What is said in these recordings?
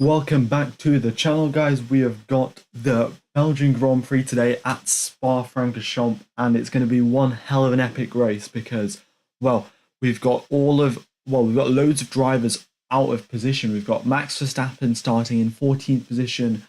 Welcome back to the channel, guys. We have got the Belgian Grand Prix today at Spa-Francorchamp, and it's going to be one hell of an epic race because, well, we've got loads of drivers out of position. We've got Max Verstappen starting in 14th position,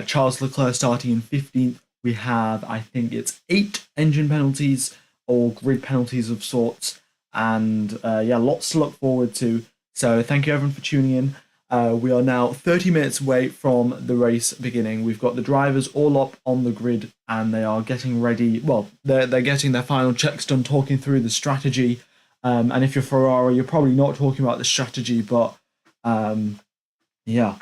Charles Leclerc starting in 15th. We have, I think it's 8 engine penalties or grid penalties of sorts, and yeah, lots to look forward to. So thank you everyone for tuning in. We are now 30 minutes away from the race beginning. We've got the drivers all up on the grid and they are getting ready. Well, they're getting their final checks done, talking through the strategy. And if you're Ferrari, you're probably not talking about the strategy, but yeah.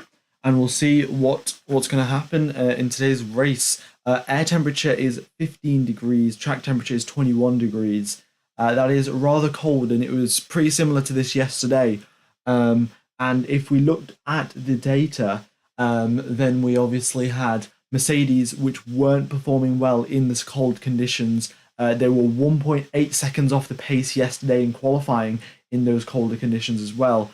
And we'll see what's going to happen in today's race. Air temperature is 15 degrees, track temperature is 21 degrees. That is rather cold, and it was pretty similar to this yesterday. And if we looked at the data, then we obviously had Mercedes, which weren't performing well in this cold conditions. They were 1.8 seconds off the pace yesterday in qualifying in those colder conditions as well.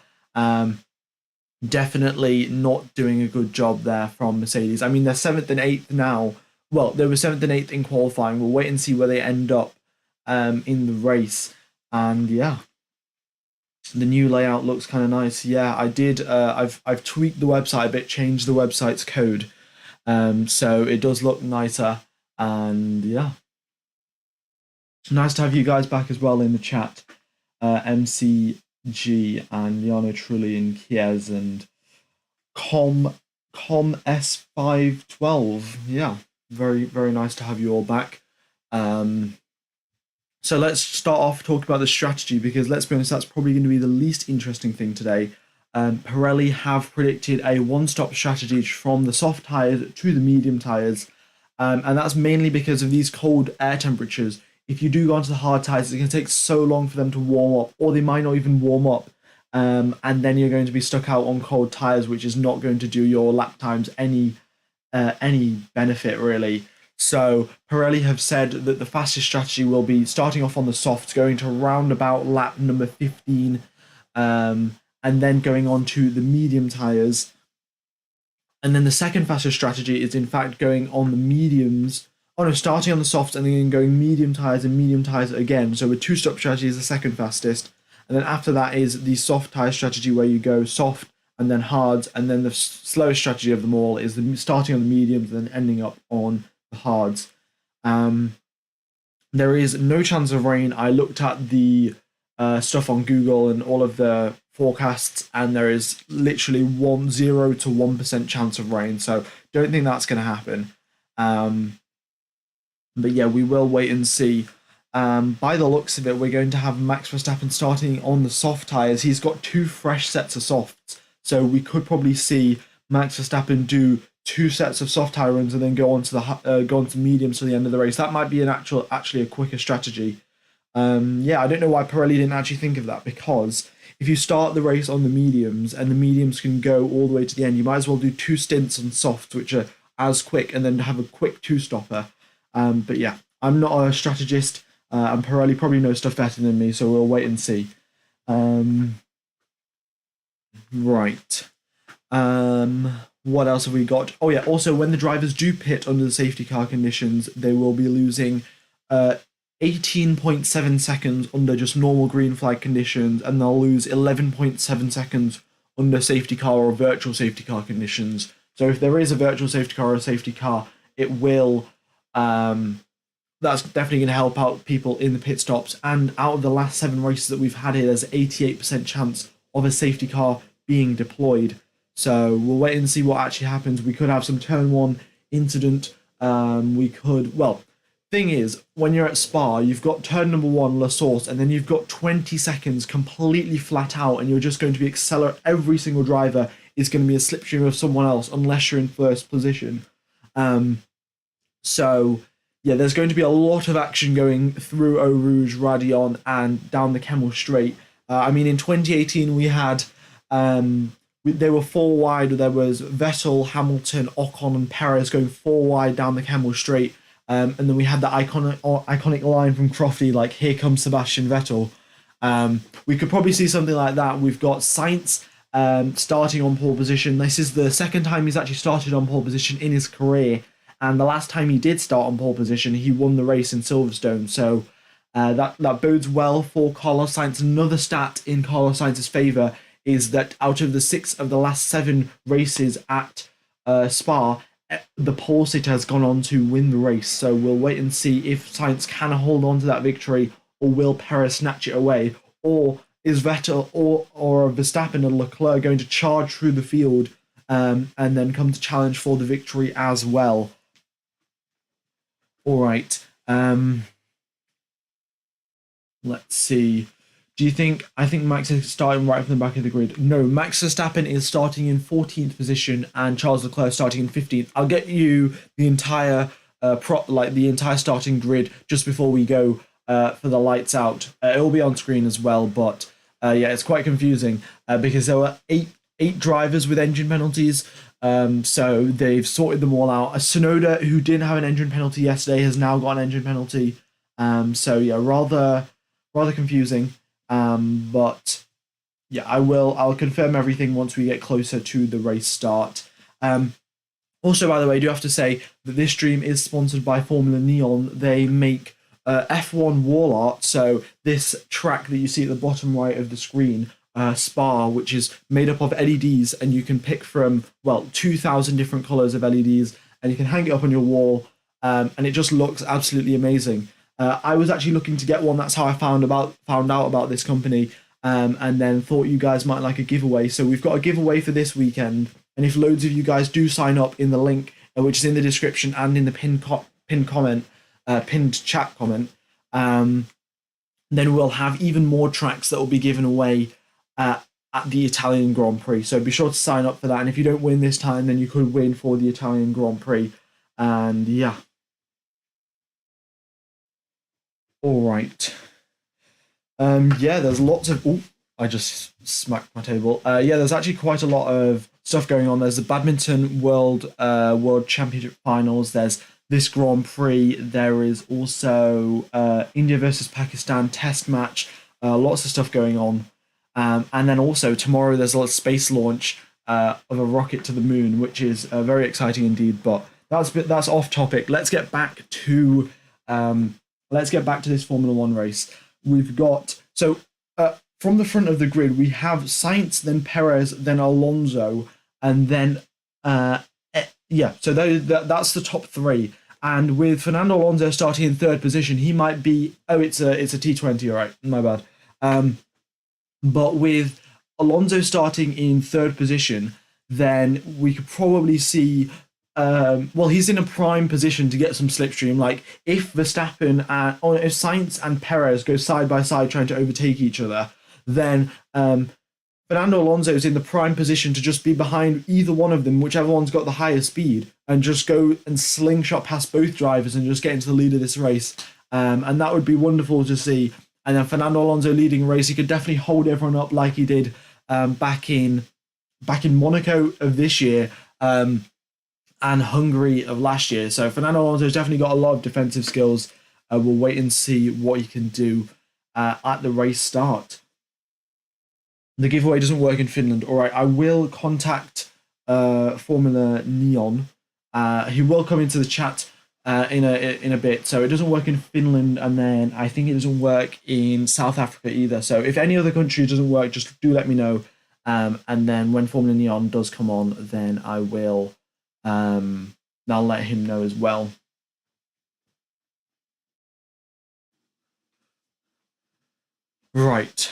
Definitely not doing a good job there from Mercedes. I mean, they're 7th and 8th now. Well, they were 7th and 8th in qualifying. We'll wait and see where they end up in the race. And yeah. The new layout looks kind of nice. Yeah, I did. I've tweaked the website a bit, changed the website's code, so it does look nicer. And yeah, nice to have you guys back as well in the chat. MCG and Liano Trulli and Kies and Com S512. Yeah, very nice to have you all back. So let's start off talking about the strategy, because let's be honest, that's probably going to be the least interesting thing today. Pirelli have predicted a one-stop strategy from the soft tyres to the medium tyres, and that's mainly because of these cold air temperatures. If you do go onto the hard tyres, it's going to take so long for them to warm up, or they might not even warm up, and then you're going to be stuck out on cold tyres, which is not going to do your lap times any benefit, really. So Pirelli have said that the fastest strategy will be starting off on the softs, going to round about lap number 15, and then going on to the medium tyres. And then the second fastest strategy is in fact going on the mediums. Oh no, starting on the softs and then going medium tyres and medium tyres again. So a two-stop strategy is the second fastest. And then after that is the soft tyre strategy, where you go soft and then hards. And then the slowest strategy of them all is starting on the mediums and then ending up on the hards. There is no chance of rain. I looked at the stuff on Google and all of the forecasts, and there is literally 0 to 1% chance of rain. So don't think that's going to happen. But yeah, we will wait and see. By the looks of it, we're going to have Max Verstappen starting on the soft tyres. He's got 2 fresh sets of softs, so we could probably see Max Verstappen do 2 sets of soft tyre runs and then go on to mediums to the end of the race. That might be actually a quicker strategy. Yeah, I don't know why Pirelli didn't actually think of that, because if you start the race on the mediums and the mediums can go all the way to the end, you might as well do 2 stints on softs, which are as quick, and then have a quick 2-stopper. But yeah, I'm not a strategist, and Pirelli probably knows stuff better than me, so we'll wait and see. Right. What else have we got? Oh yeah, also when the drivers do pit under the safety car conditions, they will be losing 18.7 seconds under just normal green flag conditions, and they'll lose 11.7 seconds under safety car or virtual safety car conditions. So if there is a virtual safety car or a safety car, it will that's definitely going to help out people in the pit stops. And out of the last 7 races that we've had here, there's an 88% chance of a safety car being deployed. So we'll wait and see what actually happens. We could have some turn 1 incident. Thing is, when you're at Spa, you've got turn number 1, La Source, and then you've got 20 seconds completely flat out, and you're just going to be accelerating. Every single driver is going to be a slipstream of someone else, unless you're in first position. So yeah, there's going to be a lot of action going through Eau Rouge, Radion, and down the Kemmel Straight. I mean, in 2018, we had they were 4 wide. There was Vettel, Hamilton, Ocon, and Perez going 4 wide down the Kemmel Straight. And then we had the iconic line from Crofty, like, "Here comes Sebastian Vettel." We could probably see something like that. We've got Sainz starting on pole position. This is the second time he's actually started on pole position in his career, and the last time he did start on pole position, he won the race in Silverstone. So that bodes well for Carlos Sainz. Another stat in Carlos Sainz's favour is that out of the 6 of the last 7 races at Spa, the pole sitter has gone on to win the race. So we'll wait and see if Sainz can hold on to that victory, or will Perez snatch it away, or is Vettel or Verstappen and Leclerc going to charge through the field and then come to challenge for the victory as well? All right. Let's see. I think Max is starting right from the back of the grid? No, Max Verstappen is starting in 14th position and Charles Leclerc starting in 15th. I'll get you the entire the entire starting grid just before we go for the lights out. It will be on screen as well, but yeah, it's quite confusing because there were eight drivers with engine penalties. So they've sorted them all out. A Tsunoda, who didn't have an engine penalty yesterday, has now got an engine penalty. So yeah, rather confusing. But yeah, I'll confirm everything once we get closer to the race start. Also, by the way, I do have to say that this stream is sponsored by Formula Neon. They make F1 wall art. So this track that you see at the bottom right of the screen, Spa, which is made up of LEDs, and you can pick from 2,000 different colors of LEDs, and you can hang it up on your wall, and it just looks absolutely amazing. I was actually looking to get one. That's how I found out about this company, and then thought you guys might like a giveaway. So we've got a giveaway for this weekend, and if loads of you guys do sign up in the link, which is in the description and in the pinned chat comment, then we'll have even more tracks that will be given away at the Italian Grand Prix. So be sure to sign up for that. And if you don't win this time, then you could win for the Italian Grand Prix. And yeah. All right. Yeah, there's lots of... Oh, I just smacked my table. Yeah, there's actually quite a lot of stuff going on. There's the Badminton World Championship Finals. There's this Grand Prix. There is also India versus Pakistan test match. Lots of stuff going on. And then also tomorrow there's a space launch of a rocket to the moon, which is very exciting indeed. But that's off topic. Let's get back to this Formula One race. We've got from the front of the grid we have Sainz, then Perez, then Alonso, and then so that's the top 3. And with Fernando Alonso starting in 3rd position, he might be it's a T20. All right, my bad. But with Alonso starting in 3rd position, then we could probably see, he's in a prime position to get some slipstream. Like if Verstappen if Sainz and Perez go side by side trying to overtake each other, then Fernando Alonso is in the prime position to just be behind either one of them, whichever one's got the higher speed, and just go and slingshot past both drivers and just get into the lead of this race. And that would be wonderful to see. And then Fernando Alonso leading a race, he could definitely hold everyone up like he did back in Monaco of this year and Hungary of last year. So Fernando Alonso's definitely got a lot of defensive skills. We'll wait and see what he can do at the race start. The giveaway doesn't work in Finland. All right, I will contact Formula Neon. He will come into the chat in a bit. So it doesn't work in Finland, and then I think it doesn't work in South Africa either. So if any other country doesn't work, just do let me know. And then when Formula Neon does come on, then I will I'll let him know as well. Right.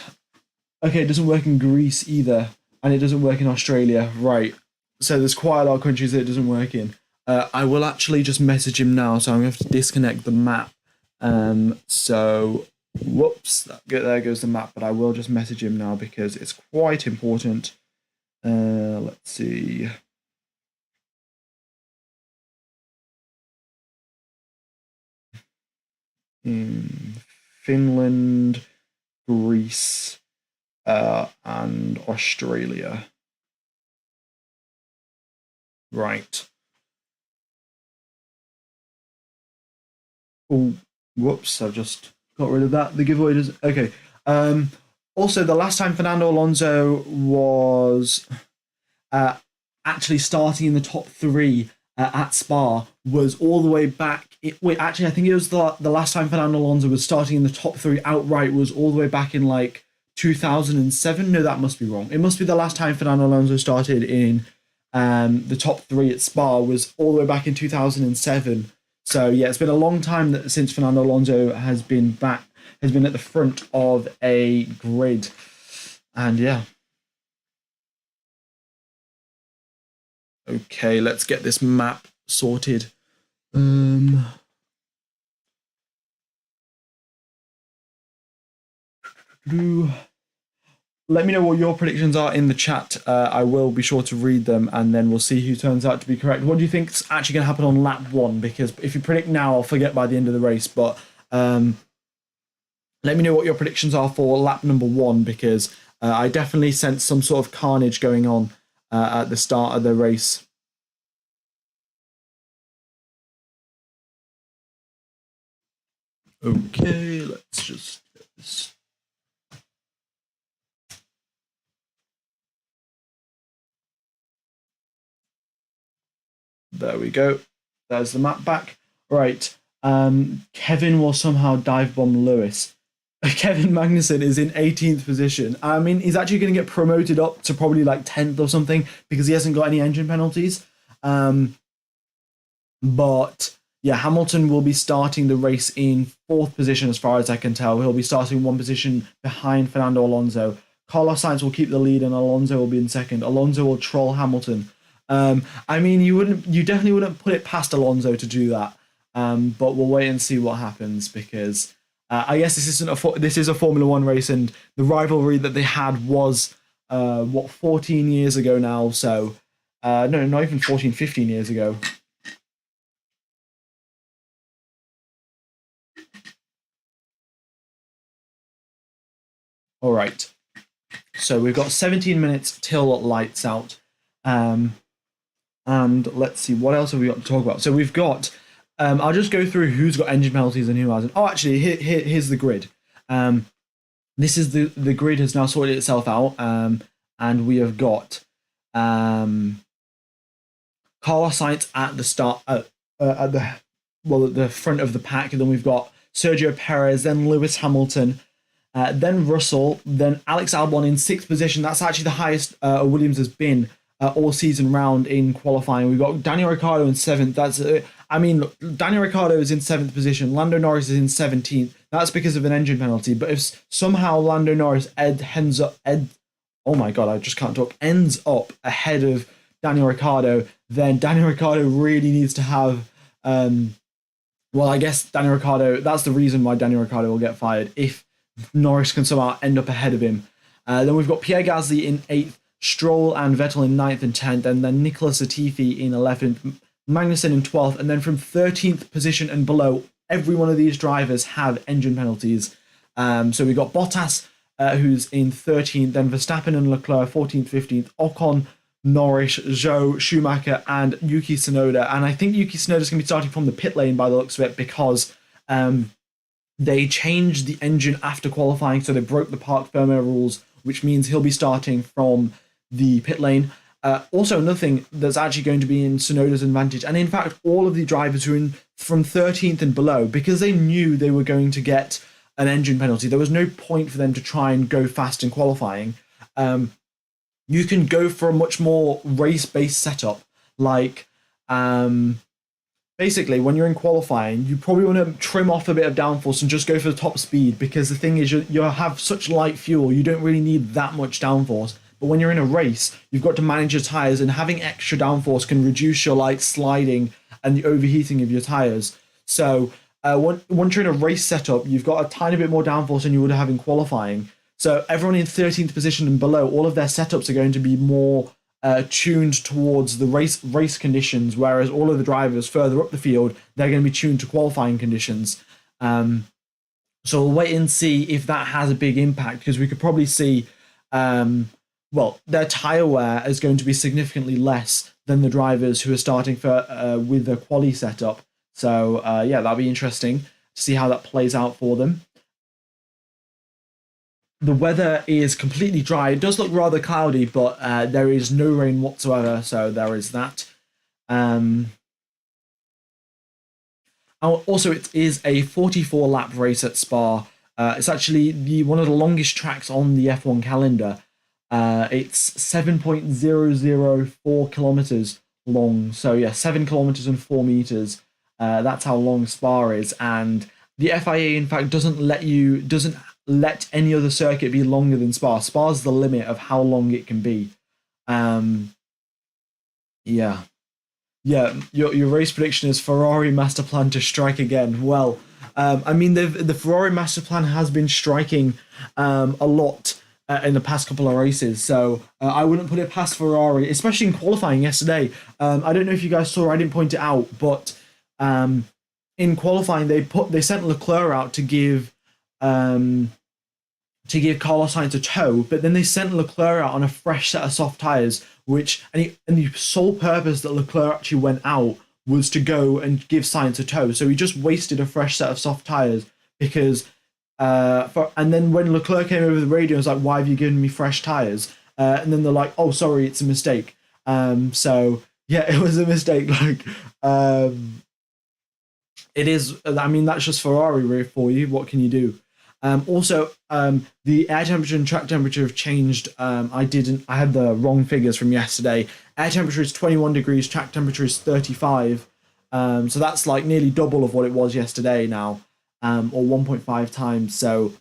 Okay, it doesn't work in Greece either, and it doesn't work in Australia. Right. So there's quite a lot of countries that it doesn't work in. I will actually just message him now, so I'm going to have to disconnect the map. So, whoops, there goes the map, but I will just message him now because it's quite important. Let's see. In Finland, Greece, and Australia. Right. Oh, whoops, I've just got rid of that. The giveaway does... Okay. Also, the last time Fernando Alonso was uh, actually starting in the top three at Spa was all the way back. Wait, actually, I think it was the last time Fernando Alonso was starting in the top three outright was all the way back in like 2007. No, that must be wrong. It must be the last time Fernando Alonso started in the top three at Spa was all the way back in 2007. So yeah, it's been a long time since Fernando Alonso has been at the front of a grid, and yeah. Okay, let's get this map sorted. Let me know what your predictions are in the chat. I will be sure to read them, and then we'll see who turns out to be correct. What do you think is actually going to happen on lap one? Because if you predict now, I'll forget by the end of the race. But let me know what your predictions are for lap number one, because I definitely sense some sort of carnage going on at the start of the race. Okay, let's just get this. There we go. There's the map back. Right. Kevin will somehow dive bomb Lewis. Kevin Magnussen is in 18th position. I mean, he's actually going to get promoted up to probably like 10th or something because he hasn't got any engine penalties. But yeah, Hamilton will be starting the race in 4th position as far as I can tell. He'll be starting 1 position behind Fernando Alonso. Carlos Sainz will keep the lead and Alonso will be in 2nd. Alonso will troll Hamilton. I mean, you definitely wouldn't put it past Alonso to do that. But we'll wait and see what happens because I guess this is a Formula One race, and the rivalry that they had was 14 years ago now. So no, not even 14, 15 years ago. All right. So we've got 17 minutes till lights out. And let's see, what else have we got to talk about? So we've got, I'll just go through who's got engine penalties and who hasn't. Oh, actually, here's the grid. This is the grid has now sorted itself out. And we have got Carlos Sainz at the start, at the front of the pack. And then we've got Sergio Perez, then Lewis Hamilton, then Russell, then Alex Albon in 6th position. That's actually the highest Williams has been all season round in qualifying. We've got Daniel Ricciardo in 7th. Look, Daniel Ricciardo is in 7th position. Lando Norris is in 17th. That's because of an engine penalty. But if somehow Lando Norris ends up ahead of Daniel Ricciardo, then Daniel Ricciardo really needs to have. I guess Daniel Ricciardo. That's the reason why Daniel Ricciardo will get fired if Norris can somehow end up ahead of him. Then we've got Pierre Gasly in 8th. Stroll and Vettel in 9th and 10th, and then Nicholas Latifi in 11th, Magnussen in 12th, and then from 13th position and below, every one of these drivers have engine penalties. So we've got Bottas, who's in 13th, then Verstappen and Leclerc, 14th, 15th, Ocon, Norris, Zhou, Schumacher, and Yuki Tsunoda. And I think Yuki Tsunoda is going to be starting from the pit lane by the looks of it because they changed the engine after qualifying, so they broke the parc fermé rules, which means he'll be starting from the pit lane. Also, another thing that's actually going to be in Tsunoda's advantage, and in fact, all of the drivers who are in from 13th and below, because they knew they were going to get an engine penalty, there was no point for them to try and go fast in qualifying. You can go for a much more race-based setup, like basically, when you're in qualifying, you probably want to trim off a bit of downforce and just go for the top speed, because the thing is, you have such light fuel, you don't really need that much downforce. But when you're in a race, you've got to manage your tyres, and having extra downforce can reduce your sliding and the overheating of your tyres. So once you're in a race setup, you've got a tiny bit more downforce than you would have in qualifying. So everyone in 13th position and below, all of their setups are going to be more tuned towards the race conditions, whereas all of the drivers further up the field, they're going to be tuned to qualifying conditions. So we'll wait and see if that has a big impact, because we could probably see their tyre wear is going to be significantly less than the drivers who are starting with the quali setup. So that'll be interesting to see how that plays out for them. the weather is completely dry. It does look rather cloudy, but there is no rain whatsoever, so there is that. Um, Also, it is a 44 lap race at Spa. It's actually the one of the longest tracks on the F1 calendar. It's 7.004 kilometers long. So yeah, 7 kilometers and 4 meters. That's how long Spa is, and the FIA in fact doesn't let any other circuit be longer than Spa. Spa's the limit of how long it can be. Yeah. Yeah, your race prediction is Ferrari master plan to strike again. Well, I mean the Ferrari master plan has been striking a lot in the past couple of races, so I wouldn't put it past Ferrari, especially in qualifying yesterday. I don't know if you guys saw, I didn't point it out, but in qualifying they sent Leclerc out to give Carlos Sainz a tow, but then they sent Leclerc out on a fresh set of soft tyres, and the sole purpose that Leclerc actually went out was to go and give Sainz a tow. So he just wasted a fresh set of soft tyres because, and then when Leclerc came over the radio, and was like, "Why have you given me fresh tyres?" And then they're like, "Oh, sorry, it's a mistake." So yeah, it was a mistake. Like, it is. I mean, that's just Ferrari for you. What can you do? Also, the air temperature and track temperature have changed. I had the wrong figures from yesterday. Air temperature is 21 degrees, track temperature is 35. So that's like nearly double of what it was yesterday now, or 1.5 times. So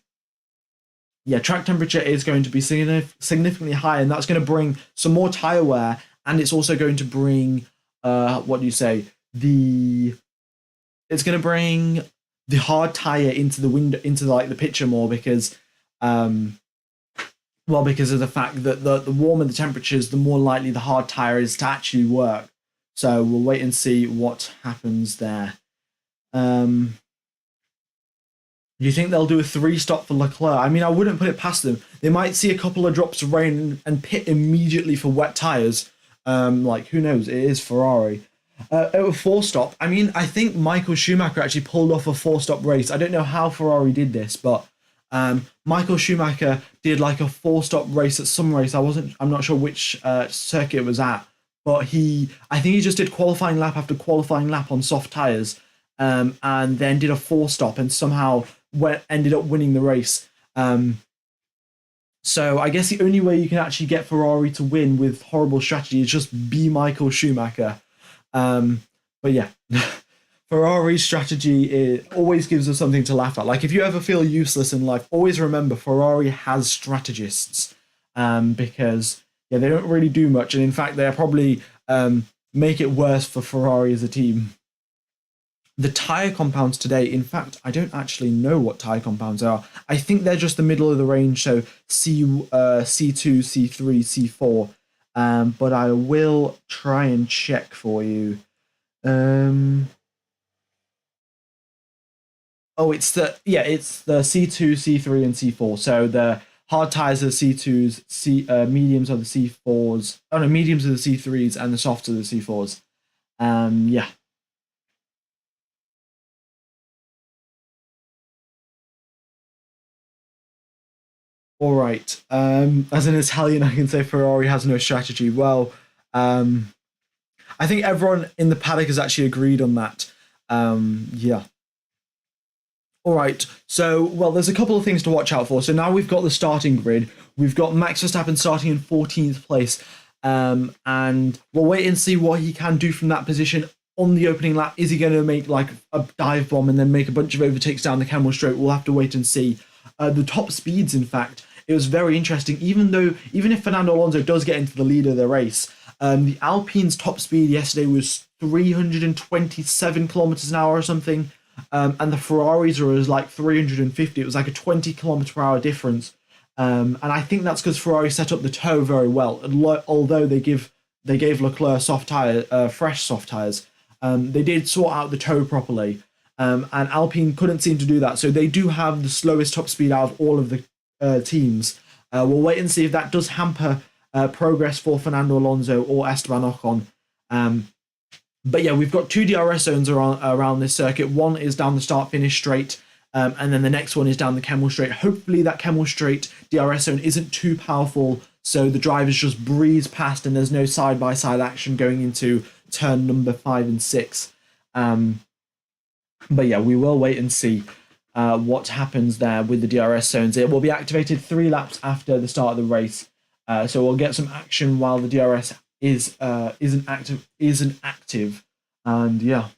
yeah, track temperature is going to be significantly higher, and that's going to bring some more tire wear, and it's also going to bring, it's going to bring the hard tire into the window, into like the picture more, because because of the fact that the warmer the temperatures, the more likely the hard tire is to actually work. So we'll wait and see what happens there. Do you think they'll do a 3-stop for Leclerc? I mean, I wouldn't put it past them. They might see a couple of drops of rain and pit immediately for wet tires. Who knows? It is Ferrari. A 4-stop. I mean, I think Michael Schumacher actually pulled off a 4-stop race. I don't know how Ferrari did this, but Michael Schumacher did like a 4-stop race at some race. I'm not sure which circuit it was at, but I think he just did qualifying lap after qualifying lap on soft tires, and then did a 4-stop and somehow ended up winning the race. So I guess the only way you can actually get Ferrari to win with horrible strategy is just be Michael Schumacher. But yeah, Ferrari's strategy always gives us something to laugh at. Like, if you ever feel useless in life, always remember Ferrari has strategists, because yeah, they don't really do much, and in fact, they'll probably make it worse for Ferrari as a team. The tyre compounds today, in fact, I don't actually know what tyre compounds are. I think they're just the middle of the range, so C2, C3, C4. But I will try and check for you. It's the C2, C3, and C4. So the hard tires are the C2s, mediums are the C4s. Oh no, mediums are the C3s, and the softs are the C4s. Yeah. All right. As an Italian, I can say Ferrari has no strategy. Well, I think everyone in the paddock has actually agreed on that. Yeah. All right. So, well, there's a couple of things to watch out for. So now we've got the starting grid. We've got Max Verstappen starting in 14th place. And we'll wait and see what he can do from that position on the opening lap. Is he going to make like a dive bomb and then make a bunch of overtakes down the Camel Straight? We'll have to wait and see. The top speeds, in fact, it was very interesting. Even if Fernando Alonso does get into the lead of the race, the Alpine's top speed yesterday was 327 kilometers an hour or something, and the Ferraris were like 350. It was like a 20 kilometer per hour difference, and I think that's because Ferrari set up the tow very well. Although they gave Leclerc fresh soft tires, they did sort out the tow properly. And Alpine couldn't seem to do that. So they do have the slowest top speed out of all of the teams. We'll wait and see if that does hamper progress for Fernando Alonso or Esteban Ocon. But yeah, we've got 2 DRS zones around this circuit. One is down the start-finish straight, and then the next one is down the Kemmel Straight. Hopefully that Kemmel Straight DRS zone isn't too powerful, so the drivers just breeze past and there's no side-by-side action going into turn number 5 and 6. But yeah, we will wait and see what happens there with the DRS zones. It will be activated 3 laps after the start of the race, so we'll get some action while the DRS isn't active, and yeah.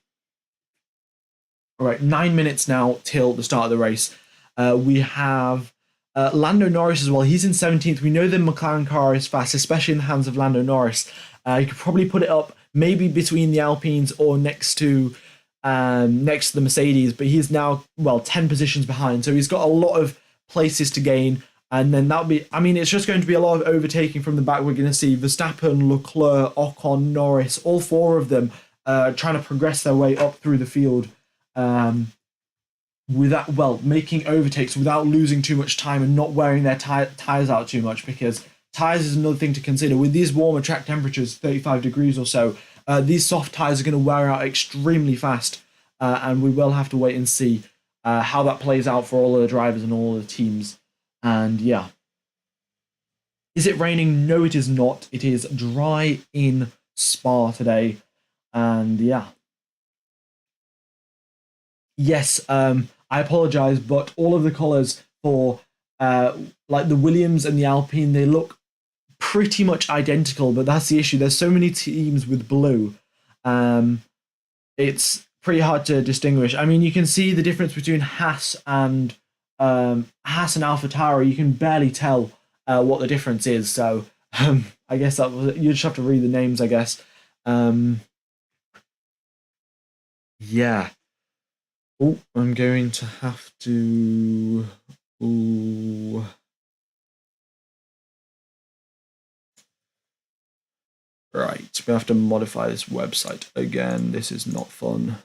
All right, 9 minutes now till the start of the race. We have Lando Norris as well. He's in 17th. We know the McLaren car is fast, especially in the hands of Lando Norris. You could probably put it up maybe between the Alpines or next to the Mercedes, but he's now, 10 positions behind. So he's got a lot of places to gain. And then that'll be, it's just going to be a lot of overtaking from the back. We're going to see Verstappen, Leclerc, Ocon, Norris, all 4 of them trying to progress their way up through the field. Making overtakes without losing too much time and not wearing their tires out too much, because tires is another thing to consider. With these warmer track temperatures, 35 degrees or so, these soft tires are going to wear out extremely fast, and we will have to wait and see how that plays out for all of the drivers and all of the teams. And yeah, is it raining? No, it is not. It is dry in Spa today, and yeah. Yes, I apologize, but all of the colours for like the Williams and the Alpine, they look pretty much identical, but that's the issue. There's so many teams with blue. It's pretty hard to distinguish. You can see the difference between Haas and AlphaTauri. You can barely tell what the difference is. So I guess you just have to read the names, I guess. Yeah. Oh, I'm going to have to... Ooh. Right, we have to modify this website again. This is not fun.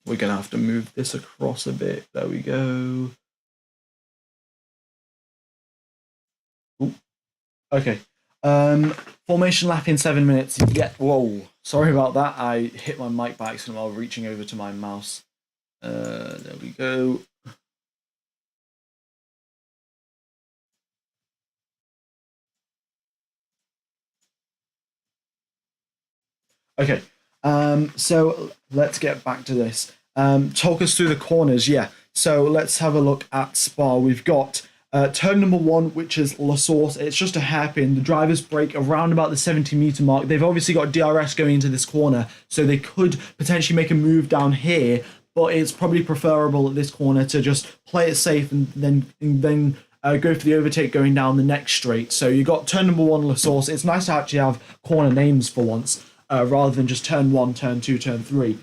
We're going to have to move this across a bit. There we go. Ooh. Okay. Formation lap in 7 minutes. Whoa. Sorry about that. I hit my mic by accident while reaching over to my mouse. There we go. Okay. So let's get back to this. Talk us through the corners. Yeah. So let's have a look at Spa. We've got turn number 1, which is La Source. It's just a hairpin. The drivers brake around about the 70-meter mark. They've obviously got DRS going into this corner, so they could potentially make a move down here, but it's probably preferable at this corner to just play it safe and then go for the overtake going down the next straight. So you got turn number 1, La Source. It's nice to actually have corner names for once, rather than just turn 1, turn 2, turn 3.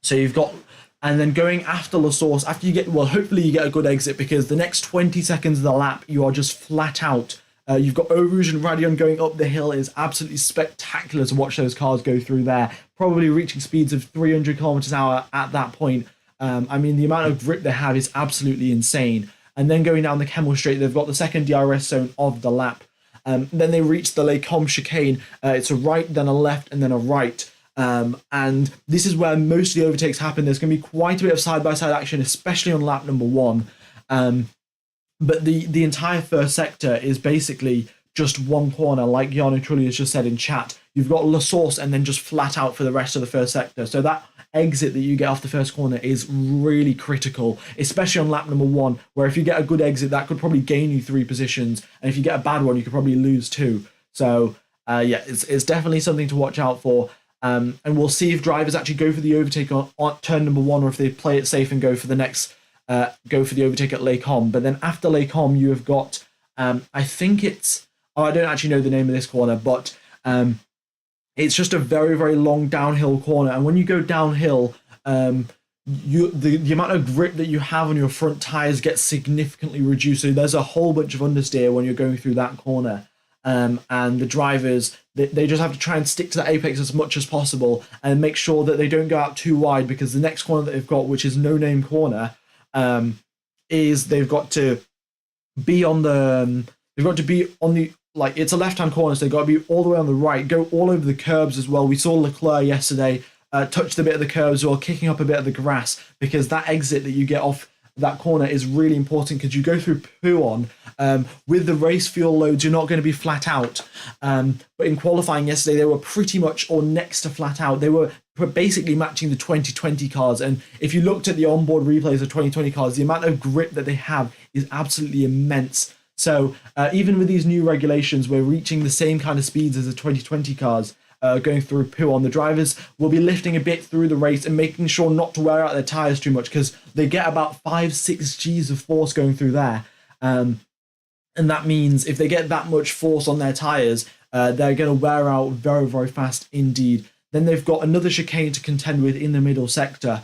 So you've got, and then going after La Source, after you get, hopefully you get a good exit, because the next 20 seconds of the lap, you are just flat out. You've got Eau Rouge and Radion going up the hill. Is absolutely spectacular to watch those cars go through there, probably reaching speeds of 300 kilometers an hour at that point. The amount of grip they have is absolutely insane. And then going down the Kemmel Straight, they've got the second DRS zone of the lap. Then they reach the Les Combes chicane. It's a right, then a left, and then a right. And this is where most of the overtakes happen. There's going to be quite a bit of side-by-side action, especially on lap number 1. But the entire first sector is basically just one corner, like Jarno Trulli has just said in chat. You've got La Source and then just flat out for the rest of the first sector. So that exit that you get off the first corner is really critical, especially on lap number 1, where if you get a good exit, that could probably gain you 3 positions. And if you get a bad one, you could probably lose 2. So it's definitely something to watch out for. And we'll see if drivers actually go for the overtake on turn number 1, or if they play it safe and go for the next, go for the overtake at Les Combes. But then after Les Combes, you have got, I think it's, I don't actually know the name of this corner, but it's just a very, very long downhill corner. And when you go downhill, the amount of grip that you have on your front tires gets significantly reduced. So there's a whole bunch of understeer when you're going through that corner. and the drivers, they just have to try and stick to the apex as much as possible and make sure that they don't go out too wide, because the next corner that they've got, which is no name corner, is they've got to be on the like, it's a left-hand corner, so they've got to be all the way on the right, go all over the curbs as well. We saw Leclerc yesterday touch the bit of the curbs while kicking up a bit of the grass, because that exit that you get off that corner is really important, because you go through Pouon. With the race fuel loads, you're not going to be flat out. But in qualifying yesterday, they were pretty much or next to flat out. They were basically matching the 2020 cars. And if you looked at the onboard replays of 2020 cars, the amount of grip that they have is absolutely immense. So even with these new regulations, we're reaching the same kind of speeds as the 2020 cars. Going through Pouon, the drivers will be lifting a bit through the race and making sure not to wear out their tyres too much, because they get about 5-6 Gs of force going through there. And that means if they get that much force on their tyres, they're going to wear out very, very fast indeed. Then they've got another chicane to contend with in the middle sector.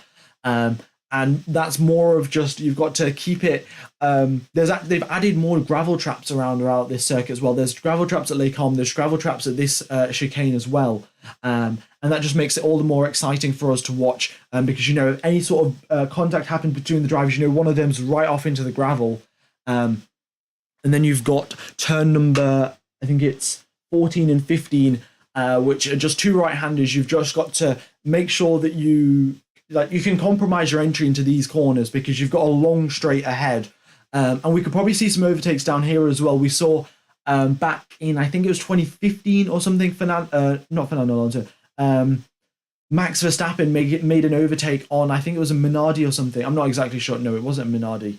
And that's more of just, you've got to keep it. They've added more gravel traps around this circuit as well. There's gravel traps at Les Combes, there's gravel traps at this chicane as well. And that just makes it all the more exciting for us to watch, because, you know, if any sort of contact happened between the drivers, you know, one of them's right off into the gravel. And then you've got turn number, I think it's 14 and 15, which are just two right-handers. You've just got to make sure that you can compromise your entry into these corners, because you've got a long straight ahead. And we could probably see some overtakes down here as well. We saw back in, I think it was 2015 or something, not Fernando Alonso, Max Verstappen made an overtake on, I think it was a Minardi or something. I'm not exactly sure. No, it wasn't a Minardi.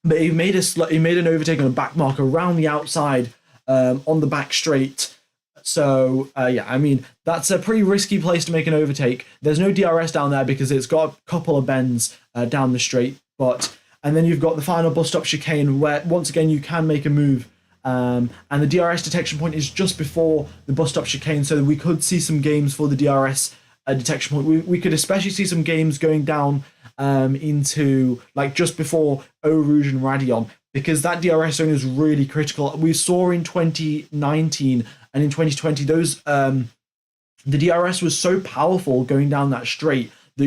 But he made an overtake on a back mark around the outside on the back straight. So, yeah, I mean, that's a pretty risky place to make an overtake. There's no DRS down there because it's got a couple of bends down the straight. And then you've got the final bus stop chicane where, once again, you can make a move. And the DRS detection point is just before the bus stop chicane, so we could see some games for the DRS detection point. We could especially see some games going down into, like, just before Eau Rouge and Radion, because that DRS zone is really critical. We saw in 2019 and in 2020, the DRS was so powerful going down that straight that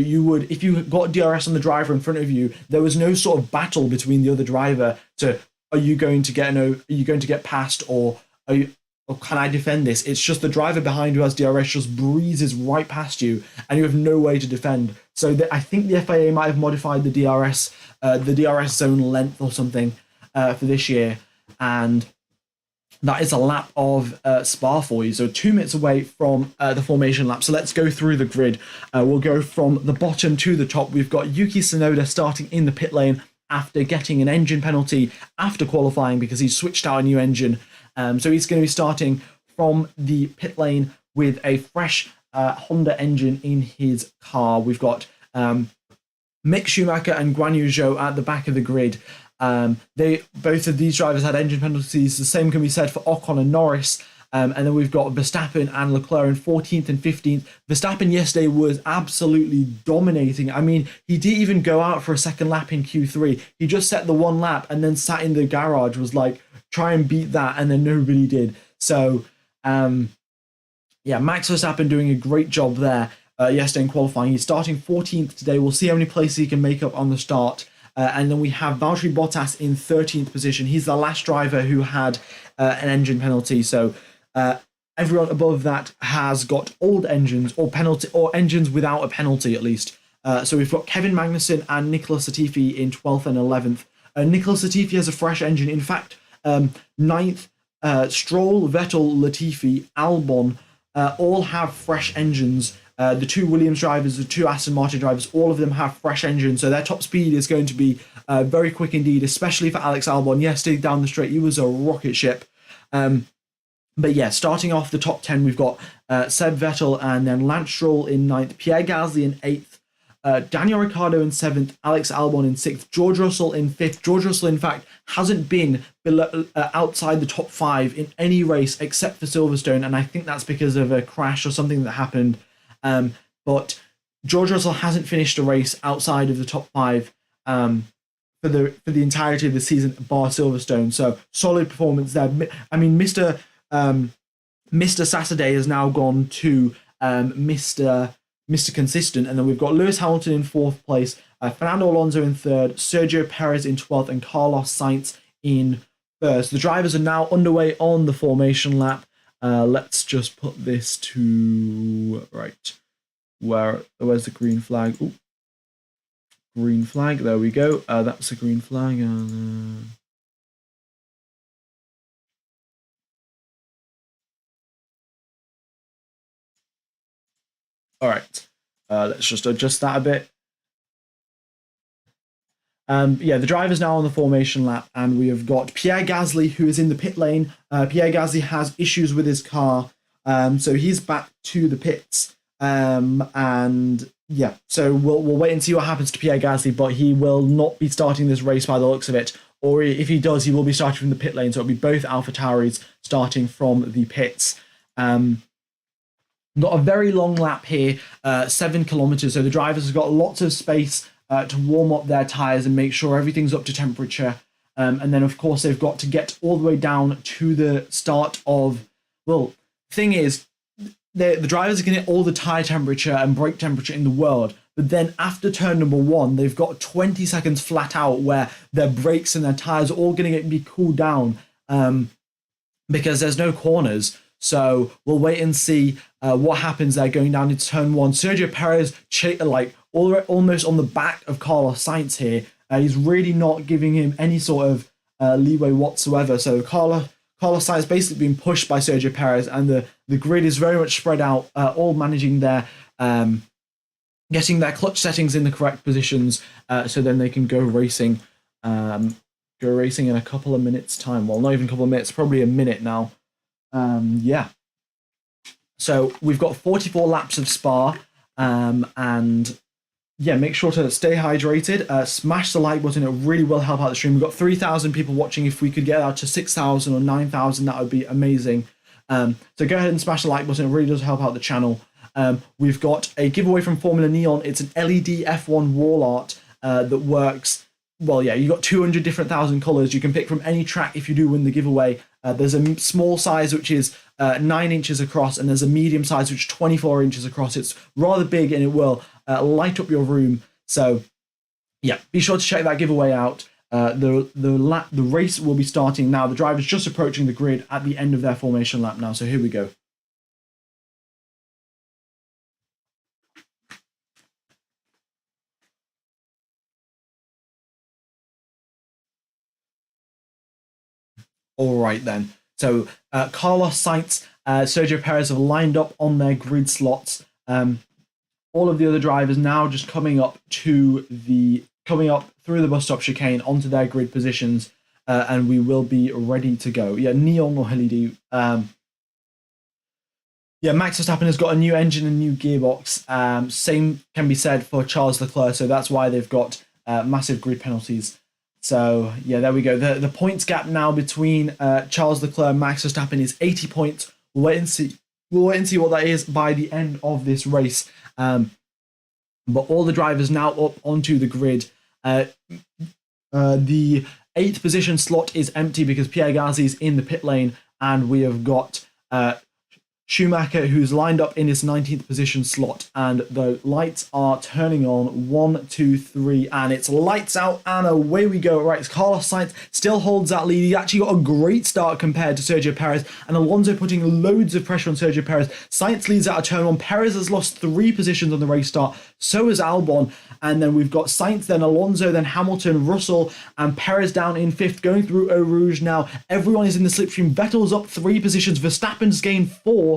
if you got DRS on the driver in front of you, there was no sort of battle between the other driver to, are you going to get past, or can I defend this? It's just the driver behind who has DRS just breezes right past you, and you have no way to defend. So I think the FIA might have modified the DRS zone length or something for this year, and that is a lap of Spa for you. So 2 minutes away from the formation lap. So let's go through the grid. We'll go from the bottom to the top. We've got Yuki Tsunoda starting in the pit lane after getting an engine penalty after qualifying because he switched out a new engine. So he's going to be starting from the pit lane with a fresh Honda engine in his car. We've got Mick Schumacher and Guan Yu Zhou at the back of the grid. Both of these drivers had engine penalties. The same can be said for Ocon and Norris. And then we've got Verstappen and Leclerc in 14th and 15th. Verstappen yesterday was absolutely dominating. I mean, he didn't even go out for a second lap in Q3. He just set the one lap and then sat in the garage, was like, try and beat that, and then nobody did. So, yeah, Max Verstappen doing a great job there yesterday in qualifying. He's starting 14th today. We'll see how many places he can make up on the start. And then we have Valtteri Bottas in 13th position. He's the last driver who had an engine penalty. So everyone above that has got old engines or engines without a penalty at least. So we've got Kevin Magnussen and Nicholas Latifi in 12th and 11th. Nicholas Latifi has a fresh engine. In fact, 9th, Stroll, Vettel, Latifi, Albon all have fresh engines. The two Williams drivers, the two Aston Martin drivers, all of them have fresh engines, so their top speed is going to be very quick indeed, especially for Alex Albon. Yesterday down the straight, he was a rocket ship. But yeah, starting off the top 10, we've got Seb Vettel and then Lance Stroll in 9th, Pierre Gasly in 8th, Daniel Ricciardo in 7th, Alex Albon in 6th, George Russell in 5th. George Russell, in fact, hasn't been outside the top 5 in any race except for Silverstone, and I think that's because of a crash or something that happened. But George Russell hasn't finished a race outside of the top 5 for for the entirety of the season, bar Silverstone. So solid performance there. I mean, Mr. Saturday has now gone to Mr. Consistent, and then we've got Lewis Hamilton in fourth place, Fernando Alonso in third, Sergio Perez in 12th, and Carlos Sainz in first. The drivers are now underway on the formation lap. Let's just put this to right. Where's the green flag? Ooh. Green flag. There we go. That's the green flag. All right. Let's just adjust that a bit. Yeah, the driver's now on the formation lap, and we have got Pierre Gasly, who is in the pit lane. Pierre Gasly has issues with his car, so he's back to the pits. And yeah, so we'll wait and see what happens to Pierre Gasly, but he will not be starting this race by the looks of it. Or if he does, he will be starting from the pit lane, so it'll be both AlphaTauris starting from the pits. Got a very long lap here, 7 kilometers, so the drivers have got lots of space to warm up their tires and make sure everything's up to temperature. And then, of course, they've got to get all the way down to the start of... Well, thing is, the drivers are going to get all the tire temperature and brake temperature in the world. But then after turn number 1, they've got 20 seconds flat out where their brakes and their tires are all going to be cooled down because there's no corners. So we'll wait and see what happens there going down into turn 1. Sergio Perez, almost on the back of Carlos Sainz here. He's really not giving him any sort of leeway whatsoever. So Carlos Sainz basically being pushed by Sergio Perez, and the grid is very much spread out, all managing their getting their clutch settings in the correct positions, so then they can go racing. Go racing in a couple of minutes' time. Well, not even a couple of minutes, probably a minute now. Yeah. So we've got 44 laps of Spa, and yeah, make sure to stay hydrated. Smash the like button; it really will help out the stream. We've got 3,000 people watching. If we could get out to 6,000 or 9,000, that would be amazing. So go ahead and smash the like button; it really does help out the channel. We've got a giveaway from Formula Neon. It's an LED F1 wall art that works. Well, yeah, you got 200 different thousand colors. You can pick from any track if you do win the giveaway. There's a small size which is 9 inches across, and there's a medium size which is 24 inches across. It's rather big, and it will light up your room. So yeah, be sure to check that giveaway out. The race will be starting now. The driver's just approaching the grid at the end of their formation lap now. So here we go. All right then. So Carlos Sainz, Sergio Perez have lined up on their grid slots. All of the other drivers now just coming up through the bus stop chicane onto their grid positions, and we will be ready to go. Yeah, Neon or LED. Yeah, Max Verstappen has got a new engine and new gearbox. Same can be said for Charles Leclerc, so that's why they've got massive grid penalties. So yeah, there we go. The points gap now between Charles Leclerc and Max Verstappen is 80 points. We'll wait and see what that is by the end of this race. But all the drivers now up onto the grid. The 8th position slot is empty because Pierre Gasly is in the pit lane, and we have got Schumacher, who's lined up in his 19th position slot, and the lights are turning on. 1, 2, 3, and it's lights out, and away we go. Right, it's Carlos Sainz still holds that lead. He actually got a great start compared to Sergio Perez, and Alonso putting loads of pressure on Sergio Perez. Sainz leads out of turn 1. Perez has lost 3 positions on the race start. So has Albon, and then we've got Sainz, then Alonso, then Hamilton, Russell, and Perez down in 5th, going through Eau Rouge now. Everyone is in the slipstream. Vettel's up 3 positions. Verstappen's gained 4.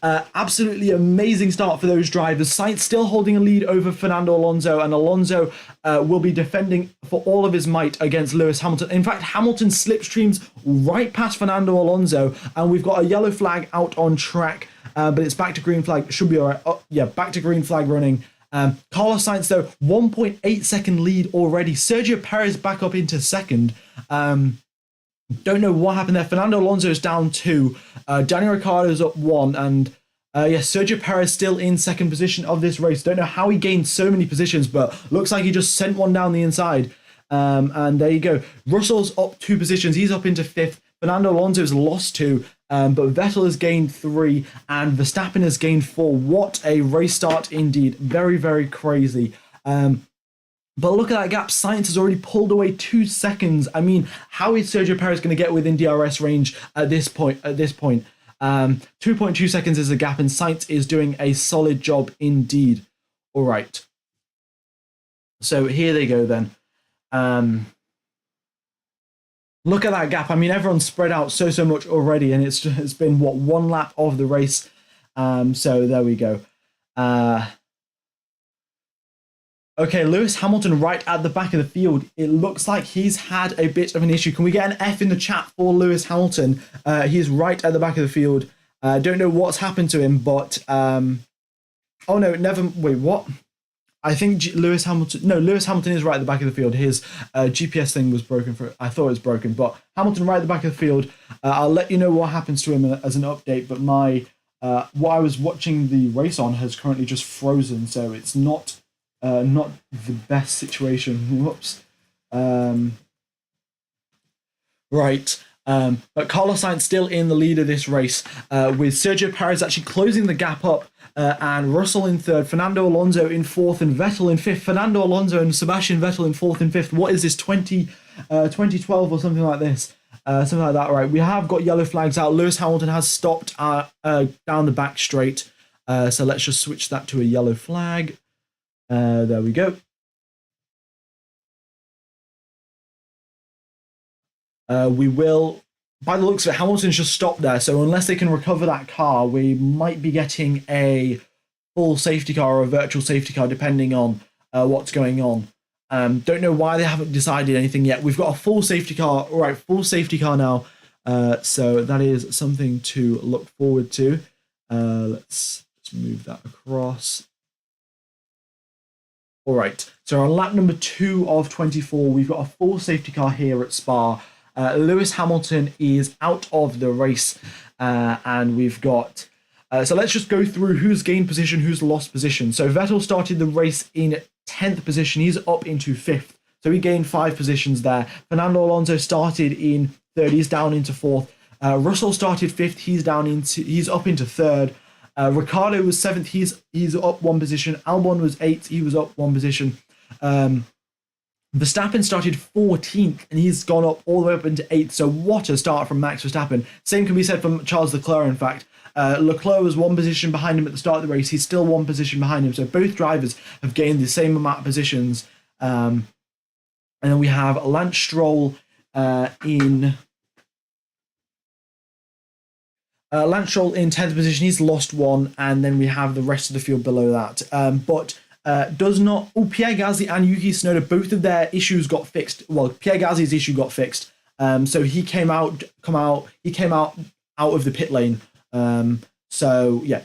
Absolutely amazing start for those drivers. Sainz still holding a lead over Fernando Alonso, and Alonso will be defending for all of his might against Lewis Hamilton. In fact, Hamilton slipstreams right past Fernando Alonso, and we've got a yellow flag out on track, but it's back to green flag. Should be all right. Oh, yeah, back to green flag running. Carlos Sainz, though, 1.8 second lead already. Sergio Perez back up into 2nd. Don't know what happened there. Fernando Alonso is down 2. Daniel Ricciardo's up 1. And Sergio Perez still in 2nd position of this race. Don't know how he gained so many positions, but looks like he just sent one down the inside. And there you go. Russell's up 2 positions. He's up into 5th. Fernando Alonso has lost 2, but Vettel has gained 3, and Verstappen has gained 4. What a race start indeed. Very, very crazy. But look at that gap. Sainz has already pulled away 2 seconds. I mean, how is Sergio Perez going to get within DRS range at this point? 2.2 seconds is the gap, and Sainz is doing a solid job indeed. All right. So here they go then. Look at that gap. I mean, everyone's spread out so much already, and it's been what, 1 lap of the race. So there we go. Okay, Lewis Hamilton right at the back of the field. It looks like he's had a bit of an issue. Can we get an F in the chat for Lewis Hamilton? He's right at the back of the field. Don't know what's happened to him, but oh no, never. Wait, what? I think Lewis Hamilton is right at the back of the field. His GPS thing was broken. I thought it was broken, but Hamilton right at the back of the field. I'll let you know what happens to him as an update. But my what I was watching the race on has currently just frozen, so it's not the best situation. Whoops. Right. But Carlos Sainz still in the lead of this race, with Sergio Perez actually closing the gap up, and Russell in 3rd, Fernando Alonso in 4th, and Vettel in 5th. Fernando Alonso and Sebastian Vettel in 4th and 5th. What is this, 2012 or something like this? Something like that, right? We have got yellow flags out. Lewis Hamilton has stopped down the back straight. So let's just switch that to a yellow flag. There we go. We will, by the looks of it, Hamilton's just stopped there. So unless they can recover that car, we might be getting a full safety car or a virtual safety car, depending on what's going on. Don't know why they haven't decided anything yet. We've got a full safety car. All right, full safety car now. So that is something to look forward to. Let's just move that across. All right, so on lap number 2 of 24, we've got a full safety car here at Spa. Lewis Hamilton is out of the race, and we've got... so let's just go through who's gained position, who's lost position. So Vettel started the race in 10th position. He's up into 5th, so he gained 5 positions there. Fernando Alonso started in 3rd. He's down into 4th. Russell started 5th. He's up into 3rd. Ricciardo was 7th. He's up 1 position. Albon was 8th. He was up 1 position. Verstappen started 14th, and he's gone up all the way up into 8th. So what a start from Max Verstappen. Same can be said from Charles Leclerc, in fact. Leclerc was 1 position behind him at the start of the race. He's still 1 position behind him. So both drivers have gained the same amount of positions. And then we have Lance Stroll in 10th position. He's lost 1, and then we have the rest of the field below that. Pierre Gasly and Yuki Tsunoda, both of their issues got fixed. Well, Pierre Gasly's issue got fixed. So he came out of the pit lane. So yeah,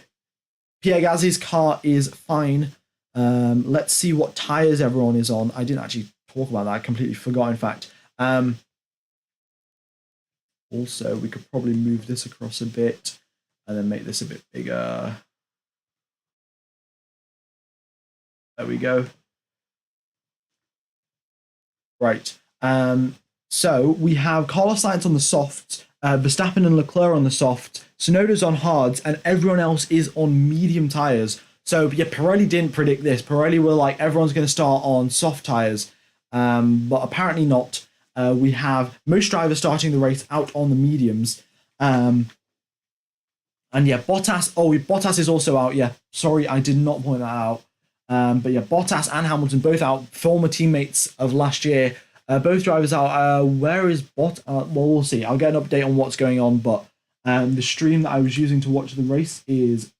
Pierre Gasly's car is fine. Let's see what tires everyone is on. I didn't actually talk about that. I completely forgot, in fact. Also, we could probably move this across a bit and then make this a bit bigger. There we go. Right. So we have Carlos Sainz on the soft, Verstappen and Leclerc on the soft, Tsunoda's on hards, and everyone else is on medium tires. So yeah, Pirelli didn't predict this. Pirelli were like, everyone's going to start on soft tires, but apparently not. We have most drivers starting the race out on the mediums. And yeah, Bottas is also out. Yeah, sorry, I did not point that out. But yeah, Bottas and Hamilton both out, former teammates of last year. Both drivers out. Where is Bottas? Well, we'll see. I'll get an update on what's going on, but the stream that I was using to watch the race is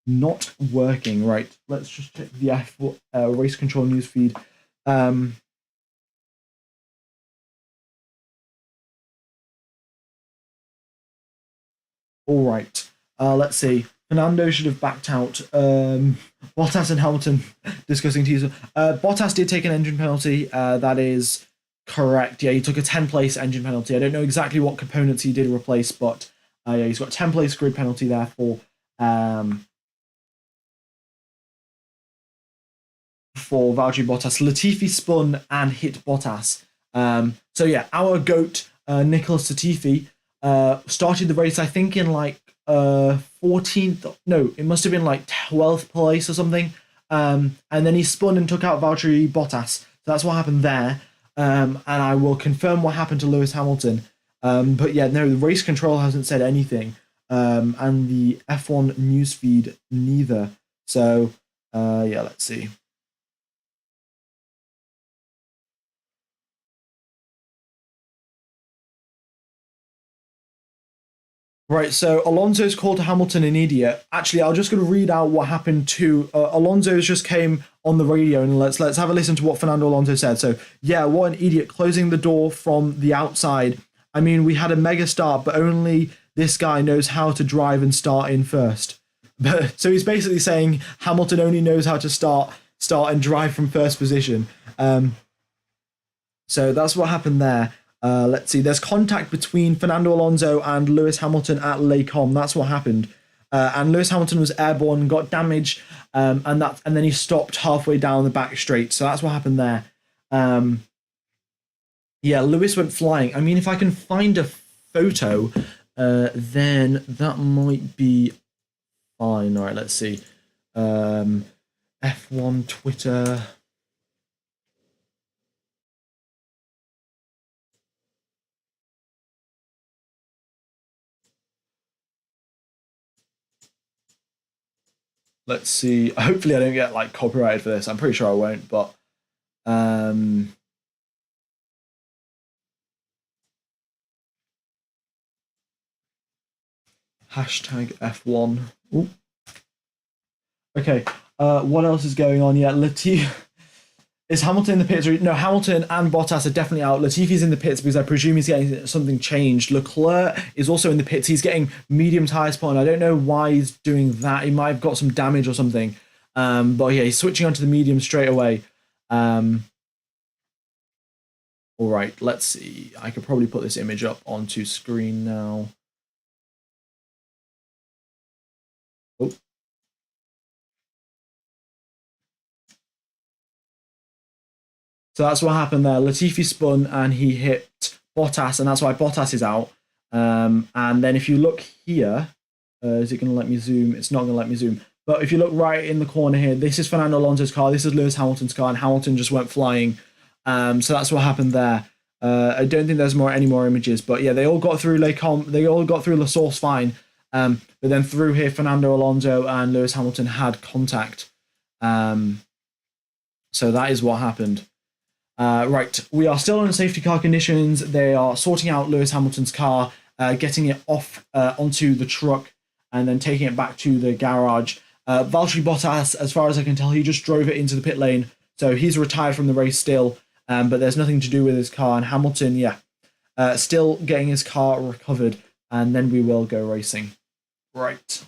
not working. Right, let's just check the race control news feed. All right, let's see. Fernando should have backed out. Bottas and Hamilton discussing teaser. Bottas did take an engine penalty. That is correct. Yeah, he took a 10-place engine penalty. I don't know exactly what components he did replace, but yeah, he's got a 10-place grid penalty there for for Valtteri Bottas. Latifi spun and hit Bottas. So yeah, our GOAT, Nicholas Latifi, started the race, I think, in like 14th. No, it must have been like 12th place or something. And then he spun and took out Valtteri Bottas. So that's what happened there. And I will confirm what happened to Lewis Hamilton. But yeah, no, the race control hasn't said anything. And the F1 newsfeed neither. So yeah, let's see. Right, so Alonso's called Hamilton an idiot. Actually, I'm just going to read out what happened to Alonso's just came on the radio, and let's have a listen to what Fernando Alonso said. So, yeah, what an idiot, closing the door from the outside. I mean, we had a mega start, but only this guy knows how to drive and start in first. But so he's basically saying Hamilton only knows how to start and drive from first position. So that's what happened there. Let's see. There's contact between Fernando Alonso and Lewis Hamilton at Les Combes. That's what happened. And Lewis Hamilton was airborne, got damaged, and then he stopped halfway down the back straight. So that's what happened there. Yeah, Lewis went flying. I mean, if I can find a photo, then that might be fine. All right, let's see. F1 Twitter. Let's see. Hopefully I don't get like copyrighted for this. I'm pretty sure I won't, but hashtag F1. Ooh. Okay. What else is going on? Yeah, is Hamilton in the pits? No, Hamilton and Bottas are definitely out. Latifi's in the pits because I presume he's getting something changed. Leclerc is also in the pits. He's getting medium tyre spot, and I don't know why he's doing that. He might have got some damage or something. But yeah, he's switching onto the medium straight away. All right, let's see. I could probably put this image up onto screen now. Oh. So that's what happened there. Latifi spun and he hit Bottas, and that's why Bottas is out. And then if you look here, is it going to let me zoom? It's not going to let me zoom. But if you look right in the corner here, this is Fernando Alonso's car. This is Lewis Hamilton's car, and Hamilton just went flying. So that's what happened there. I don't think there's any more images, but yeah, they all got through Les Combes. They all got through La Source fine. But then through here, Fernando Alonso and Lewis Hamilton had contact. So that is what happened. Right, we are still on safety car conditions. They are sorting out Lewis Hamilton's car, getting it off onto the truck, and then taking it back to the garage. Valtteri Bottas, as far as I can tell, he just drove it into the pit lane, so he's retired from the race still, but there's nothing to do with his car. And Hamilton, yeah, still getting his car recovered, and then we will go racing. Right.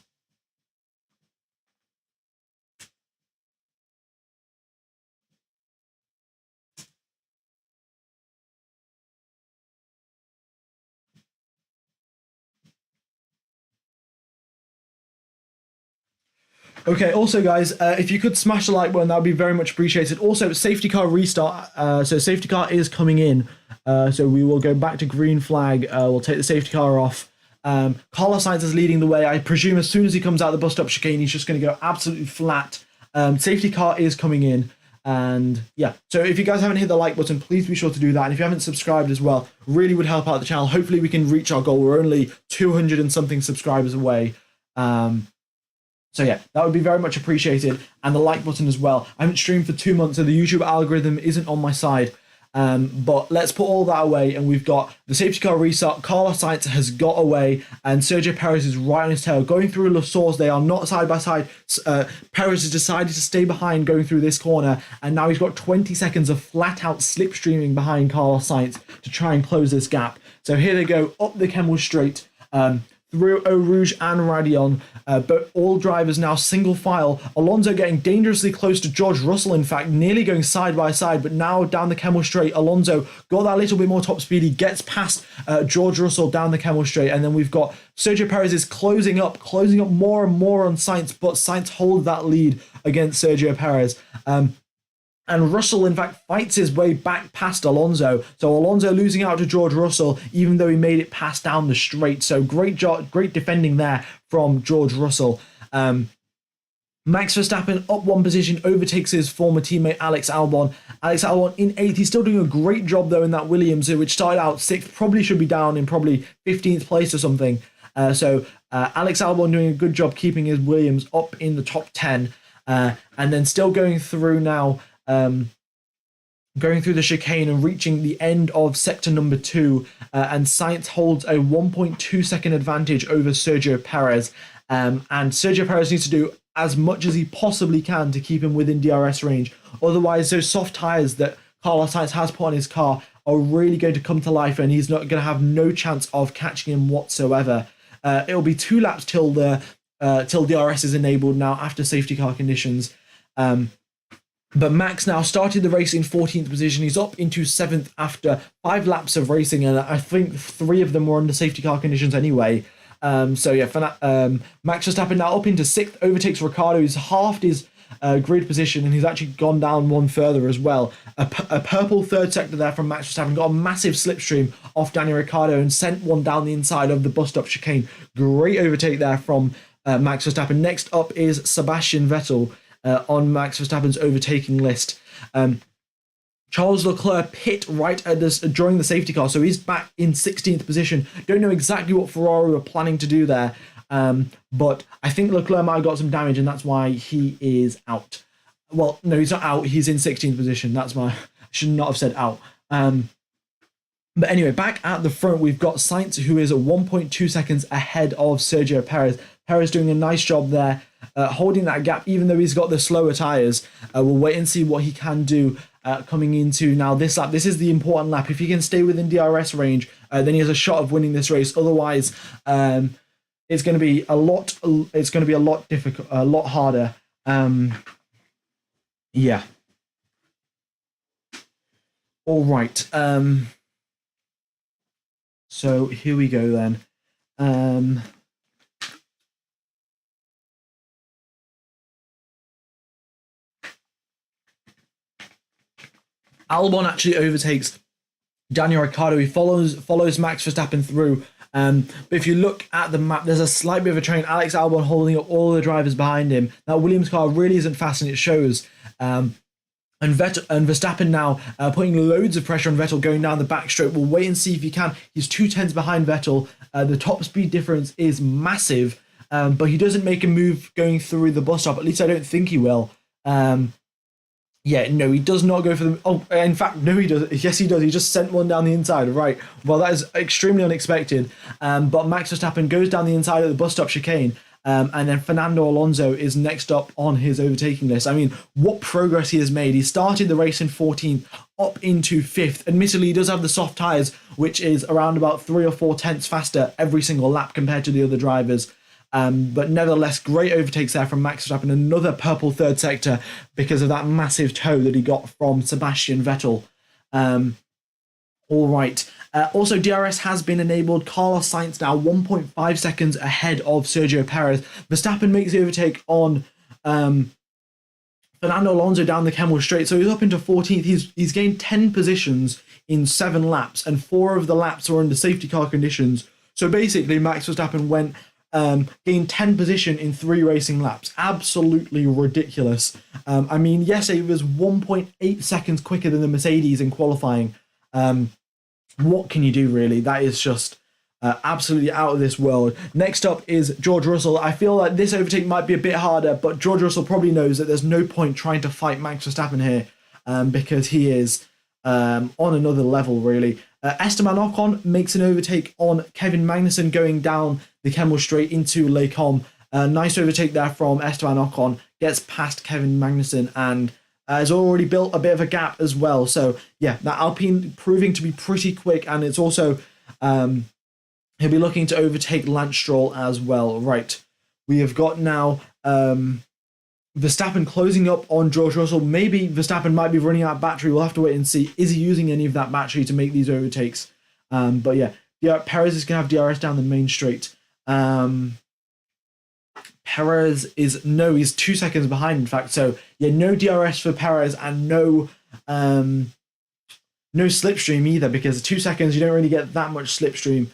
Okay, also guys, if you could smash the like button, that would be very much appreciated. Also, safety car restart. So safety car is coming in. So we will go back to green flag. We'll take the safety car off. Carlos Sainz is leading the way. I presume as soon as he comes out the bus stop chicane, he's just going to go absolutely flat. Safety car is coming in. And yeah, so if you guys haven't hit the like button, please be sure to do that. And if you haven't subscribed as well, really would help out the channel. Hopefully we can reach our goal. We're only 200 and something subscribers away. So yeah, that would be very much appreciated. And the like button as well. I haven't streamed for 2 months, so the YouTube algorithm isn't on my side. But let's put all that away, and we've got the safety car restart. Carlos Sainz has got away, and Sergio Perez is right on his tail. Going through La Source, they are not side by side. Perez has decided to stay behind going through this corner, and now he's got 20 seconds of flat out slipstreaming behind Carlos Sainz to try and close this gap. So here they go, up the Kemmel Straight. Through Eau Rouge and Radion, but all drivers now single file. Alonso getting dangerously close to George Russell, in fact, nearly going side by side, but now down the Kemmel Straight, Alonso got that little bit more top speed. He gets past George Russell down the Kemmel Straight, and then we've got Sergio Perez is closing up more and more on Sainz, but Sainz holds that lead against Sergio Perez. And Russell, in fact, fights his way back past Alonso. So Alonso losing out to George Russell, even though he made it pass down the straight. So great job, great defending there from George Russell. Max Verstappen up one position, overtakes his former teammate Alex Albon. Alex Albon in 8th. He's still doing a great job, though, in that Williams, which started out 6th, probably should be down in probably 15th place or something. So Alex Albon doing a good job keeping his Williams up in the top 10. And then still going through now, going through the chicane and reaching the end of sector number 2, and Sainz holds a 1.2 second advantage over Sergio Perez, and Sergio Perez needs to do as much as he possibly can to keep him within DRS range. Otherwise, those soft tyres that Carlos Sainz has put on his car are really going to come to life, and he's not going to have no chance of catching him whatsoever. It'll be 2 laps till DRS is enabled now after safety car conditions. But Max now started the race in 14th position. He's up into 7th after 5 laps of racing, and I think 3 of them were under safety car conditions anyway. So yeah, Max Verstappen now up into 6th, overtakes Ricciardo. He's halved his grid position, and he's actually gone down one further as well. A purple third sector there from Max Verstappen, got a massive slipstream off Daniel Ricciardo and sent one down the inside of the bus stop chicane. Great overtake there from Max Verstappen. Next up is Sebastian Vettel on Max Verstappen's overtaking list. Charles Leclerc pit right at this during the safety car, so he's back in 16th position. Don't know exactly what Ferrari were planning to do there, but I think Leclerc might have got some damage, and that's why he is out. Well, no, he's not out. He's in 16th position. That's my... I should not have said out. But anyway, back at the front, we've got Sainz, who is 1.2 seconds ahead of Sergio Perez. Perez doing a nice job there, holding that gap, even though he's got the slower tyres. We'll wait and see what he can do coming into now this lap. This is the important lap. If he can stay within DRS range, then he has a shot of winning this race. Otherwise, it's going to be a lot. It's going to be a lot difficult, a lot harder. Yeah. All right. So here we go then. Albon actually overtakes Daniel Ricciardo. He follows Max Verstappen through. But if you look at the map, there's a slight bit of a train. Alex Albon holding up all the drivers behind him. That Williams car really isn't fast, and it shows. And Verstappen now putting loads of pressure on Vettel going down the back straight. We'll wait and see if he can. He's 2/10 behind Vettel. The top speed difference is massive, but he doesn't make a move going through the bus stop. At least I don't think he will. Yeah, no, he does not go for them. Oh, in fact, no, he does. Yes, he does. He just sent one down the inside. Right. Well, that is extremely unexpected. But Max Verstappen goes down the inside of the bus stop chicane. And then Fernando Alonso is next up on his overtaking list. I mean, what progress he has made. He started the race in 14th, up into 5th. Admittedly, he does have the soft tyres, which is around about 3 or 4 tenths faster every single lap compared to the other drivers. But nevertheless, great overtakes there from Max Verstappen. Another purple third sector because of that massive tow that he got from Sebastian Vettel. All right. Also, DRS has been enabled. Carlos Sainz now 1.5 seconds ahead of Sergio Perez. Verstappen makes the overtake on Fernando Alonso down the Kemmel Straight. So he's up into 14th. He's gained 10 positions in 7 laps, and 4 of the laps were under safety car conditions. So basically, Max Verstappen gained 10 position in 3 racing laps. Absolutely ridiculous. I mean, yes, it was 1.8 seconds quicker than the Mercedes in qualifying. What can you do, really? That is just absolutely out of this world. Next up is George Russell. I feel like this overtake might be a bit harder, but George Russell probably knows that there's no point trying to fight Max Verstappen here, because he is on another level, really. Esteban Ocon makes an overtake on Kevin Magnussen going down the Kemmel Straight into Les Combes. Nice overtake there from Esteban Ocon. Gets past Kevin Magnussen and has already built a bit of a gap as well. So yeah, that Alpine proving to be pretty quick, and it's also he'll be looking to overtake Lance Stroll as well. Right, we have got now Verstappen closing up on George Russell. Maybe Verstappen might be running out of battery. We'll have to wait and see. Is he using any of that battery to make these overtakes? But yeah, Perez is going to have DRS down the main straight. Perez is, no, he's 2 seconds behind, in fact. So, yeah, no DRS for Perez and no slipstream either, because 2 seconds, you don't really get that much slipstream.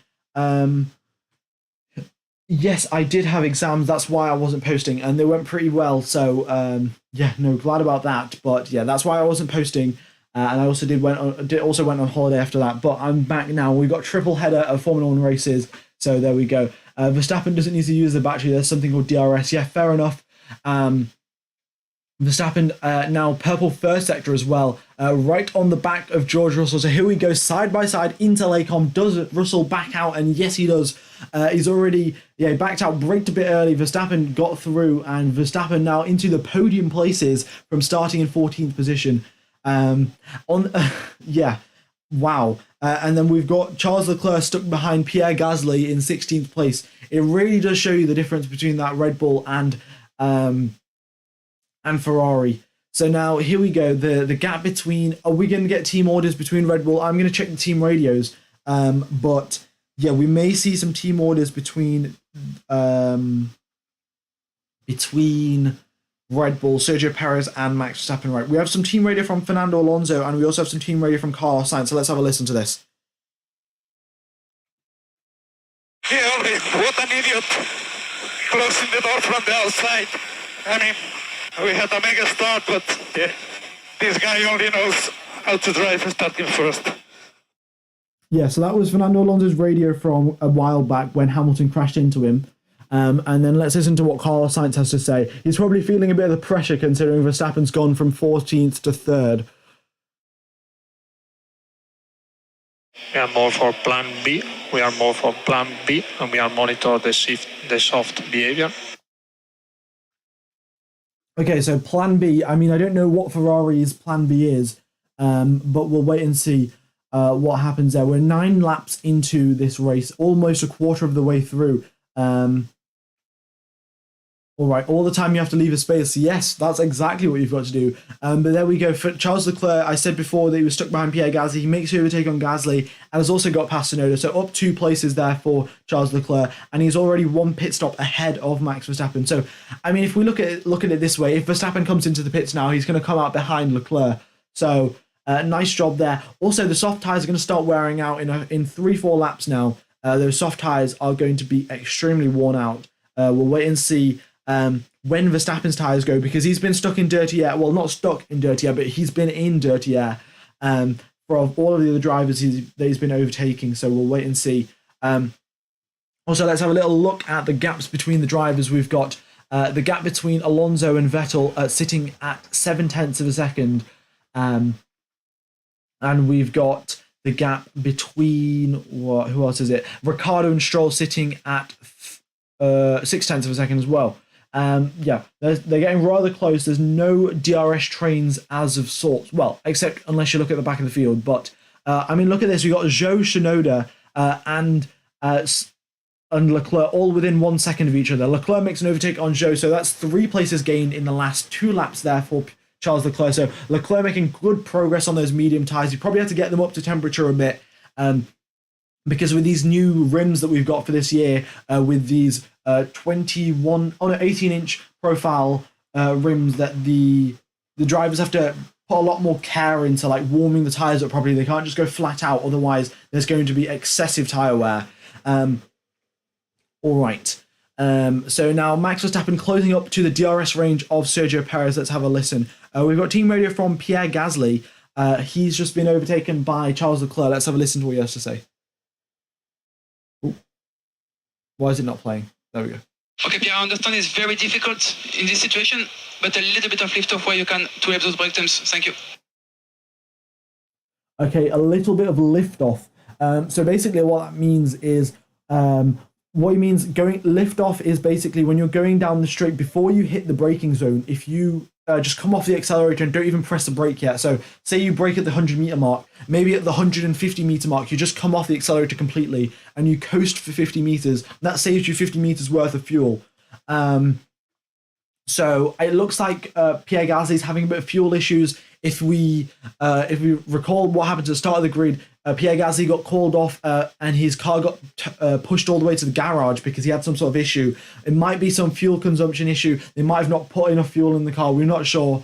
Yes, I did have exams. That's why I wasn't posting, and they went pretty well. So, yeah, no, glad about that. But yeah, that's why I wasn't posting. And I also went on holiday after that. But I'm back now. We've got triple header of Formula One races. So there we go. Verstappen doesn't need to use the battery. There's something called DRS. Yeah, fair enough. Verstappen now purple first sector as well, right on the back of George Russell. So here we go, side by side into Lecombe. Does Russell back out? And yes, he does. He's already backed out, braked a bit early. Verstappen got through, and Verstappen now into the podium places from starting in 14th position. Wow. And then we've got Charles Leclerc stuck behind Pierre Gasly in 16th place. It really does show you the difference between that Red Bull and Ferrari. So now here we go. The gap between, are we going to get team orders between Red Bull? I'm going to check the team radios. But yeah, we may see some team orders between Red Bull, Sergio Perez, and Max Verstappen. Right, we have some team radio from Fernando Alonso, and we also have some team radio from Carlos Sainz. So let's have a listen to this. Yeah, what an idiot! Closing the door from the outside. I mean, we had a mega start, but yeah, this guy only knows how to drive starting first. Yeah, so that was Fernando Alonso's radio from a while back when Hamilton crashed into him. And then let's listen to what Carlos Sainz has to say. He's probably feeling a bit of the pressure considering Verstappen's gone from 14th to 3rd. We are more for plan B. We are more for plan B, and we are monitor the soft behavior. Okay, so plan B. I mean, I don't know what Ferrari's plan B is, but we'll wait and see what happens there. We're 9 laps into this race, almost a quarter of the way through. All right, all the time you have to leave a space. Yes, that's exactly what you've got to do. But there we go. For Charles Leclerc, I said before that he was stuck behind Pierre Gasly. He makes the overtake on Gasly and has also got past Tsunoda. So up 2 places there for Charles Leclerc. And he's already 1 pit stop ahead of Max Verstappen. So, I mean, if we look at it this way, if Verstappen comes into the pits now, he's going to come out behind Leclerc. So, nice job there. Also, the soft tyres are going to start wearing out in 3-4 laps now. Those soft tyres are going to be extremely worn out. We'll wait and see when Verstappen's tyres go, because he's been stuck in dirty air. Well, not stuck in dirty air, but he's been in dirty air for all of the other drivers that he's been overtaking. So we'll wait and see. Also, let's have a little look at the gaps between the drivers. We've got the gap between Alonso and Vettel sitting at 0.7 of a second. And we've got the gap between, who else is it? Ricciardo and Stroll sitting at 0.6 of a second as well. Yeah, they're getting rather close. There's no DRS trains as of sorts. Well, except unless you look at the back of the field. But, I mean, look at this. We've got Zhou, Tsunoda, and Leclerc all within 1 second of each other. Leclerc makes an overtake on Zhou, so that's 3 places gained in the last 2 laps there for Charles Leclerc. So Leclerc making good progress on those medium tyres. You probably have to get them up to temperature a bit. Because with these new rims that we've got for this year, with these 18-inch profile rims, that the drivers have to put a lot more care into, like warming the tyres up properly. They can't just go flat out, otherwise there's going to be excessive tyre wear. All right. So now Max Verstappen closing up to the DRS range of Sergio Perez. Let's have a listen. We've got team radio from Pierre Gasly. He's just been overtaken by Charles Leclerc. Let's have a listen to what he has to say. Ooh. Why is it not playing? There we go. Okay, Pierre, I understand it's very difficult in this situation, but a little bit of lift off where you can to help those brake temps. Thank you. Okay, a little bit of lift off. So basically what that means is, what he means going lift off is basically when you're going down the straight before you hit the braking zone, if you just come off the accelerator and don't even press the brake yet. So say you brake at the 100-meter mark, maybe at the 150-meter mark, you just come off the accelerator completely and you coast for 50 meters. That saves you 50 meters worth of fuel. So it looks like Pierre Gasly is having a bit of fuel issues. If we recall what happened at the start of the grid, Pierre Gasly got called off and his car got pushed all the way to the garage because he had some sort of issue. It might be some fuel consumption issue. They might have not put enough fuel in the car. We're not sure.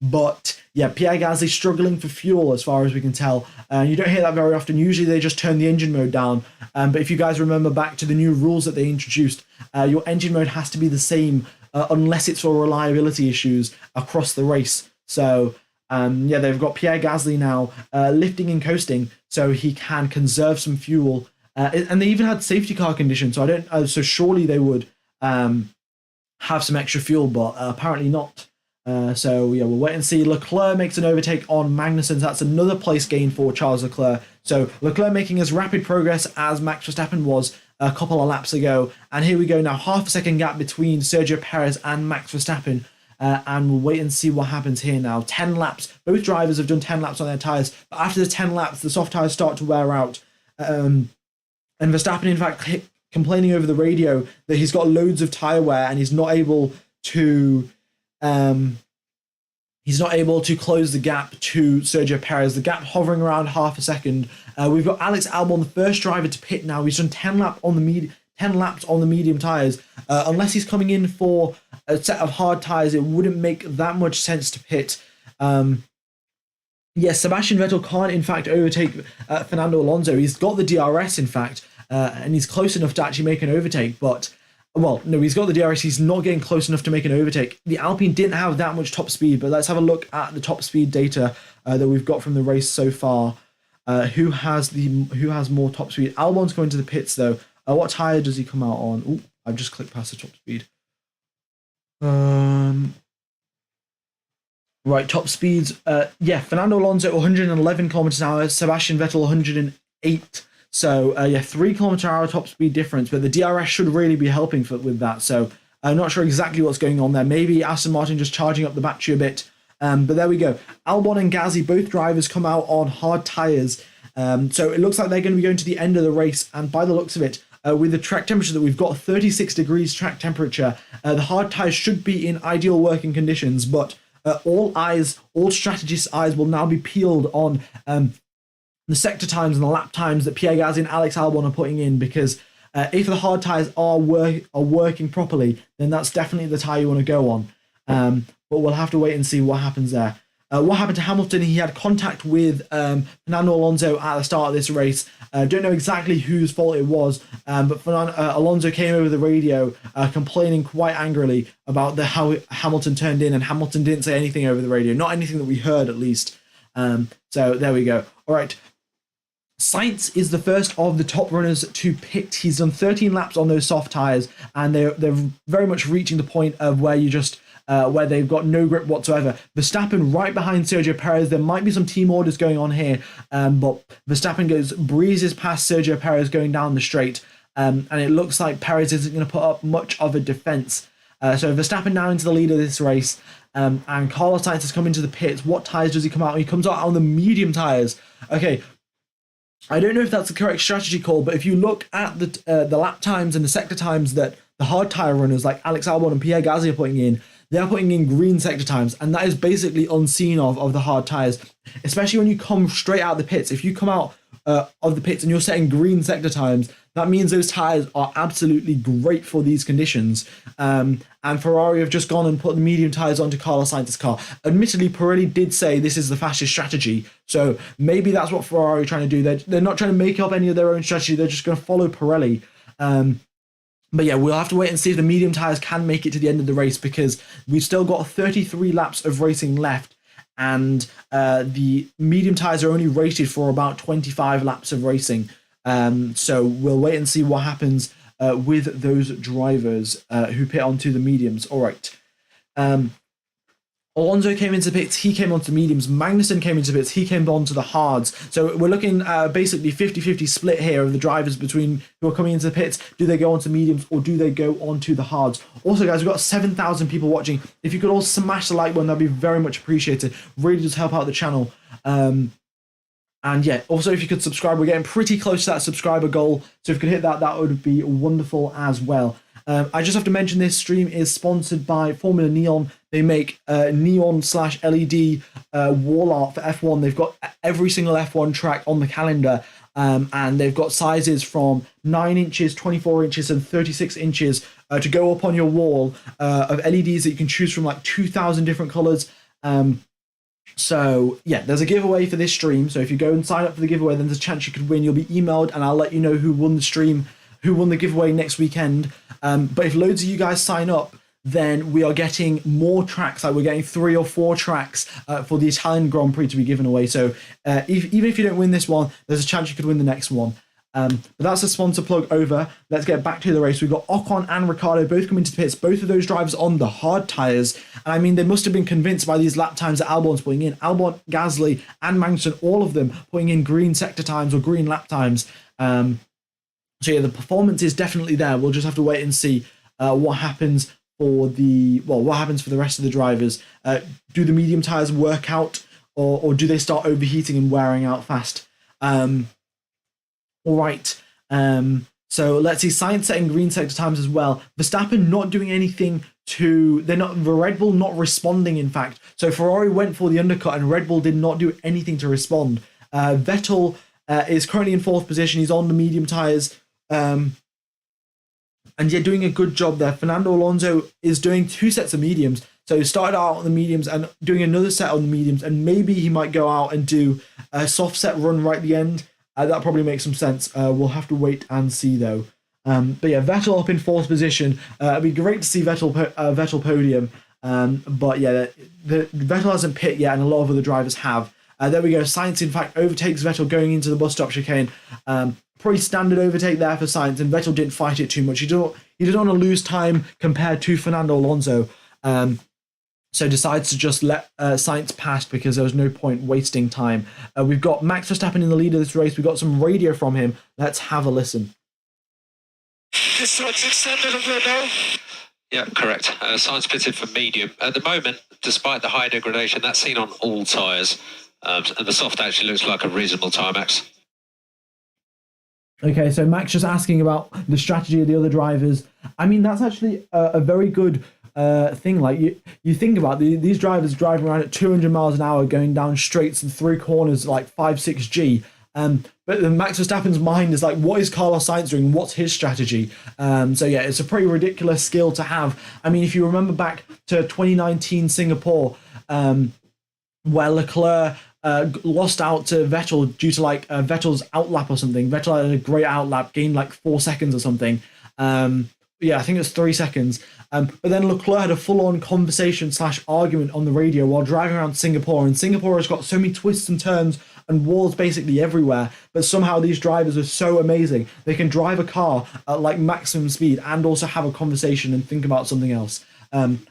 But yeah, Pierre Gasly struggling for fuel as far as we can tell. You don't hear that very often. Usually they just turn the engine mode down. But if you guys remember back to the new rules that they introduced, your engine mode has to be the same unless it's for reliability issues across the race. So yeah, they've got Pierre Gasly now lifting and coasting so he can conserve some fuel. And they even had safety car conditions. So I don't. So surely they would have some extra fuel, but apparently not. So yeah, we'll wait and see. Leclerc makes an overtake on Magnussen. That's another place gain for Charles Leclerc. So Leclerc making as rapid progress as Max Verstappen was a couple of laps ago. And here we go now, half a second gap between Sergio Perez and Max Verstappen. And we'll wait and see what happens here now. 10 laps. Both drivers have done 10 laps on their tyres. But after the 10 laps, the soft tyres start to wear out. And Verstappen, in fact, complaining over the radio that he's got loads of tyre wear and he's not able to close the gap to Sergio Perez. The gap hovering around half a second. We've got Alex Albon, the first driver to pit now. He's done 10 laps on the medium tyres. Unless he's coming in for a set of hard tyres, it wouldn't make that much sense to pit. Yes, Sebastian Vettel can't, in fact, overtake Fernando Alonso. He's got the DRS, in fact, and he's close enough to actually make an overtake, but well, no, he's got the DRS. He's not getting close enough to make an overtake. The Alpine didn't have that much top speed, but let's have a look at the top speed data that we've got from the race so far. Who has more top speed? Albon's going to the pits though. What tire does he come out on? Oh, I've just clicked past the top speed. Right, top speeds. Yeah, Fernando Alonso 111 kilometers an hour. Sebastian Vettel 108. So yeah, 3 km/h top speed difference, but the DRS should really be helping with that. So I'm not sure exactly what's going on there. Maybe Aston Martin just charging up the battery a bit. But there we go. Albon and Gasly, both drivers come out on hard tyres. So it looks like they're going to be going to the end of the race. And by the looks of it, with the track temperature that we've got, 36 degrees track temperature, the hard tyres should be in ideal working conditions. But all strategists' eyes will now be peeled on the sector times and the lap times that Pierre Gasly and Alex Albon are putting in, because if the hard tyres are working properly, then that's definitely the tyre you want to go on. But we'll have to wait and see what happens there. What happened to Hamilton? He had contact with Fernando Alonso at the start of this race. Don't know exactly whose fault it was, but Alonso came over the radio complaining quite angrily about how Hamilton turned in, and Hamilton didn't say anything over the radio. Not anything that we heard, at least. So there we go. All right. Sainz is the first of the top runners to pit. He's done 13 laps on those soft tyres, and they're very much reaching the point of where where they've got no grip whatsoever. Verstappen right behind Sergio Perez. There might be some team orders going on here, but Verstappen breezes past Sergio Perez going down the straight, and it looks like Perez isn't going to put up much of a defence. So Verstappen now into the lead of this race, and Carlos Sainz has come into the pits. What tyres does he come out on? He comes out on the medium tyres. Okay. I don't know if that's the correct strategy call, but if you look at the lap times and the sector times that the hard tyre runners like Alex Albon and Pierre Gasly are putting in, they are putting in green sector times, and that is basically unseen of the hard tyres, especially when you come straight out of the pits. If you come out of the pits and you're setting green sector times, that means those tyres are absolutely great for these conditions. And Ferrari have just gone and put the medium tyres onto Carlos Sainz's car. Admittedly, Pirelli did say this is the fastest strategy, so maybe that's what Ferrari are trying to do. They're not trying to make up any of their own strategy, they're just going to follow Pirelli. But yeah, we'll have to wait and see if the medium tyres can make it to the end of the race, because we've still got 33 laps of racing left, and the medium tyres are only rated for about 25 laps of racing. So we'll wait and see what happens with those drivers who pit onto the mediums. All right. Alonso came into pits, he came onto mediums. Magnussen came into pits, he came onto the hards. So we're looking basically 50-50 split here of the drivers between who are coming into the pits. Do they go onto mediums or do they go onto the hards? Also, guys, we've got 7,000 people watching. If you could all smash the like button, that'd be very much appreciated. Really does help out the channel. And yeah, also if you could subscribe, we're getting pretty close to that subscriber goal. So if you could hit that, that would be wonderful as well. I just have to mention this stream is sponsored by Formula Neon. They make neon/LED wall art for F1. They've got every single F1 track on the calendar, and they've got sizes from 9 inches, 24 inches, and 36 inches to go up on your wall of LEDs that you can choose from, like 2,000 different colors. So yeah, there's a giveaway for this stream. So if you go and sign up for the giveaway, then there's a chance you could win. You'll be emailed, and I'll let you know who won the stream, who won the giveaway next weekend. But if loads of you guys sign up, then we are getting more tracks. Like we're getting 3 or 4 tracks for the Italian Grand Prix to be given away. So even if you don't win this one, there's a chance you could win the next one. But that's a sponsor plug over. Let's get back to the race. We've got Ocon and Ricciardo both coming to the pits. Both of those drivers on the hard tyres. And I mean, they must have been convinced by these lap times that Albon's putting in. Albon, Gasly, and Magnussen, all of them putting in green sector times or green lap times. So yeah, the performance is definitely there. We'll just have to wait and see what happens for the rest of the drivers. Do the medium tyres work out, or do they start overheating and wearing out fast? All right. So let's see. Sainz setting green sector times as well. Verstappen not doing anything the Red Bull not responding, in fact. So Ferrari went for the undercut and Red Bull did not do anything to respond. Vettel is currently in 4th position. He's on the medium tyres. And yet doing a good job there. Fernando Alonso is doing 2 sets of mediums. So he started out on the mediums and doing another set on the mediums, and maybe he might go out and do a soft set run right at the end. That probably makes some sense. We'll have to wait and see though. But yeah, Vettel up in 4th position. It'd be great to see Vettel podium. But yeah, the Vettel hasn't pit yet, and a lot of other drivers have. There we go. Sainz, in fact, overtakes Vettel going into the bus stop chicane. Pretty standard overtake there for Sainz, and Vettel didn't fight it too much. He didn't want to lose time compared to Fernando Alonso. So decides to just let Sainz pass because there was no point wasting time. We've got Max Verstappen in the lead of this race. We've got some radio from him. Let's have a listen. This one's extended a bit now. Yeah, correct. Sainz pitted for medium. At the moment, despite the high degradation, that's seen on all tyres. And the soft actually looks like a reasonable time, Max. Okay, so Max just asking about the strategy of the other drivers. I mean, that's actually a very good thing. Like you think about these drivers driving around at 200 miles an hour, going down straights and through corners like 5-6G. But Max Verstappen's mind is like, what is Carlos Sainz doing? What's his strategy? So yeah, it's a pretty ridiculous skill to have. I mean, if you remember back to 2019 Singapore, where Leclerc lost out to Vettel due to like Vettel's outlap or something. Vettel had a great outlap, gained like 4 seconds or something. Yeah, I think it was 3 seconds. But then Leclerc had a full-on conversation/argument on the radio while driving around Singapore. And Singapore has got so many twists and turns and walls basically everywhere. But somehow these drivers are so amazing. They can drive a car at like maximum speed and also have a conversation and think about something else.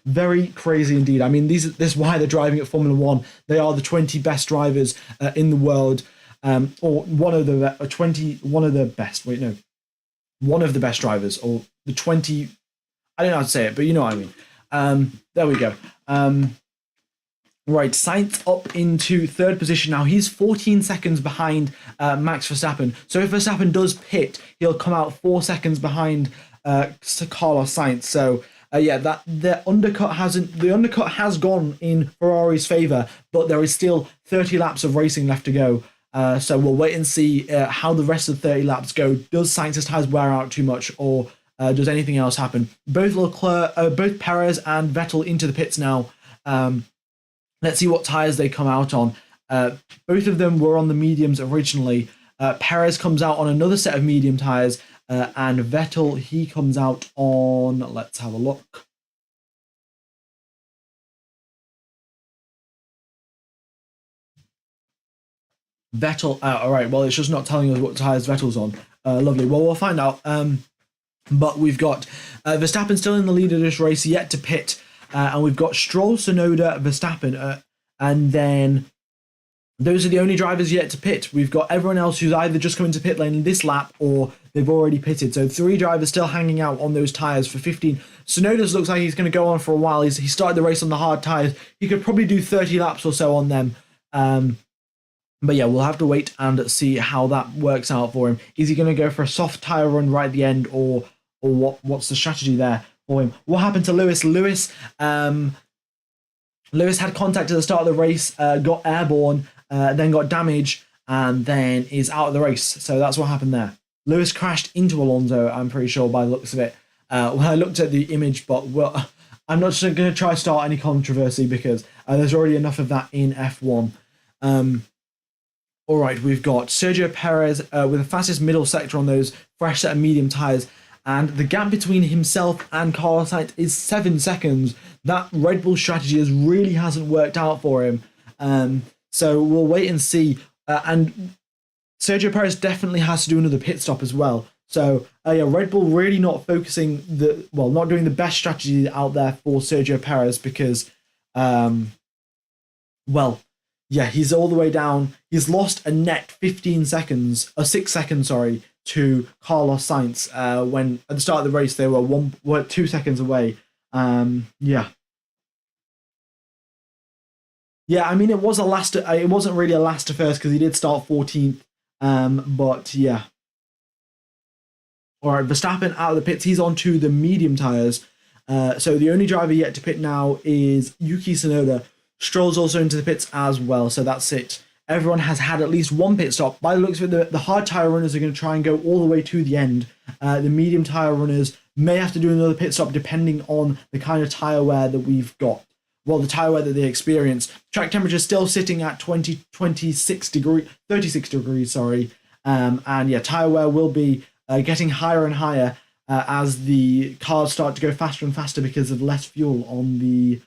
Very crazy indeed. I mean, this is why they're driving at Formula One. They are the 20 best drivers in the world, or one of the best drivers, or the 20. I don't know how to say it, but you know what I mean. There we go. Right, Sainz up into 3rd position now. He's 14 seconds behind Max Verstappen. So if Verstappen does pit, he'll come out 4 seconds behind Carlos Sainz. So. Yeah, the undercut has gone in Ferrari's favour, but there is still 30 laps of racing left to go. So we'll wait and see how the rest of the 30 laps go. Does Sainz's tyres wear out too much, or does anything else happen? Both Perez and Vettel into the pits now. Let's see what tyres they come out on. Both of them were on the mediums originally. Perez comes out on another set of medium tyres. And Vettel, he comes out on, let's have a look. Vettel, all right, well, it's just not telling us what tyres Vettel's on. Lovely, well, we'll find out. But we've got Verstappen still in the lead of this race, yet to pit. And we've got Stroll, Tsunoda, Verstappen, and then those are the only drivers yet to pit. We've got everyone else who's either just come into pit lane this lap or they've already pitted. So 3 drivers still hanging out on those tyres for 15. Tsunoda's looks like he's going to go on for a while. He started the race on the hard tyres. He could probably do 30 laps or so on them. But yeah, we'll have to wait and see how that works out for him. Is he going to go for a soft tyre run right at the end, or or what's the strategy there for him. What happened to Lewis? Lewis had contact at the start of the race, got airborne, then got damage, and then is out of the race. So that's what happened there. Lewis crashed into Alonso, I'm pretty sure, by the looks of it. When I looked at the image, but well, I'm not just going to try to start any controversy because there's already enough of that in F1. All right, we've got Sergio Perez with the fastest middle sector on those fresh set of medium tyres, and the gap between himself and Carlos Sainz is 7 seconds. That Red Bull strategy really hasn't worked out for him. So we'll wait and see. And Sergio Perez definitely has to do another pit stop as well. So yeah, Red Bull really not focusing not doing the best strategy out there for Sergio Perez because, he's all the way down. He's lost a net 6 seconds, to Carlos Sainz. When at the start of the race they were 2 seconds away. Yeah, I mean it wasn't really a last to first because he did start 14th. But yeah. All right, Verstappen out of the pits. He's on to the medium tyres. So the only driver yet to pit now is Yuki Tsunoda. Stroll's also into the pits as well. So that's it. Everyone has had at least one pit stop. By the looks of it, the hard tyre runners are going to try and go all the way to the end. The medium tyre runners may have to do another pit stop depending on the kind of tyre wear that we've got. Well, the tyre wear that they experience. Track temperature is still sitting at 36 degrees, sorry. And yeah, tyre wear will be getting higher and higher as the cars start to go faster and faster because of less fuel on the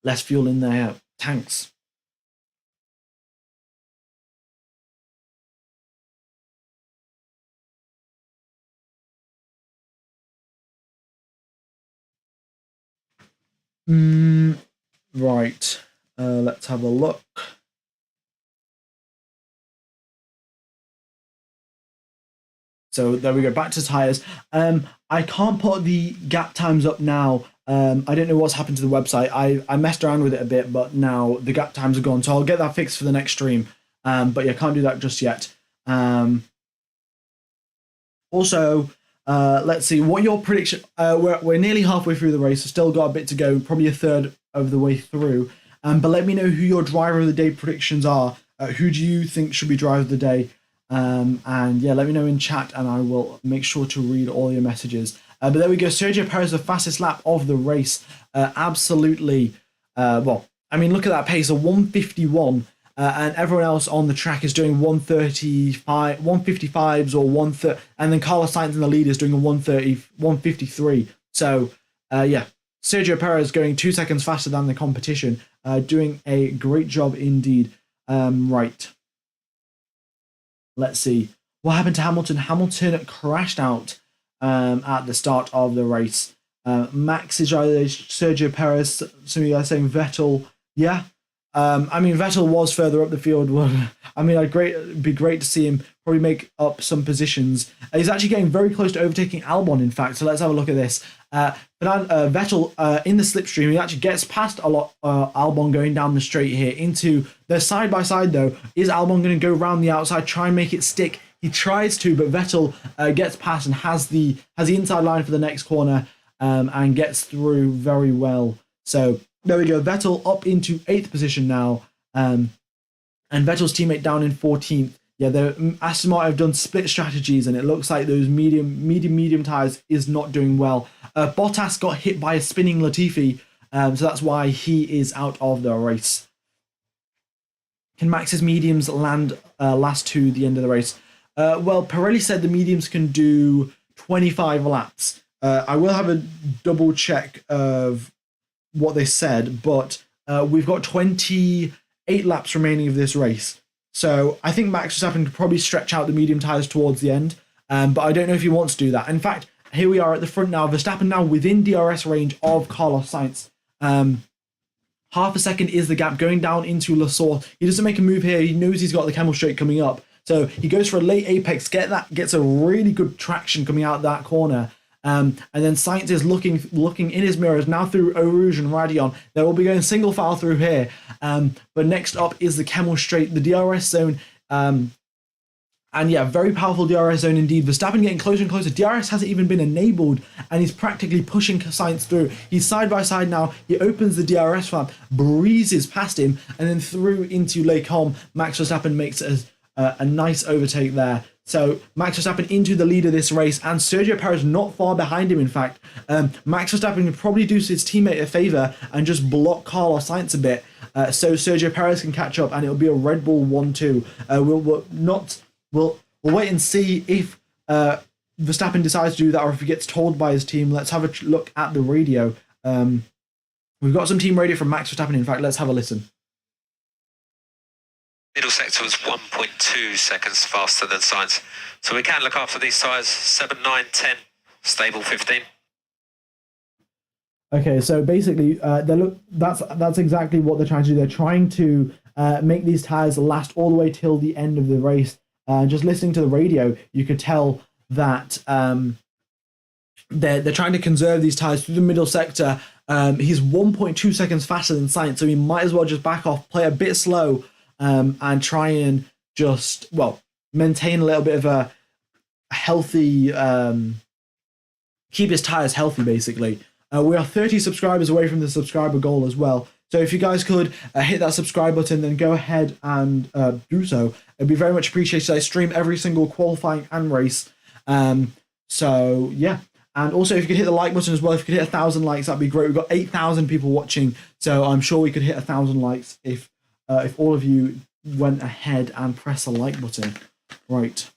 less fuel in their tanks. Right. Let's have a look. So there we go, back to tyres. I can't put the gap times up now. I don't know what's happened to the website. I messed around with it a bit, but now the gap times are gone. So I'll get that fixed for the next stream. But yeah, can't do that just yet. Also, let's see, what your prediction... we're nearly halfway through the race. So still got a bit to go, probably a third of the way through. But let me know who your driver of the day predictions are. Who do you think should be driver of the day? And yeah, let me know in chat and I will make sure to read all your messages. But there we go. Sergio Perez, the fastest lap of the race. Absolutely. Look at that pace of 151. And everyone else on the track is doing 155s or 130. And then Carlos Sainz in the lead is doing a 153. So, yeah, Sergio Perez going 2 seconds faster than the competition. Doing a great job indeed. Right. Let's see. What happened to Hamilton? Hamilton crashed out at the start of the race. Max is either Sergio Perez. Some of you guys saying Vettel. Yeah. Vettel was further up the field. It'd be great to see him probably make up some positions. He's actually getting very close to overtaking Albon, in fact. So let's have a look at this. Vettel in the slipstream, he actually gets past Albon going down the straight here into the side by side. Though, is Albon going to go around the outside, try and make it stick? He tries to, but Vettel gets past and has the inside line for the next corner and gets through very well. So there we go. Vettel up into 8th position now, and Vettel's teammate down in 14th. Yeah, the Aston Martin have done split strategies, and it looks like those medium tyres is not doing well. Bottas got hit by a spinning Latifi, so that's why he is out of the race. Can Max's mediums land last to the end of the race? Pirelli said the mediums can do 25 laps. I will have a double check of what they said, but we've got 28 laps remaining of this race. So I think Max Verstappen could probably stretch out the medium tyres towards the end, but I don't know if he wants to do that. In fact, here we are at the front now. Verstappen now within DRS range of Carlos Sainz. Half a second is the gap going down into Le Saux. He doesn't make a move here. He knows he's got the camel straight coming up. So he goes for a late apex, gets a really good traction coming out of that corner. And then Sainz is looking in his mirrors now through Eau Rouge and Radion. They will be going single file through here. But next up is the camel straight, the DRS zone. And yeah, very powerful DRS zone indeed. Verstappen getting closer and closer. DRS hasn't even been enabled, and he's practically pushing Sainz through. He's side by side now. He opens the DRS flap, breezes past him, and then through into Les Combes. Max Verstappen makes a nice overtake there. So Max Verstappen into the lead of this race, and Sergio Perez not far behind him, in fact. Max Verstappen could probably do his teammate a favour and just block Carlos Sainz a bit, so Sergio Perez can catch up, and it'll be a Red Bull 1-2. We'll wait and see if Verstappen decides to do that, or if he gets told by his team. Let's have a look at the radio. We've got some team radio from Max Verstappen, in fact. Let's have a listen. Middle sector was 1.2 seconds faster than Sainz. So we can look after these tyres, 7, 9, 10, stable 15. Okay, so basically, that's exactly what they're trying to do. They're trying to make these tyres last all the way till the end of the race. Just listening to the radio, you could tell that they're trying to conserve these tyres through the middle sector. He's 1.2 seconds faster than Sainz, so he might as well just back off, play a bit slow, and try and just, maintain a little bit of a healthy, keep his tyres healthy, basically. We are 30 subscribers away from the subscriber goal as well. So if you guys could hit that subscribe button, then go ahead and do so. It'd be very much appreciated. I stream every single qualifying and race. So yeah. And also, if you could hit the like button as well, if you could hit 1,000 likes, that'd be great. We've got 8,000 people watching, so I'm sure we could hit 1,000 likes if all of you went ahead and press the like button. Right.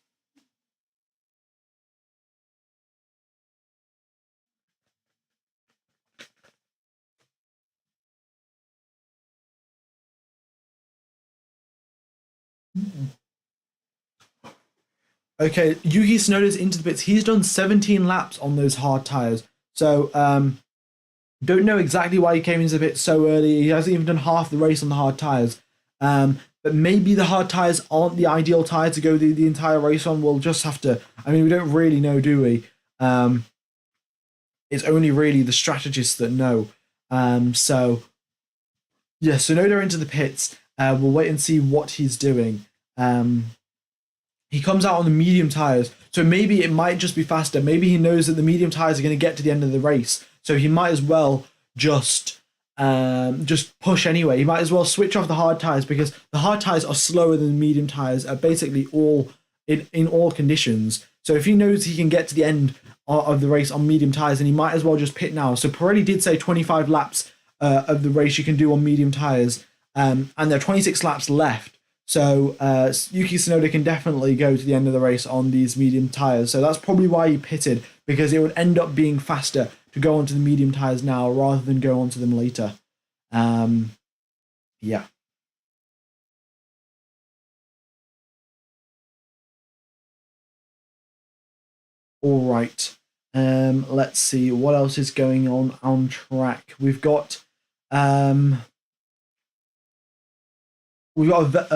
Okay, Yuki Tsunoda's into the pits. He's done 17 laps on those hard tyres. So, don't know exactly why he came into the pit so early. He hasn't even done half the race on the hard tyres. But maybe the hard tyres aren't the ideal tyre to go the entire race on. We'll just have to... I mean, we don't really know, do we? It's only really the strategists that know. So, yeah, Tsunoda into the pits. We'll wait and see what he's doing. He comes out on the medium tyres, so maybe it might just be faster. Maybe he knows that the medium tyres are going to get to the end of the race, so he might as well just push anyway. He might as well switch off the hard tyres, because the hard tyres are slower than the medium tyres at basically all in all conditions. So if he knows he can get to the end of the race on medium tyres, then he might as well just pit now. So Pirelli did say 25 laps of the race you can do on medium tyres, and there are 26 laps left. So Yuki Tsunoda can definitely go to the end of the race on these medium tyres. So that's probably why he pitted, because it would end up being faster to go onto the medium tyres now rather than go onto them later. Yeah. All right. Let's see what else is going on track. We've got a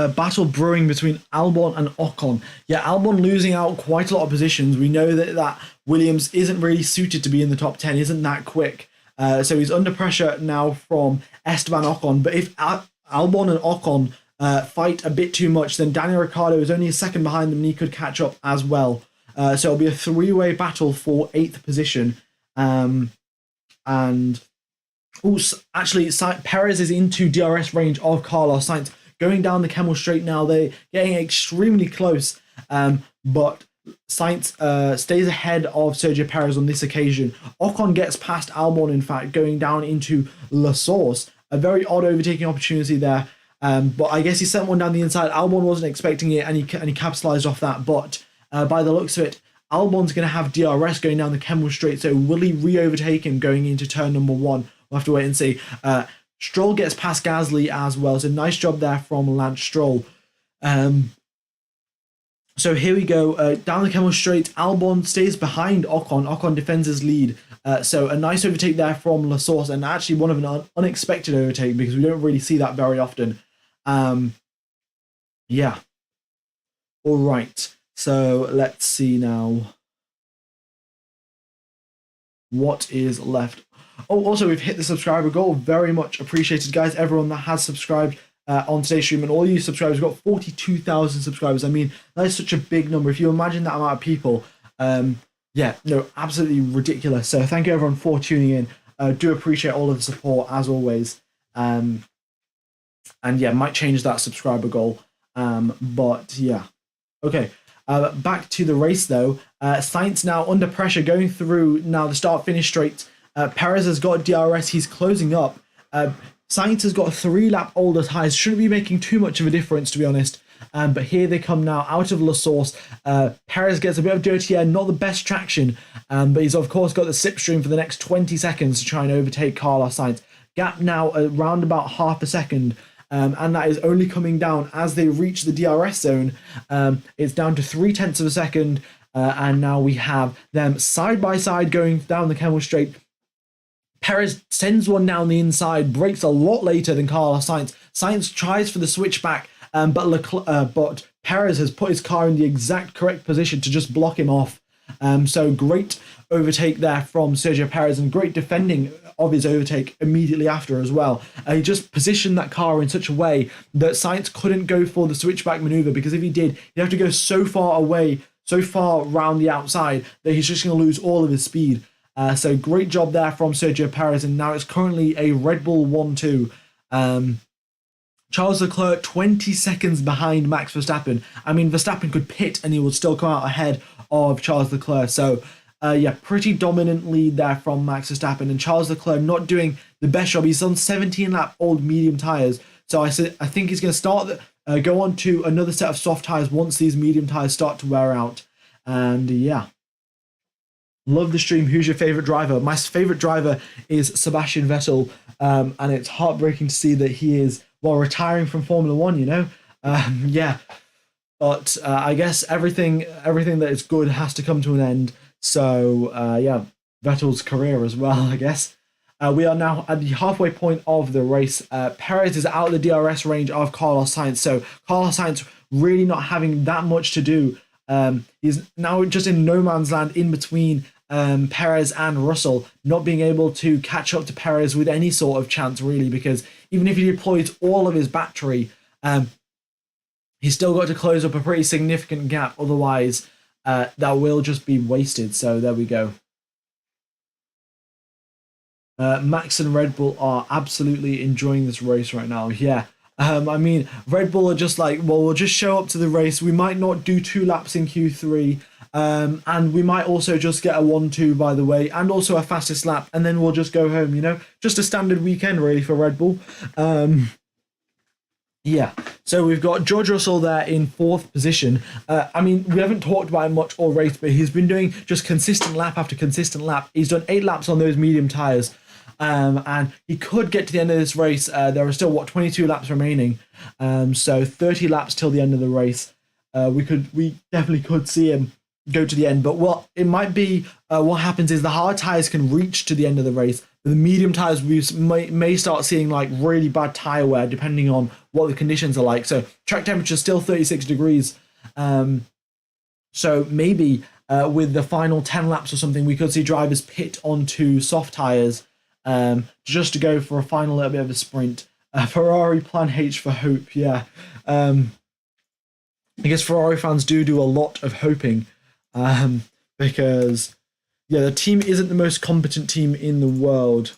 battle brewing between Albon and Ocon. Yeah, Albon losing out quite a lot of positions. We know that Williams isn't really suited to be in the top 10, isn't that quick. So he's under pressure now from Esteban Ocon. But if Albon and Ocon fight a bit too much, then Daniel Ricciardo is only a second behind them, and he could catch up as well. So it'll be a three-way battle for 8th position. And also, actually, Perez is into DRS range of Carlos Sainz. Going down the Camel Straight now, they're getting extremely close, but Sainz stays ahead of Sergio Perez on this occasion. Ocon gets past Albon, in fact, going down into La Source. A very odd overtaking opportunity there, but I guess he sent one down the inside. Albon wasn't expecting it, and he capitalized off that, but by the looks of it, Albon's going to have DRS going down the Camel Straight, so will he re-overtake him going into turn number 1? We'll have to wait and see. Stroll gets past Gasly as well, so nice job there from Lance Stroll. So here we go, down the Camel Straight. Albon stays behind Ocon. Ocon defends his lead. So a nice overtake there from La Source, and actually one of an unexpected overtake, because we don't really see that very often. Yeah. All right. So let's see now what is left. Oh, also, we've hit the subscriber goal. Very much appreciated, guys. Everyone that has subscribed, on today's stream, and all you subscribers. We've got 42,000 subscribers. I mean, that is such a big number. If you imagine that amount of people, yeah, no, absolutely ridiculous. So thank you everyone for tuning in. Do appreciate all of the support as always. And yeah, might change that subscriber goal. But yeah, okay. Back to the race though. Sainz now under pressure going through now the start-finish straight. Perez has got DRS. He's closing up. Sainz has got 3-lap older tyres. Shouldn't be making too much of a difference, to be honest. But here they come now out of La Source. Perez gets a bit of dirty air, not the best traction. But he's, of course, got the slipstream for the next 20 seconds to try and overtake Carlos Sainz. Gap now around about half a second. And that is only coming down as they reach the DRS zone. It's down to 0.3 of a second. And now we have them side by side going down the Kemmel Straight. Perez sends one down the inside, brakes a lot later than Carlos Sainz. Sainz tries for the switchback, but Perez has put his car in the exact correct position to just block him off. So great overtake there from Sergio Perez, and great defending of his overtake immediately after as well. He just positioned that car in such a way that Sainz couldn't go for the switchback maneuver, because if he did, he'd have to go so far away, so far round the outside, that he's just going to lose all of his speed. So great job there from Sergio Perez, and now it's currently a Red Bull 1-2. Charles Leclerc 20 seconds behind Max Verstappen. I mean, Verstappen could pit and he would still come out ahead of Charles Leclerc. So, yeah, pretty dominant lead there from Max Verstappen, and Charles Leclerc not doing the best job. He's on 17-lap old medium tyres. So I think he's going to go on to another set of soft tyres once these medium tyres start to wear out. And yeah. Love the stream. Who's your favourite driver? My favourite driver is Sebastian Vettel, and it's heartbreaking to see that he is, well, retiring from Formula One, you know? Yeah, but I guess everything that is good has to come to an end. So, yeah, Vettel's career as well, I guess. We are now at the halfway point of the race. Perez is out of the DRS range of Carlos Sainz, so Carlos Sainz really not having that much to do. He's now just in no man's land in between Perez and Russell, not being able to catch up to Perez with any sort of chance, really, because even if he deploys all of his battery, he's still got to close up a pretty significant gap. Otherwise, that will just be wasted. So there we go. Max and Red Bull are absolutely enjoying this race right now. Yeah. I mean, Red Bull are just like, well, we'll just show up to the race. We might not do 2 laps in Q3. And we might also just get a 1-2, by the way, and also a fastest lap, and then we'll just go home, you know? Just a standard weekend, really, for Red Bull. Yeah, so we've got George Russell there in 4th position. I mean, we haven't talked about him much all race, but he's been doing just consistent lap after consistent lap. He's done 8 laps on those medium tyres. And he could get to the end of this race. There are still, 22 laps remaining. So 30 laps till the end of the race. We definitely could see him go to the end. But what it might be, what happens is the hard tyres can reach to the end of the race. But the medium tyres, we may start seeing like really bad tyre wear depending on what the conditions are like. So track temperature is still 36 degrees. So maybe with the final 10 laps or something, we could see drivers pit onto soft tyres. Just to go for a final little bit of a sprint. Ferrari plan H for hope, yeah. I guess Ferrari fans do a lot of hoping, because, yeah, the team isn't the most competent team in the world.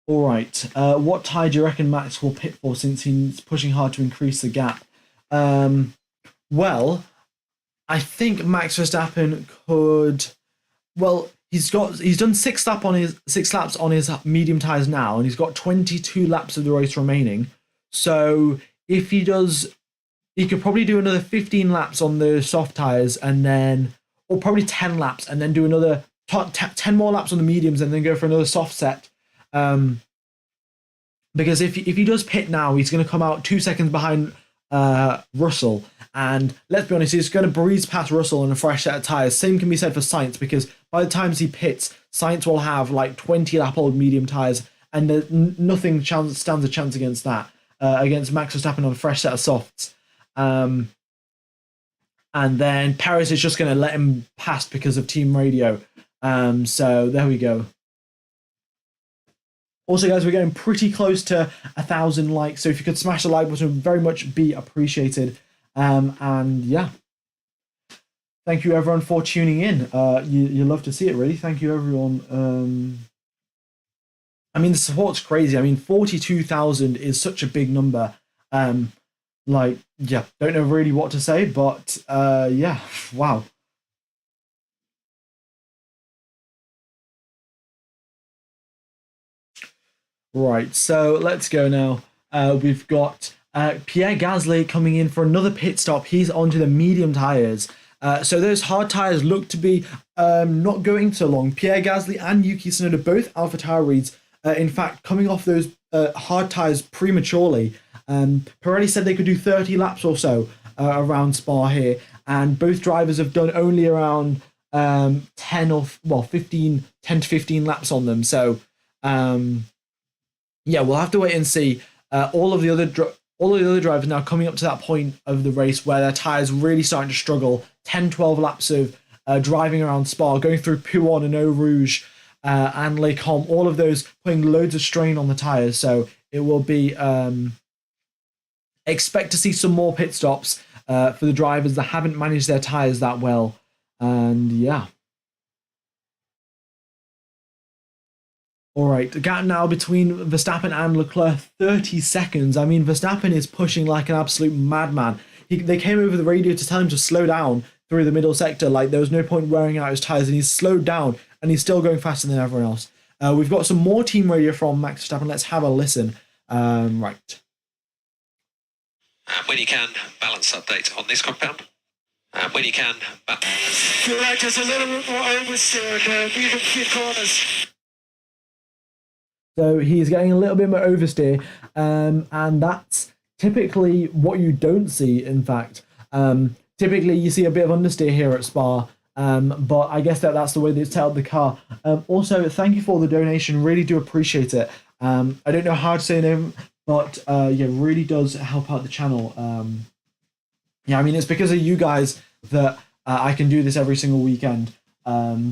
All right, what tyre do you reckon Max will pit for, since he's pushing hard to increase the gap? Well, I think Max Verstappen could. Well, he's done 6 laps on his medium tyres now, and he's got 22 laps of the race remaining. So if he does, he could probably do another 15 laps on the soft tyres, and then, or probably 10 laps, and then do another 10 more laps on the mediums, and then go for another soft set. Because if he does pit now, he's going to come out 2 seconds behind Russell, and let's be honest, he's going to breeze past Russell on a fresh set of tyres. Same can be said for Sainz, because by the time he pits, Sainz will have like 20 lap old medium tyres, and nothing stands a chance against that, against Max Verstappen on a fresh set of softs. And then Perez is just going to let him pass because of team radio. So there we go. Also, guys, we're getting pretty close to 1,000 likes, so if you could smash the like button, it would very much be appreciated. And yeah, thank you everyone for tuning in. You love to see it, really. Thank you everyone. I mean, the support's crazy. I mean, 42,000 is such a big number. Like, yeah, don't know really what to say, but yeah, wow. Right, so let's go now. We've got Pierre Gasly coming in for another pit stop. He's onto the medium tyres. So those hard tyres look to be not going so long. Pierre Gasly and Yuki Tsunoda, both AlphaTauri's, in fact, coming off those hard tyres prematurely. Pirelli said they could do 30 laps or so around Spa here, and both drivers have done only around 10 to 15 laps on them. So yeah, we'll have to wait and see. All of the other drivers now coming up to that point of the race where their tyres really starting to struggle. 10, 12 laps of driving around Spa, going through Puon and Eau Rouge and Les Combes, all of those putting loads of strain on the tyres. So it will be expect to see some more pit stops for the drivers that haven't managed their tyres that well. And yeah. All right, the gap now between Verstappen and Leclerc, 30 seconds. I mean, Verstappen is pushing like an absolute madman. They came over the radio to tell him to slow down through the middle sector. Like, there was no point wearing out his tyres, and he's slowed down, and he's still going faster than everyone else. We've got some more team radio from Max Verstappen. Let's have a listen. Right. When you can, balance update on this compound. When you can, Feel like there's a little bit more oversteer in the medium few corners. So he's getting a little bit more oversteer, and that's typically what you don't see, in fact. Typically, you see a bit of understeer here at Spa, but I guess that's the way they've tailed the car. Also, thank you for the donation. Really do appreciate it. I don't know how to say your name, but yeah, really does help out the channel. Yeah, I mean, it's because of you guys that I can do this every single weekend.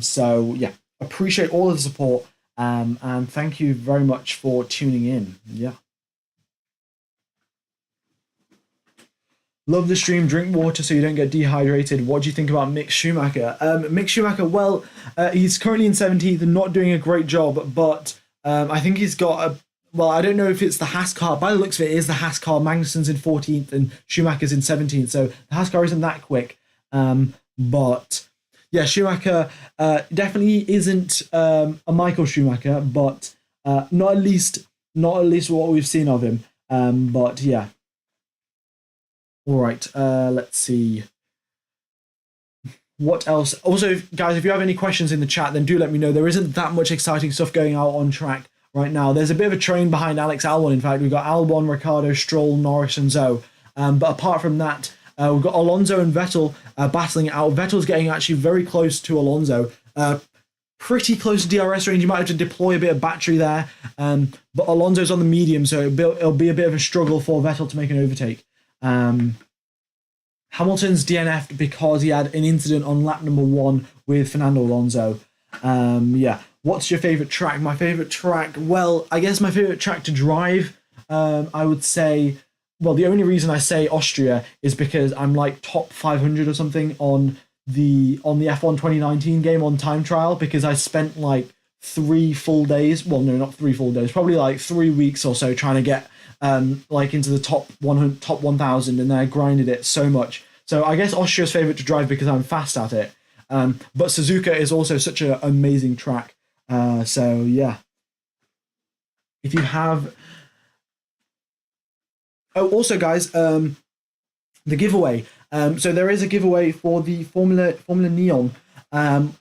So yeah, appreciate all of the support. And thank you very much for tuning in. Yeah. Love the stream. Drink water so you don't get dehydrated. What do you think about Mick Schumacher? Mick Schumacher, well, he's currently in 17th and not doing a great job, but I think he's got a... Well, I don't know if it's the Haas car. By the looks of it, it is the Haas car. Magnussen's in 14th and Schumacher's in 17th, so the Haas car isn't that quick. But... yeah, Schumacher definitely isn't a Michael Schumacher, but not at least what we've seen of him. But yeah. All right, let's see. What else? Also, guys, if you have any questions in the chat, then do let me know. There isn't that much exciting stuff going out on track right now. There's a bit of a train behind Alex Albon. In fact, we've got Albon, Ricciardo, Stroll, Norris, and Zhou. But apart from that, we've got Alonso and Vettel battling it out. Vettel's getting actually very close to Alonso. Pretty close to DRS range. You might have to deploy a bit of battery there. But Alonso's on the medium, so it'll be a bit of a struggle for Vettel to make an overtake. Hamilton's DNF'd because he had an incident on lap number 1 with Fernando Alonso. Yeah. What's your favourite track? My favourite track? Well, I guess my favourite track to drive, I would say... Well, the only reason I say Austria is because I'm like top 500 or something on the F1 2019 game on time trial, because I spent like 3 full days. Well, no, not 3 full days. Probably like 3 weeks or so trying to get like into the top 100, top 1,000, and then I grinded it so much. So I guess Austria's favorite to drive because I'm fast at it. But Suzuka is also such an amazing track. So yeah, if you have. Oh, also, guys, the giveaway. So there is a giveaway for the Formula Neon.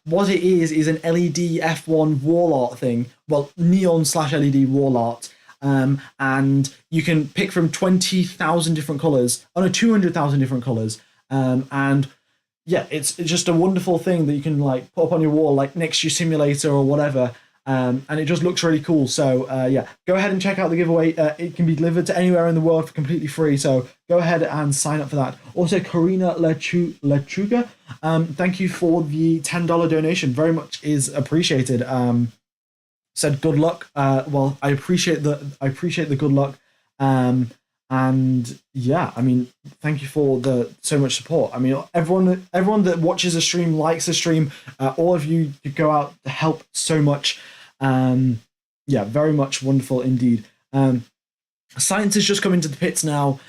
What it is an LED F1 wall art thing. Well, neon/LED wall art. And you can pick from 20,000 different colours. Oh no, 200,000 different colours. And yeah, it's just a wonderful thing that you can like put up on your wall, like next to your simulator or whatever. And it just looks really cool. So yeah, go ahead and check out the giveaway. It can be delivered to anywhere in the world for completely free. So go ahead and sign up for that. Also, Karina Lechuga, thank you for the $10 donation. Very much is appreciated. said good luck. Well, I appreciate the good luck. And yeah, I mean, thank you for so much support. I mean, everyone that watches the stream, likes the stream. All of you go out to help so much. Yeah, very much wonderful indeed. Science has just come into the pits now.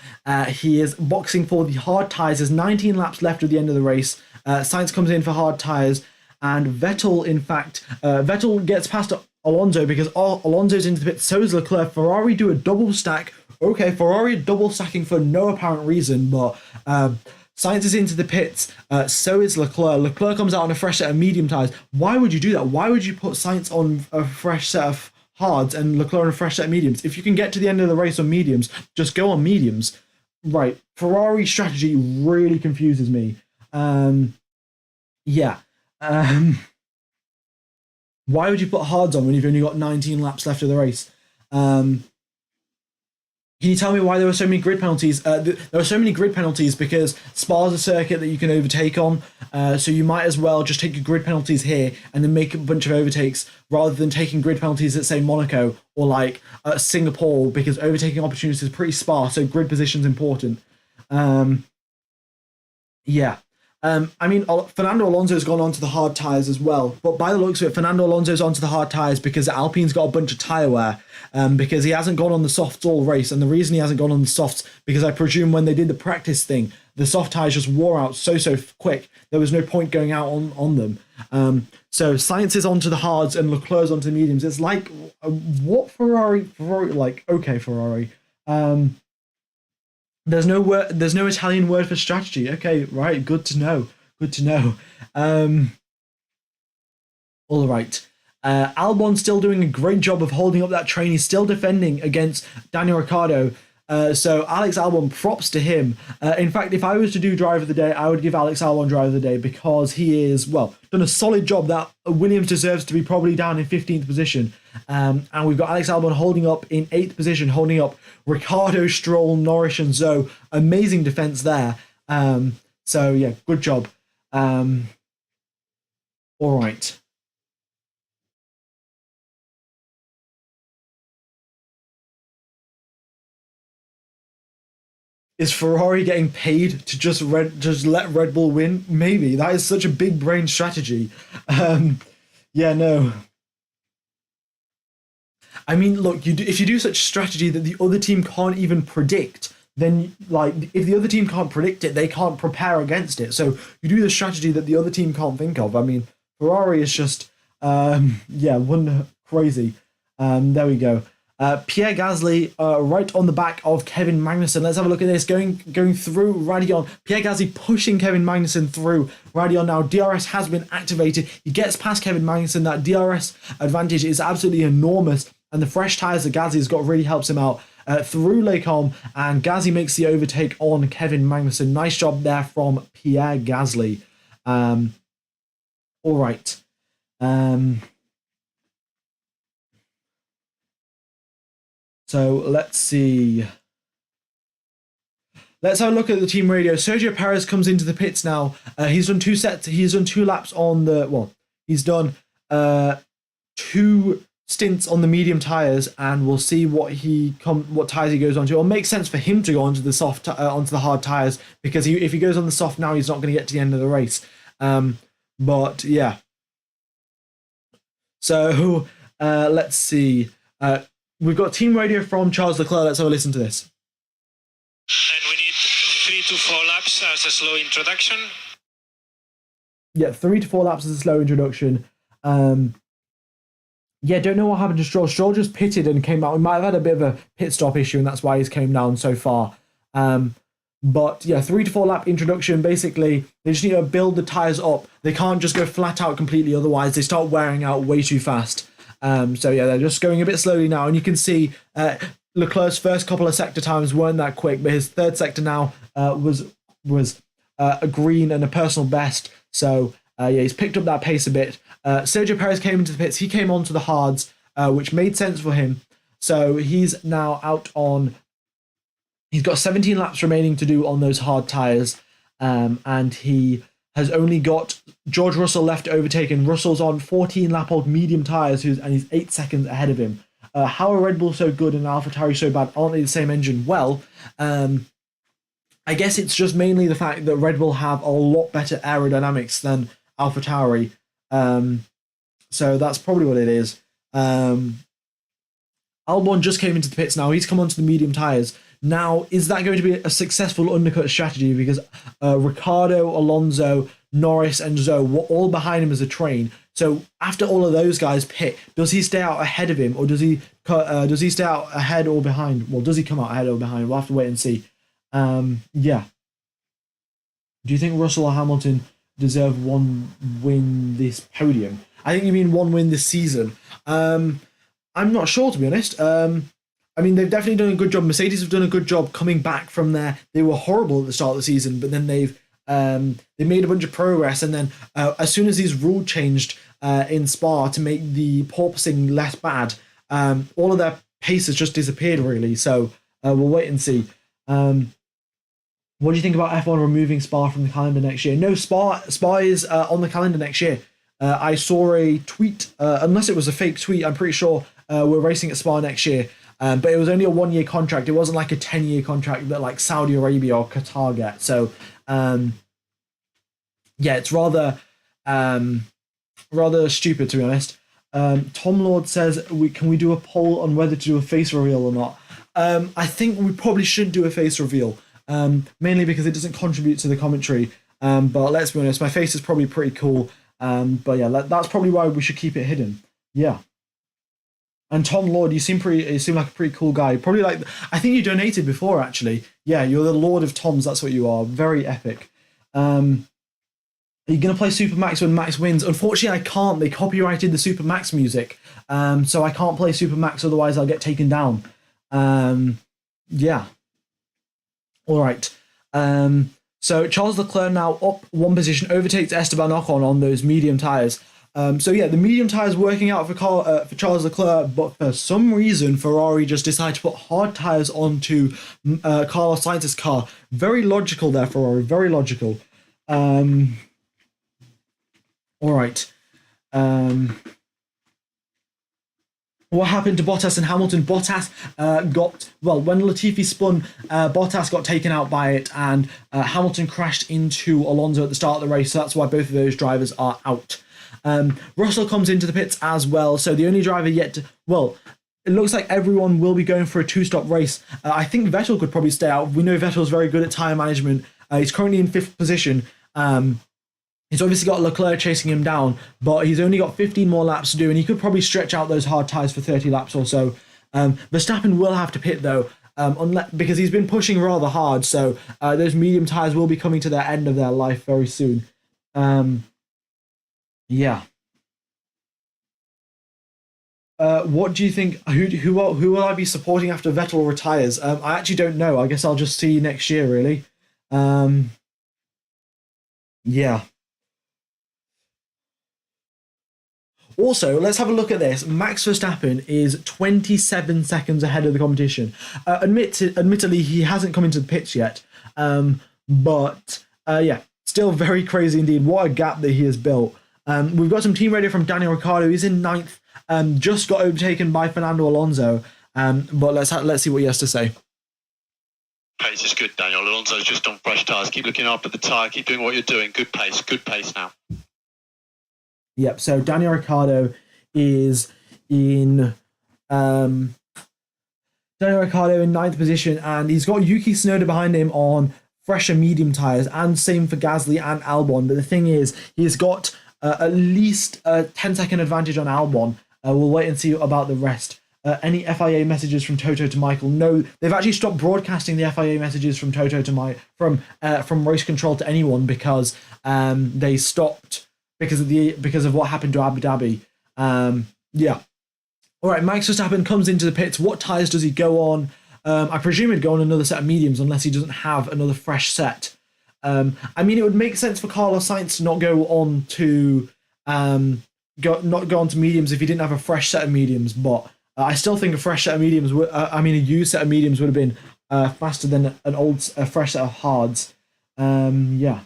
He is boxing for the hard tyres. There's 19 laps left at the end of the race. Science comes in for hard tyres, and Vettel, in fact, Vettel gets past Alonso because Alonso's into the pits. So is Leclerc. Ferrari do a double stack. Okay, Ferrari double stacking for no apparent reason, but Sainz is into the pits. So is Leclerc. Leclerc comes out on a fresh set of medium tyres. Why would you do that? Why would you put Sainz on a fresh set of hards and Leclerc on a fresh set of mediums? If you can get to the end of the race on mediums, just go on mediums. Right. Ferrari strategy really confuses me. Yeah. Why would you put hards on when you've only got 19 laps left of the race? Can you tell me why there were so many grid penalties? There were so many grid penalties because Spa is a circuit that you can overtake on, so you might as well just take your grid penalties here and then make a bunch of overtakes rather than taking grid penalties at, say, Monaco or like Singapore, because overtaking opportunities is pretty sparse, so grid position's important. Yeah. I mean, Fernando Alonso's gone onto the hard tyres as well, but by the looks of it, Fernando Alonso's onto the hard tyres because Alpine's got a bunch of tyre wear, because he hasn't gone on the softs all race, and the reason he hasn't gone on the softs, because I presume when they did the practice thing, the soft tyres just wore out so quick, there was no point going out on them. So Sainz is onto the hards and Leclerc's onto the mediums. It's like, what Ferrari, like, okay, Ferrari. There's no Italian word for strategy. Okay, right, good to know. All right. Albon's still doing a great job of holding up that train. He's still defending against Daniel Ricciardo. So Alex Albon, props to him. In fact, if I was to do driver of the day, I would give Alex Albon driver of the day because he is, well, done a solid job that Williams deserves to be probably down in 15th position. And we've got Alex Albon holding up in 8th position, holding up Ricciardo, Stroll, Norris and Zhou. Amazing defense there. So yeah, good job. All right. Is Ferrari getting paid to just let Red Bull win? Maybe. That is such a big brain strategy. Yeah, no. I mean, look, if you do such strategy that the other team can't even predict, then, like, if the other team can't predict it, they can't prepare against it. So you do the strategy that the other team can't think of. I mean, Ferrari is just, yeah, crazy. There we go. Pierre Gasly right on the back of Kevin Magnussen. Let's have a look at this. Going through Radion. Pierre Gasly pushing Kevin Magnussen through Radion now. DRS has been activated. He gets past Kevin Magnussen. That DRS advantage is absolutely enormous. And the fresh tyres that Gasly has got really helps him out through Les Combes. And Gasly makes the overtake on Kevin Magnussen. Nice job there from Pierre Gasly. All right. So let's see. Let's have a look at the team radio. Sergio Perez comes into the pits now. He's done 2 sets. He's done 2 laps on the, well, he's done 2 stints on the medium tires, and we'll see what tires he goes onto. It'll make sense for him to go onto the onto the hard tires, because if he goes on the soft now, he's not going to get to the end of the race. But yeah. So let's see. We've got team radio from Charles Leclerc. Let's have a listen to this. And we need 3 to 4 laps as a slow introduction. Yeah, 3 to 4 laps as a slow introduction. Yeah, don't know what happened to Stroll. Stroll just pitted and came out. We might have had a bit of a pit stop issue, and that's why he's came down so far. But yeah, 3 to 4 lap introduction. Basically, they just need to build the tyres up. They can't just go flat out completely, otherwise they start wearing out way too fast. So yeah, they're just going a bit slowly now, and you can see Leclerc's first couple of sector times weren't that quick, but his third sector now was a green and a personal best. So yeah, he's picked up that pace a bit. Sergio Perez came into the pits. He came onto the hards, which made sense for him. So he's now out on. He's got 17 laps remaining to do on those hard tyres, and he has only got George Russell left to overtake, and Russell's on 14-lap-old medium tyres, and he's 8 seconds ahead of him. How are Red Bull so good and AlphaTauri so bad? Aren't they the same engine? Well, I guess it's just mainly the fact that Red Bull have a lot better aerodynamics than AlphaTauri. So that's probably what it is. Albon just came into the pits now. He's come onto the medium tyres. Now, is that going to be a successful undercut strategy? Because Ricciardo, Alonso, Norris, and Zhou were all behind him as a train. So after all of those guys pit, does he stay out ahead of him, or does he stay out ahead or behind? Well, does he come out ahead or behind? We'll have to wait and see. Yeah. Do you think Russell or Hamilton deserve one win this podium? I think you mean one win this season. I'm not sure, to be honest. I mean, they've definitely done a good job. Mercedes have done a good job coming back from there. They were horrible at the start of the season, but then they made a bunch of progress. And then as soon as these rules changed in Spa to make the porpoising less bad, all of their pace has just disappeared, really. So we'll wait and see. What do you think about F1 removing Spa from the calendar next year? No, Spa is on the calendar next year. I saw a tweet, unless it was a fake tweet, I'm pretty sure we're racing at Spa next year. But it was only a 1-year contract. It wasn't like a 10-year contract that like Saudi Arabia or Qatar get. So, yeah, it's rather stupid, to be honest. Tom Lord says, can we do a poll on whether to do a face reveal or not? I think we probably should do a face reveal, mainly because it doesn't contribute to the commentary. But let's be honest, my face is probably pretty cool. But yeah, that's probably why we should keep it hidden. Yeah. And Tom Lord, you seem like a pretty cool guy. Probably like, I think you donated before, actually. Yeah, you're the Lord of Toms. That's what you are. Very epic. Are you going to play Super Max when Max wins? Unfortunately, I can't. They copyrighted the Super Max music. So I can't play Super Max, otherwise I'll get taken down. Yeah. All right. So Charles Leclerc now up one position, overtakes Esteban Ocon on those medium tyres. So yeah, the medium tyres working out for Charles Leclerc, but for some reason Ferrari just decided to put hard tyres onto Carlos Sainz's car. Very logical there, Ferrari. Very logical. All right. What happened to Bottas and Hamilton? Bottas when Latifi spun, Bottas got taken out by it, and Hamilton crashed into Alonso at the start of the race, so that's why both of those drivers are out. Russell comes into the pits as well, so the only driver yet to, it looks like everyone will be going for a 2-stop race. I think Vettel could probably stay out. We know Vettel's very good at tyre management. He's currently in 5th position. He's obviously got Leclerc chasing him down, but he's only got 15 more laps to do, and he could probably stretch out those hard tyres for 30 laps or so. Verstappen will have to pit, though, because he's been pushing rather hard, so those medium tyres will be coming to their end of their life very soon. Yeah. What do you think? Who will I be supporting after Vettel retires? I actually don't know. I guess I'll just see next year, really. Yeah. Also, let's have a look at this. Max Verstappen is 27 seconds ahead of the competition. Admittedly, he hasn't come into the pits yet. But yeah, still very crazy indeed. What a gap that he has built. We've got some team radio from Daniel Ricciardo. He's in 9th. Just got overtaken by Fernando Alonso. But let's see what he has to say. Pace is good, Daniel. Alonso's just on fresh tyres. Keep looking after the tyre. Keep doing what you're doing. Good pace now. Yep, so Daniel Ricciardo is in 9th position, and he's got Yuki Tsunoda behind him on fresher medium tyres, and same for Gasly and Albon. But the thing is, he's got at least a 10-second advantage on Albon. We'll wait and see about the rest. Any FIA messages from Toto to Michael? No, they've actually stopped broadcasting the FIA messages from Toto to from race control to anyone, because they stopped because of what happened to Abu Dhabi. Yeah. All right, Max Verstappen comes into the pits. What tyres does he go on? I presume he'd go on another set of mediums unless he doesn't have another fresh set. I mean, it would make sense for Carlos Sainz to not go on to mediums if he didn't have a fresh set of mediums. But I still think a fresh set of mediums a used set of mediums would have been faster than a fresh set of hards. Yeah.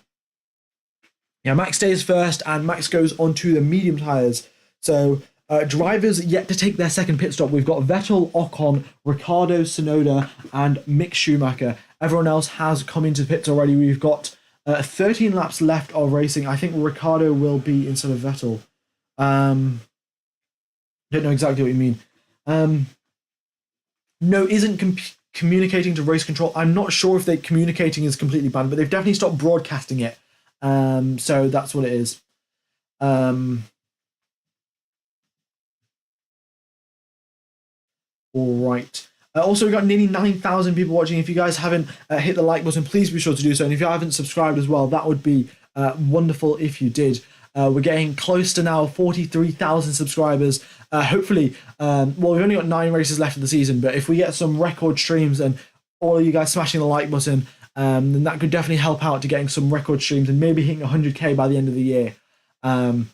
Yeah, Max stays first, and Max goes onto the medium tyres. So drivers yet to take their second pit stop. We've got Vettel, Ocon, Ricciardo, Tsunoda, and Mick Schumacher. Everyone else has come into the pits already. We've got 13 laps left of racing. I think Ricciardo will be instead of Vettel. Don't know exactly what you mean. No, isn't communicating to race control. I'm not sure if they communicating is completely banned, but they've definitely stopped broadcasting it. So that's what it is. All right. Also, we've got nearly 9,000 people watching. If you guys haven't hit the like button, please be sure to do so. And if you haven't subscribed as well, that would be wonderful if you did. We're getting close to now 43,000 subscribers. Hopefully, well, we've only got 9 races left of the season, but if we get some record streams and all of you guys smashing the like button, then that could definitely help out to getting some record streams and maybe hitting 100k by the end of the year. But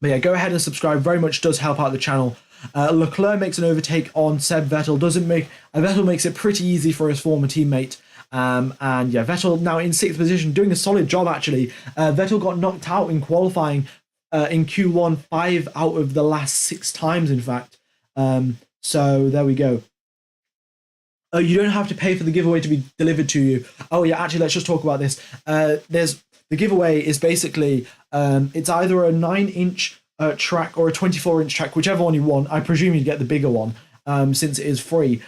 yeah, go ahead and subscribe. Very much does help out the channel. Leclerc makes an overtake on Seb Vettel. Vettel makes it pretty easy for his former teammate. And yeah, Vettel now in 6th position, doing a solid job actually. Vettel got knocked out in qualifying in Q1 5 out of the last 6 times, in fact. So there we go. You don't have to pay for the giveaway to be delivered to you. Oh yeah, actually, let's just talk about this. The giveaway is basically it's either a 9-inch track or a 24-inch track, whichever one you want. I presume you'd get the bigger one since it is free.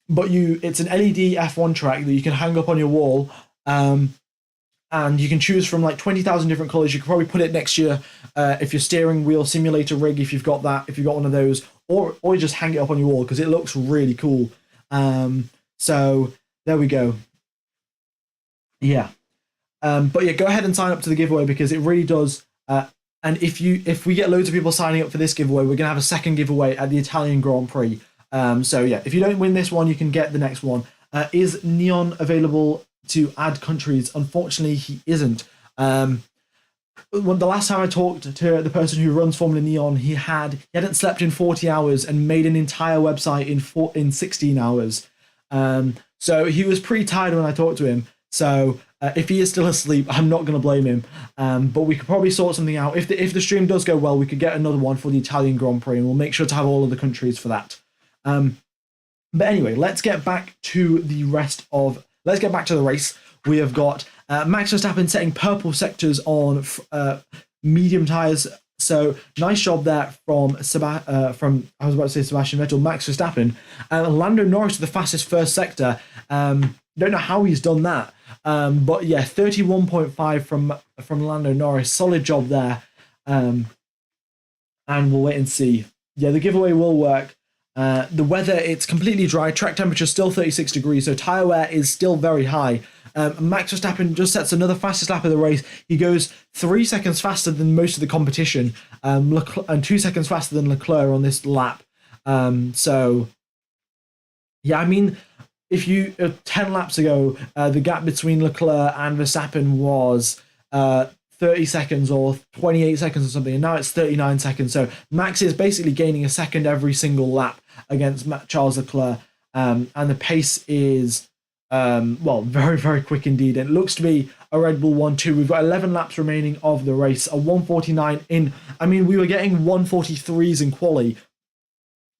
But it's an LED F1 track that you can hang up on your wall, and you can choose from like 20,000 different colors. You could probably put it next to your steering wheel simulator rig if you've got that, if you've got one of those, or you just hang it up on your wall because it looks really cool. So there we go. Yeah. But yeah, go ahead and sign up to the giveaway because it really does. And if we get loads of people signing up for this giveaway, we're gonna have a second giveaway at the Italian Grand Prix. So yeah, if you don't win this one, you can get the next one. Is Neon available to add countries? Unfortunately, he isn't. The last time I talked to the person who runs Formula Neon, he hadn't slept in 40 hours and made an entire website in 16 hours. So he was pretty tired when I talked to him. So if he is still asleep, I'm not going to blame him. But we could probably sort something out. If the stream does go well, we could get another one for the Italian Grand Prix, and we'll make sure to have all of the countries for that. But anyway, let's get back to the race. We have got Max Verstappen setting purple sectors on medium tires. So nice job there from Sebastian Vettel, Max Verstappen. Lando Norris with the fastest first sector. Don't know how he's done that. But yeah, 31.5 from Lando Norris. Solid job there. And we'll wait and see. Yeah, the giveaway will work. The weather, it's completely dry. Track temperature still 36 degrees, so tyre wear is still very high. Max Verstappen just sets another fastest lap of the race. He goes 3 seconds faster than most of the competition, and 2 seconds faster than Leclerc on this lap. So, yeah, I mean, if you 10 laps ago, the gap between Leclerc and Verstappen was 30 seconds or 28 seconds or something, and now it's 39 seconds. So Max is basically gaining a second every single lap against Charles Leclerc, and the pace is very, very quick indeed. It looks to be a Red Bull 1-2. We've got 11 laps remaining of the race, a 149 in. I mean, we were getting 143s in quali.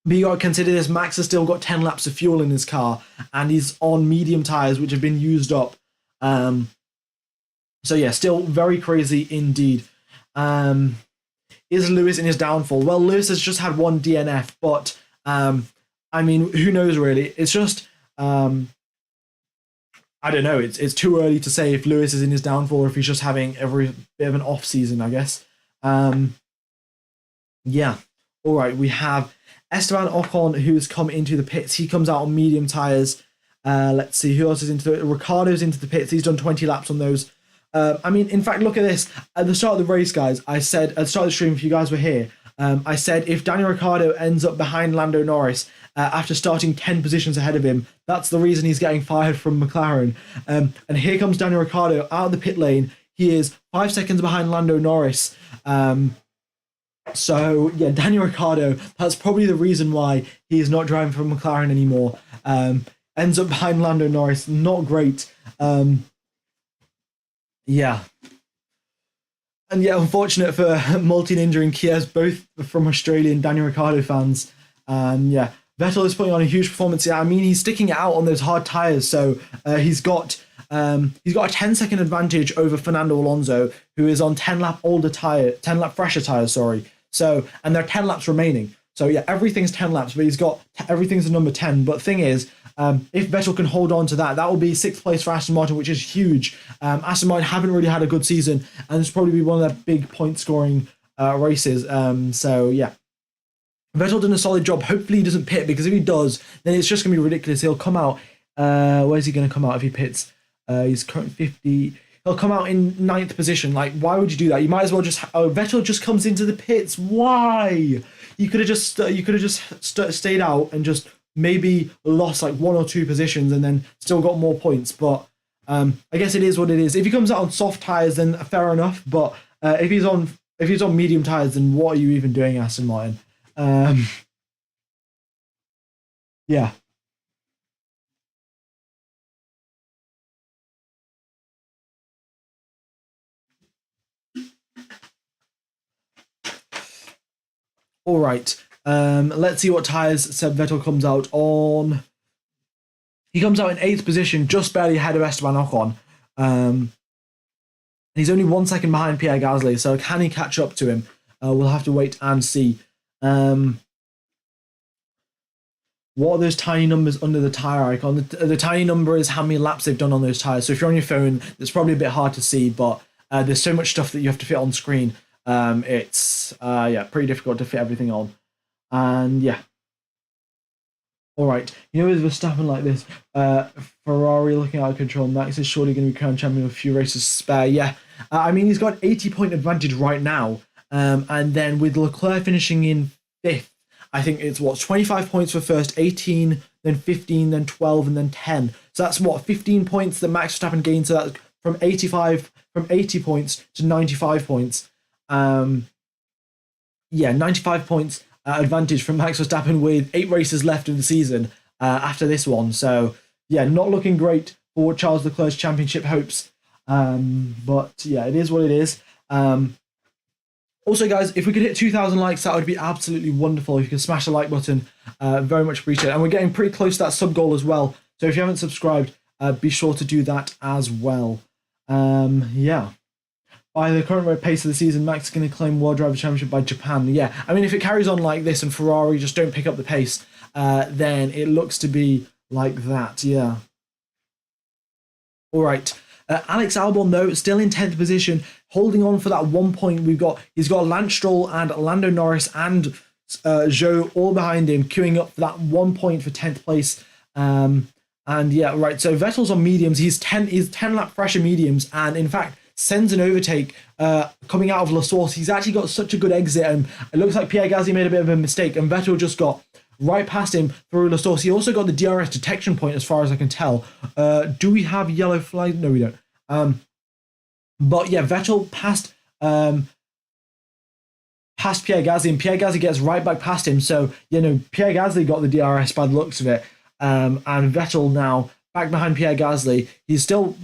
But you got to consider this, Max has still got 10 laps of fuel in his car, and he's on medium tyres, which have been used up. So yeah, still very crazy indeed. Is Lewis in his downfall? Well, Lewis has just had one DNF, but I mean, who knows really? It's just I don't know. It's too early to say if Lewis is in his downfall or if he's just having every bit of an off season, I guess. Yeah. All right. We have Esteban Ocon, who's come into the pits. He comes out on medium tires. Let's see who else is into it. Ricciardo's into the pits. He's done 20 laps on those. I mean, in fact, look at this. At the start of the race, guys, I said, at the start of the stream, if you guys were here, I said if Daniel Ricciardo ends up behind Lando Norris after starting 10 positions ahead of him, that's the reason he's getting fired from McLaren. And here comes Daniel Ricciardo out of the pit lane. He is 5 seconds behind Lando Norris. So, yeah, Daniel Ricciardo, that's probably the reason why he's not driving for McLaren anymore. Ends up behind Lando Norris. Not great. Yeah. And yeah, unfortunate for Multi-Ninja and Kies, both from Australian Daniel Ricciardo fans. Yeah, Vettel is putting on a huge performance here. I mean, he's sticking it out on those hard tyres, so he's got a 10-second advantage over Fernando Alonso, who is on 10-lap fresher tyres. Sorry. So, and there are 10 laps remaining. So yeah, everything's 10 laps, but he's got everything's a number 10. But thing is, if Vettel can hold on to that, that will be 6th place for Aston Martin, which is huge. Aston Martin haven't really had a good season, and it's probably be one of their big point-scoring races. So yeah, Vettel done a solid job. Hopefully he doesn't pit, because if he does, then it's just going to be ridiculous. He'll come out. Where's he going to come out if he pits? He's currently 50. He'll come out in 9th position. Like, why would you do that? You might as well just. Oh, Vettel just comes into the pits. Why? You could have just stayed out and just maybe lost like 1 or 2 positions and then still got more points. But I guess it is what it is. If he comes out on soft tires, then fair enough. But if he's on medium tires, then what are you even doing, Aston Martin? Yeah. All right. Let's see what tires Seb Vettel comes out on. He comes out in 8th position, just barely ahead of Esteban Ocon. He's only 1 second behind Pierre Gasly, so can he catch up to him? We'll have to wait and see. What are those tiny numbers under the tyre icon? The tiny number is how many laps they've done on those tyres. So if you're on your phone, it's probably a bit hard to see, but there's so much stuff that you have to fit on screen. It's pretty difficult to fit everything on. And yeah. All right. You know, with Verstappen like this, Ferrari looking out of control, Max is surely going to be crowned champion with a few races to spare. Yeah. I mean, he's got an 80-point advantage right now. And then with Leclerc finishing in 5th, I think it's 25 points for first, 18, then 15, then 12, and then 10. So that's 15 points that Max Verstappen gained. So that's from 80 points to 95 points. 95 points advantage from Max Verstappen with 8 races left of the season after this one. So yeah, not looking great for Charles Leclerc's championship hopes. But yeah, it is what it is. Also, guys, if we could hit 2,000 likes, that would be absolutely wonderful. If you can smash the like button, very much appreciate it. And we're getting pretty close to that sub goal as well. So if you haven't subscribed, be sure to do that as well. Yeah. By the current pace of the season, Max is going to claim World Driver Championship by Japan. Yeah, I mean, if it carries on like this and Ferrari just don't pick up the pace, then it looks to be like that, yeah. All right. Alex Albon, though, still in 10th position, holding on for that 1 point. He's got Lance Stroll and Lando Norris and Zhou all behind him, queuing up for that 1 point for 10th place. And yeah, right. So Vettel's on mediums. He's 10 lap fresher mediums, and in fact sends an overtake coming out of La Source. He's actually got such a good exit, and it looks like Pierre Gasly made a bit of a mistake, and Vettel just got right past him through La Source. He also got the DRS detection point, as far as I can tell. Do we have yellow flags? No, we don't. But yeah, Vettel passed Pierre Gasly, and Pierre Gasly gets right back past him. So, Pierre Gasly got the DRS by the looks of it. And Vettel now back behind Pierre Gasly. He's still,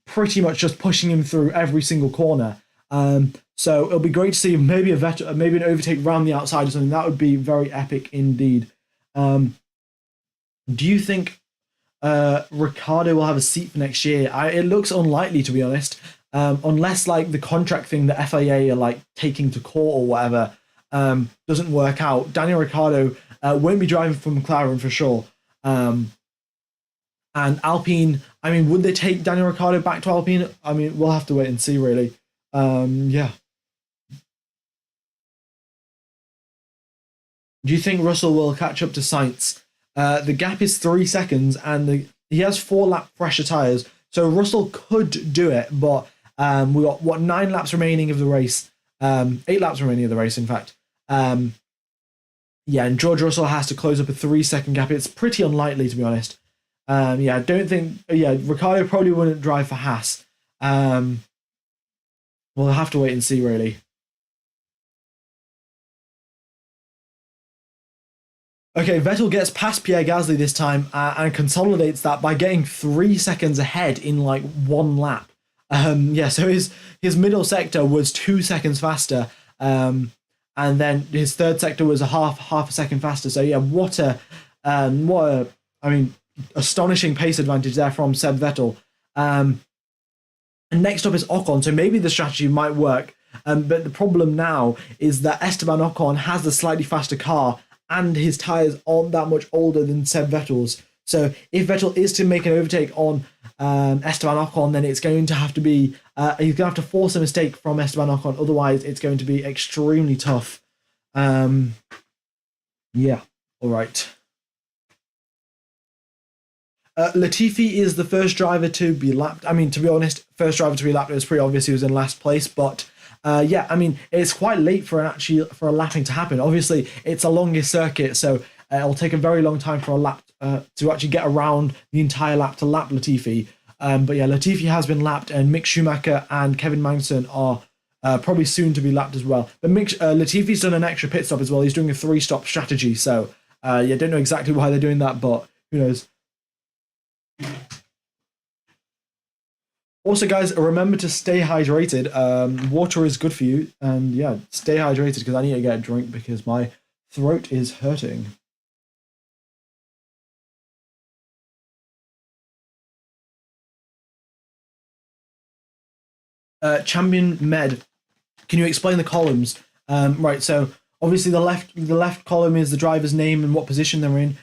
pretty much just pushing him through every single corner. So it'll be great to see maybe maybe an overtake round the outside or something. That would be very epic indeed. Do you think Ricciardo will have a seat for next year? It looks unlikely, to be honest, unless like the contract thing that FIA are like taking to court or whatever doesn't work out. Daniel Ricciardo won't be driving for McLaren for sure. And Alpine, I mean, would they take Daniel Ricciardo back to Alpine? I mean, we'll have to wait and see, really. Yeah. Do you think Russell will catch up to Sainz? The gap is 3 seconds, and he has 4 lap fresher tyres, so Russell could do it. But we got 9 laps remaining of the race, 8 laps remaining of the race, in fact. And George Russell has to close up a 3 second gap. It's pretty unlikely, to be honest. I don't think. Ricciardo probably wouldn't drive for Haas. We'll have to wait and see, really. Okay, Vettel gets past Pierre Gasly this time and consolidates that by getting 3 seconds ahead in like 1 lap. Yeah, so his middle sector was 2 seconds faster, and then his third sector was a half a second faster. So yeah, what a I mean, astonishing pace advantage there from Seb Vettel. And next up is Ocon, so maybe the strategy might work. But the problem now is that Esteban Ocon has the slightly faster car, and his tyres aren't that much older than Seb Vettel's. So if Vettel is to make an overtake on Esteban Ocon, then it's going to have to be he's going to have to force a mistake from Esteban Ocon. Otherwise, it's going to be extremely tough. Yeah, all right. Latifi is the first driver to be lapped. I mean, to be honest, first driver to be lapped, it was pretty obvious he was in last place, but yeah, I mean, it's quite late for a lapping to happen. Obviously, it's a longest circuit, so it'll take a very long time for a lap to actually get around the entire lap to lap Latifi. But yeah, Latifi has been lapped, and Mick Schumacher and Kevin Magnussen are probably soon to be lapped as well. But Latifi's done an extra pit stop as well. He's doing a 3-stop strategy, so yeah, don't know exactly why they're doing that, but who knows. Also, guys, remember to stay hydrated. Water is good for you, and yeah, stay hydrated because I need to get a drink because my throat is hurting. Champion Med, can you explain the columns? Right, so obviously the left column is the driver's name and what position they're in.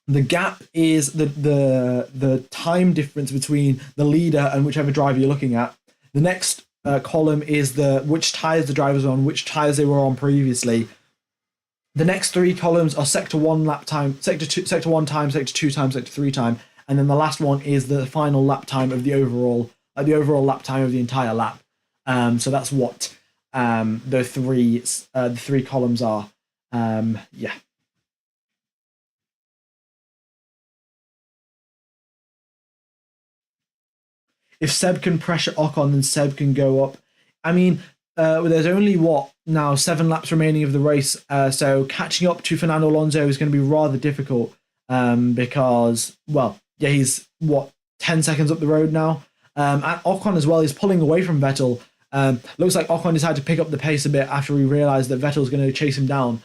The gap is the time difference between the leader and whichever driver you're looking at. The next column is which tyres the driver's on, which tyres they were on previously. The next 3 columns are sector 1 lap time, sector 1 time, sector 2 time, sector 3 time, and then the last one is the final lap time of the overall lap time of the entire lap. So that's what the three columns are. Yeah. If Seb can pressure Ocon, then Seb can go up. I mean, there's only 7 laps remaining of the race, so catching up to Fernando Alonso is going to be rather difficult because, well, yeah, he's 10 seconds up the road now. And Ocon as well is pulling away from Vettel. Looks like Ocon decided to pick up the pace a bit after he realised that Vettel's going to chase him down.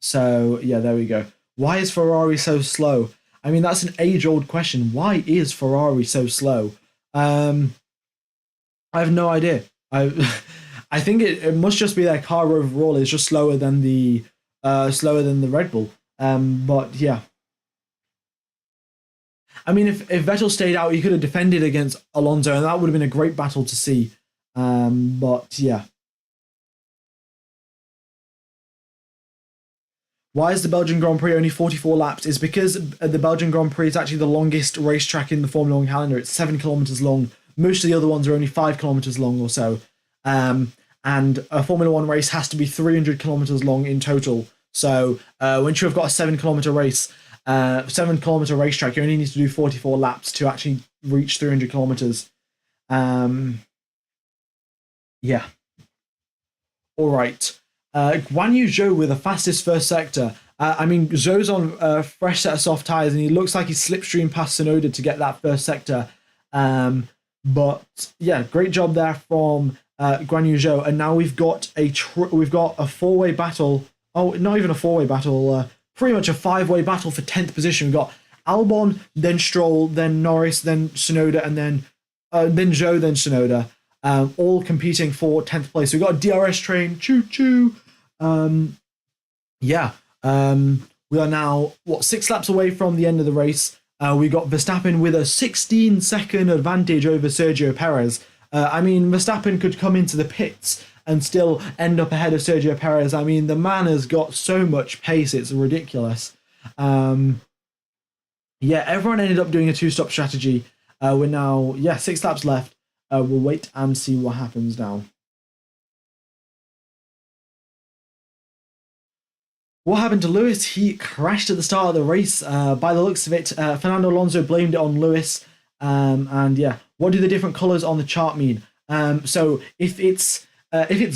So, yeah, there we go. Why is Ferrari so slow? I mean, that's an age-old question. Why is Ferrari so slow? I have no idea. I think it must just be their car overall is just slower than the Red Bull. But yeah. I mean, if Vettel stayed out, he could have defended against Alonso, and that would have been a great battle to see. But yeah. Why is the Belgian Grand Prix only 44 laps? It's because the Belgian Grand Prix is actually the longest racetrack in the Formula 1 calendar. It's 7 kilometers long. Most of the other ones are only 5 kilometers long or so. And a Formula 1 race has to be 300 kilometers long in total. So once you've got a 7-kilometer race, 7-kilometer racetrack, you only need to do 44 laps to actually reach 300 kilometers. Yeah. All right. Guan Yu Zhou with the fastest first sector. I mean, Zhou's on a fresh set of soft tyres, and he looks like he's slipstream past Tsunoda to get that first sector. But yeah, great job there from Guan Yu Zhou. And now we've got a 4-way battle. Oh, not even a 4-way battle. Pretty much a 5-way battle for 10th position. We've got Albon, then Stroll, then Norris, then Tsunoda, and then Zhou, then Tsunoda. All competing for 10th place. We've got a DRS train. Choo choo. Yeah. We are now 6 laps away from the end of the race. We got Verstappen with a 16-second advantage over Sergio Perez. I mean, Verstappen could come into the pits and still end up ahead of Sergio Perez. I mean, the man has got so much pace, it's ridiculous. Yeah, everyone ended up doing a 2-stop strategy. We're now, 6 laps left. We'll wait and see what happens now. What happened to Lewis? He crashed at the start of the race. By the looks of it, Fernando Alonso blamed it on Lewis. And yeah, what do the different colours on the chart mean? So if it's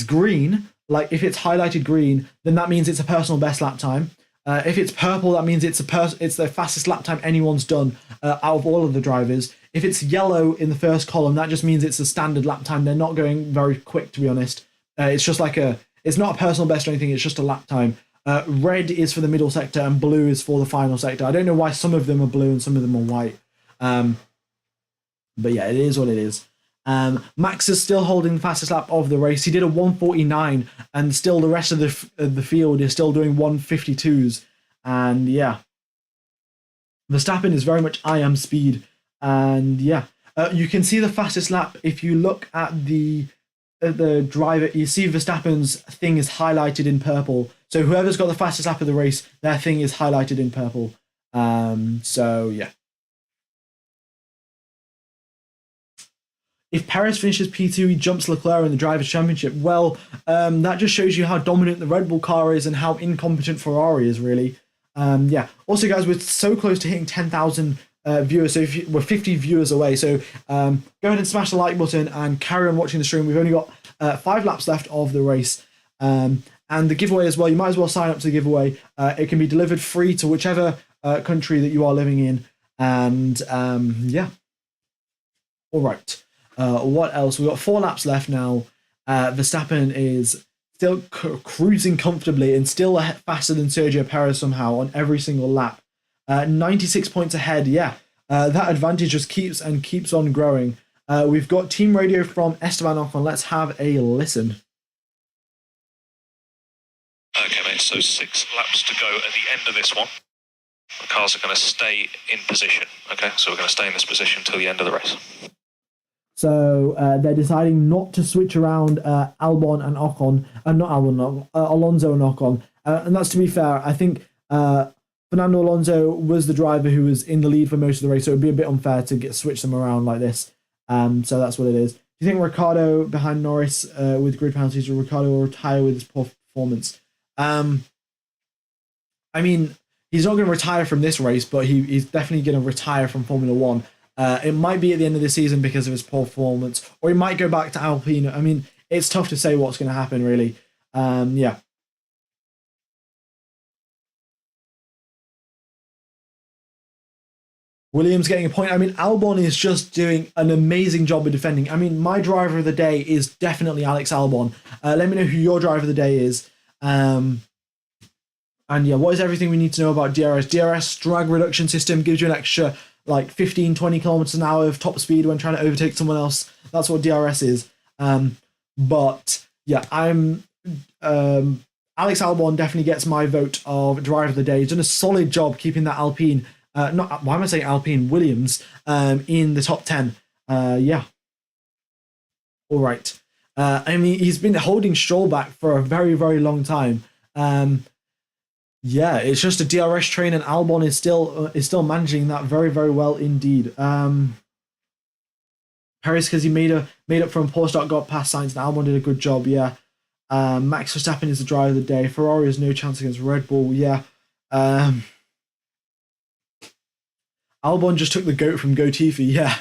green, like if it's highlighted green, then that means it's a personal best lap time. If it's purple, that means it's the fastest lap time anyone's done out of all of the drivers. if it's yellow in the first column, that just means it's a standard lap time. They're not going very quick, to be honest. It's just like it's not a personal best or anything. It's just a lap time. Red is for the middle sector and blue is for the final sector. I don't know why some of them are blue and some of them are white. But yeah, it is what it is. Max is still holding the fastest lap of the race. He did a 1:49, and still the rest of the field is still doing 1:52s. And yeah, Verstappen is very much I am speed. And yeah, you can see the fastest lap if you look at the driver. You see Verstappen's thing is highlighted in purple. So whoever's got the fastest lap of the race, their thing is highlighted in purple. So yeah. If Perez finishes P2, he jumps Leclerc in the Drivers' Championship. Well, that just shows you how dominant the Red Bull car is and how incompetent Ferrari is, really. Yeah. Also, guys, we're so close to hitting 10,000 viewers. So we're 50 viewers away. So go ahead and smash the like button and carry on watching the stream. We've only got 5 laps left of the race. And the giveaway as well, you might as well sign up to the giveaway. It can be delivered free to whichever country that you are living in. And yeah. All right. What else? We've got 4 laps left now. Verstappen is still cruising comfortably and still faster than Sergio Perez somehow on every single lap. 96 points ahead. Yeah, that advantage just keeps on growing. We've got team radio from Esteban Ocon. Let's have a listen. Okay, mate, so 6 laps to go at the end of this one. The cars are going to stay in position. Okay, so we're going to stay in this position till the end of the race. So they're deciding not to switch around Albon and Ocon, Alonso and Ocon. And that's to be fair. I think Fernando Alonso was the driver who was in the lead for most of the race, so it would be a bit unfair to switch them around like this. So that's what it is. Do you think Ricciardo behind Norris with grid penalties, or Ricciardo will retire with his poor performance? I mean, he's not going to retire from this race, but he's definitely going to retire from Formula One. It might be at the end of the season because of his poor performance, or he might go back to Alpine. I mean, it's tough to say what's going to happen, really. Yeah. Williams getting a point. I mean, Albon is just doing an amazing job of defending. I mean, my driver of the day is definitely Alex Albon. Let me know who your driver of the day is. And yeah, what is everything we need to know about DRS? DRS, drag reduction system, gives you an extra like 15, 20 kilometers an hour of top speed when trying to overtake someone else. That's what DRS is. But yeah, Alex Albon definitely gets my vote of driver of the day. He's done a solid job keeping that Alpine, why am I saying Alpine? Williams, in the top 10. Yeah. All right. I mean, he's been holding Stroll back for a very, very long time. Yeah, it's just a DRS train, and Albon is still managing that very, very well indeed. Perez, because he made up from poor start, got past Sainz, and Albon did a good job. Yeah. Max Verstappen is the driver of the day. Ferrari has no chance against Red Bull. Yeah. Albon just took the goat from Goatifi. Yeah.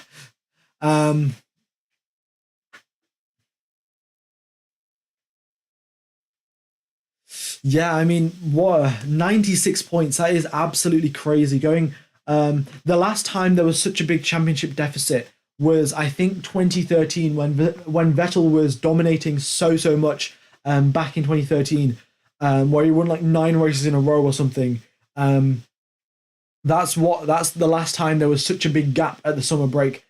Yeah, I mean, what 96 points. That is absolutely crazy. Going the last time there was such a big championship deficit was, I think, 2013 when Vettel was dominating so much back in 2013, where he won like 9 races in a row or something. That's the last time there was such a big gap at the summer break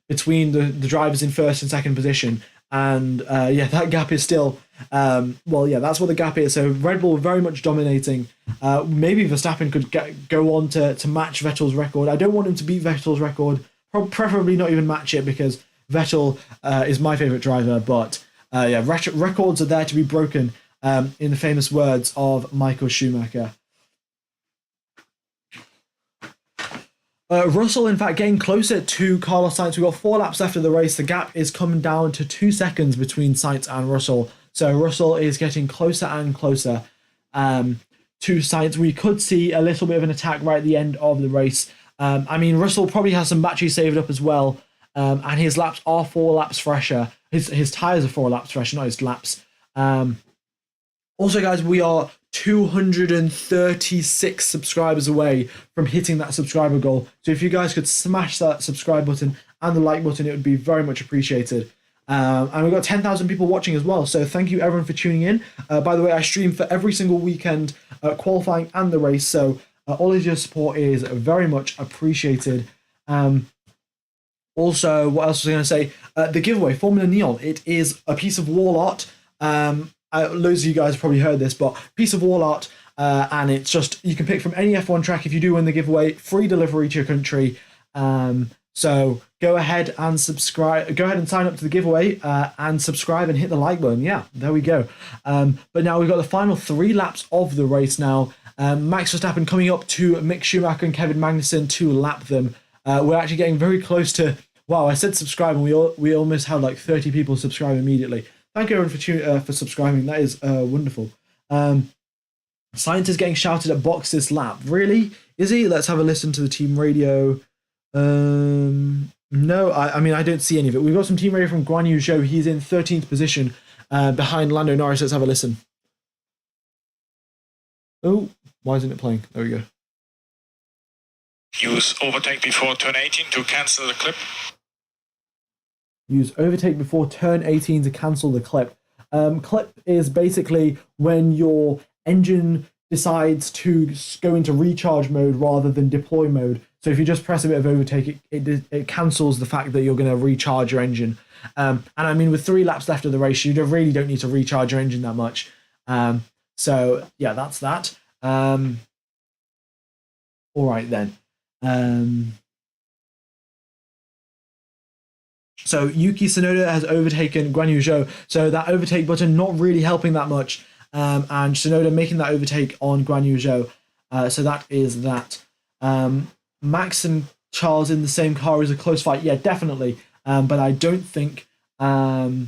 between the drivers in first and second position. And yeah, that gap is still, well, yeah, that's what the gap is. So Red Bull very much dominating. Maybe Verstappen could go on to match Vettel's record. I don't want him to beat Vettel's record, preferably not even match it, because Vettel is my favourite driver. But yeah, records are there to be broken, in the famous words of Michael Schumacher. Russell, in fact, getting closer to Carlos Sainz. We've got 4 laps left of the race. The gap is coming down to 2 seconds between Sainz and Russell. So Russell is getting closer and closer to Sainz. We could see a little bit of an attack right at the end of the race. I mean, Russell probably has some battery saved up as well. And his laps are 4 laps fresher. His tyres are 4 laps fresher, not his laps. Also, guys, we are 236 subscribers away from hitting that subscriber goal. So if you guys could smash that subscribe button and the like button, it would be very much appreciated. And we've got 10,000 people watching as well. So thank you everyone for tuning in. By the way, I stream for every single weekend, qualifying and the race. So all of your support is very much appreciated. Also, what else was I going to say? The giveaway, Formula Neon. It is a piece of wall art. Loads of you guys have probably heard this, but piece of wall art, and it's just, you can pick from any F1 track if you do win the giveaway, free delivery to your country. So go ahead and subscribe, go ahead and sign up to the giveaway, and subscribe and hit the like button. Yeah, there we go. But now we've got the final 3 laps of the race now. Max Verstappen coming up to Mick Schumacher and Kevin Magnussen to lap them. We're actually getting very close to, wow, I said subscribe and we almost had like 30 people subscribe immediately. Thank you everyone for subscribing. That is wonderful. Science is getting shouted at box this lap. Really? Is he? Let's have a listen to the team radio. No, I mean, I don't see any of it. We've got some team radio from Guan Yu Zhou. He's in 13th position behind Lando Norris. Let's have a listen. Oh, why isn't it playing? There we go. Use overtake before turn 18 to cancel the clip. Use overtake before turn 18 to cancel the clip. Clip is basically when your engine decides to go into recharge mode rather than deploy mode. So if you just press a bit of overtake, it cancels the fact that you're going to recharge your engine. And I mean, with 3 laps left of the race, you really don't need to recharge your engine that much. So yeah, that's that. All right then. So Yuki Tsunoda has overtaken Guan Yu Zhou. So that overtake button not really helping that much. And Tsunoda making that overtake on Guan Yu Zhou. So that is that. Max and Charles in the same car is a close fight. Yeah, definitely. But I don't think that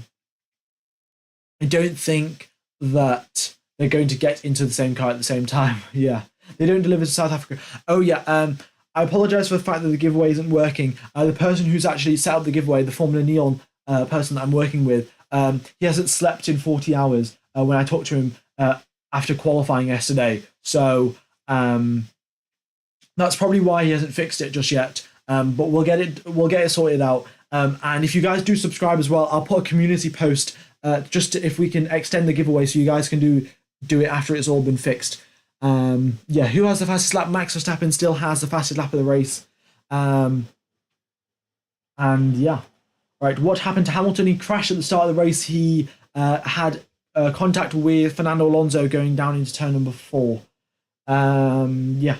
they're going to get into the same car at the same time. Yeah, they don't deliver to South Africa. Oh yeah. I apologize for the fact that the giveaway isn't working. The person who's actually set up the giveaway, the Formula Neon person that I'm working with, he hasn't slept in 40 hours when I talked to him after qualifying yesterday. So that's probably why he hasn't fixed it just yet. But we'll get it sorted out. And if you guys do subscribe as well, I'll put a community post if we can extend the giveaway so you guys can do it after it's all been fixed. Yeah, who has the fastest lap? Max Verstappen still has the fastest lap of the race. And yeah, right. What happened to Hamilton? He crashed at the start of the race. He had contact with Fernando Alonso going down into turn number 4. Yeah.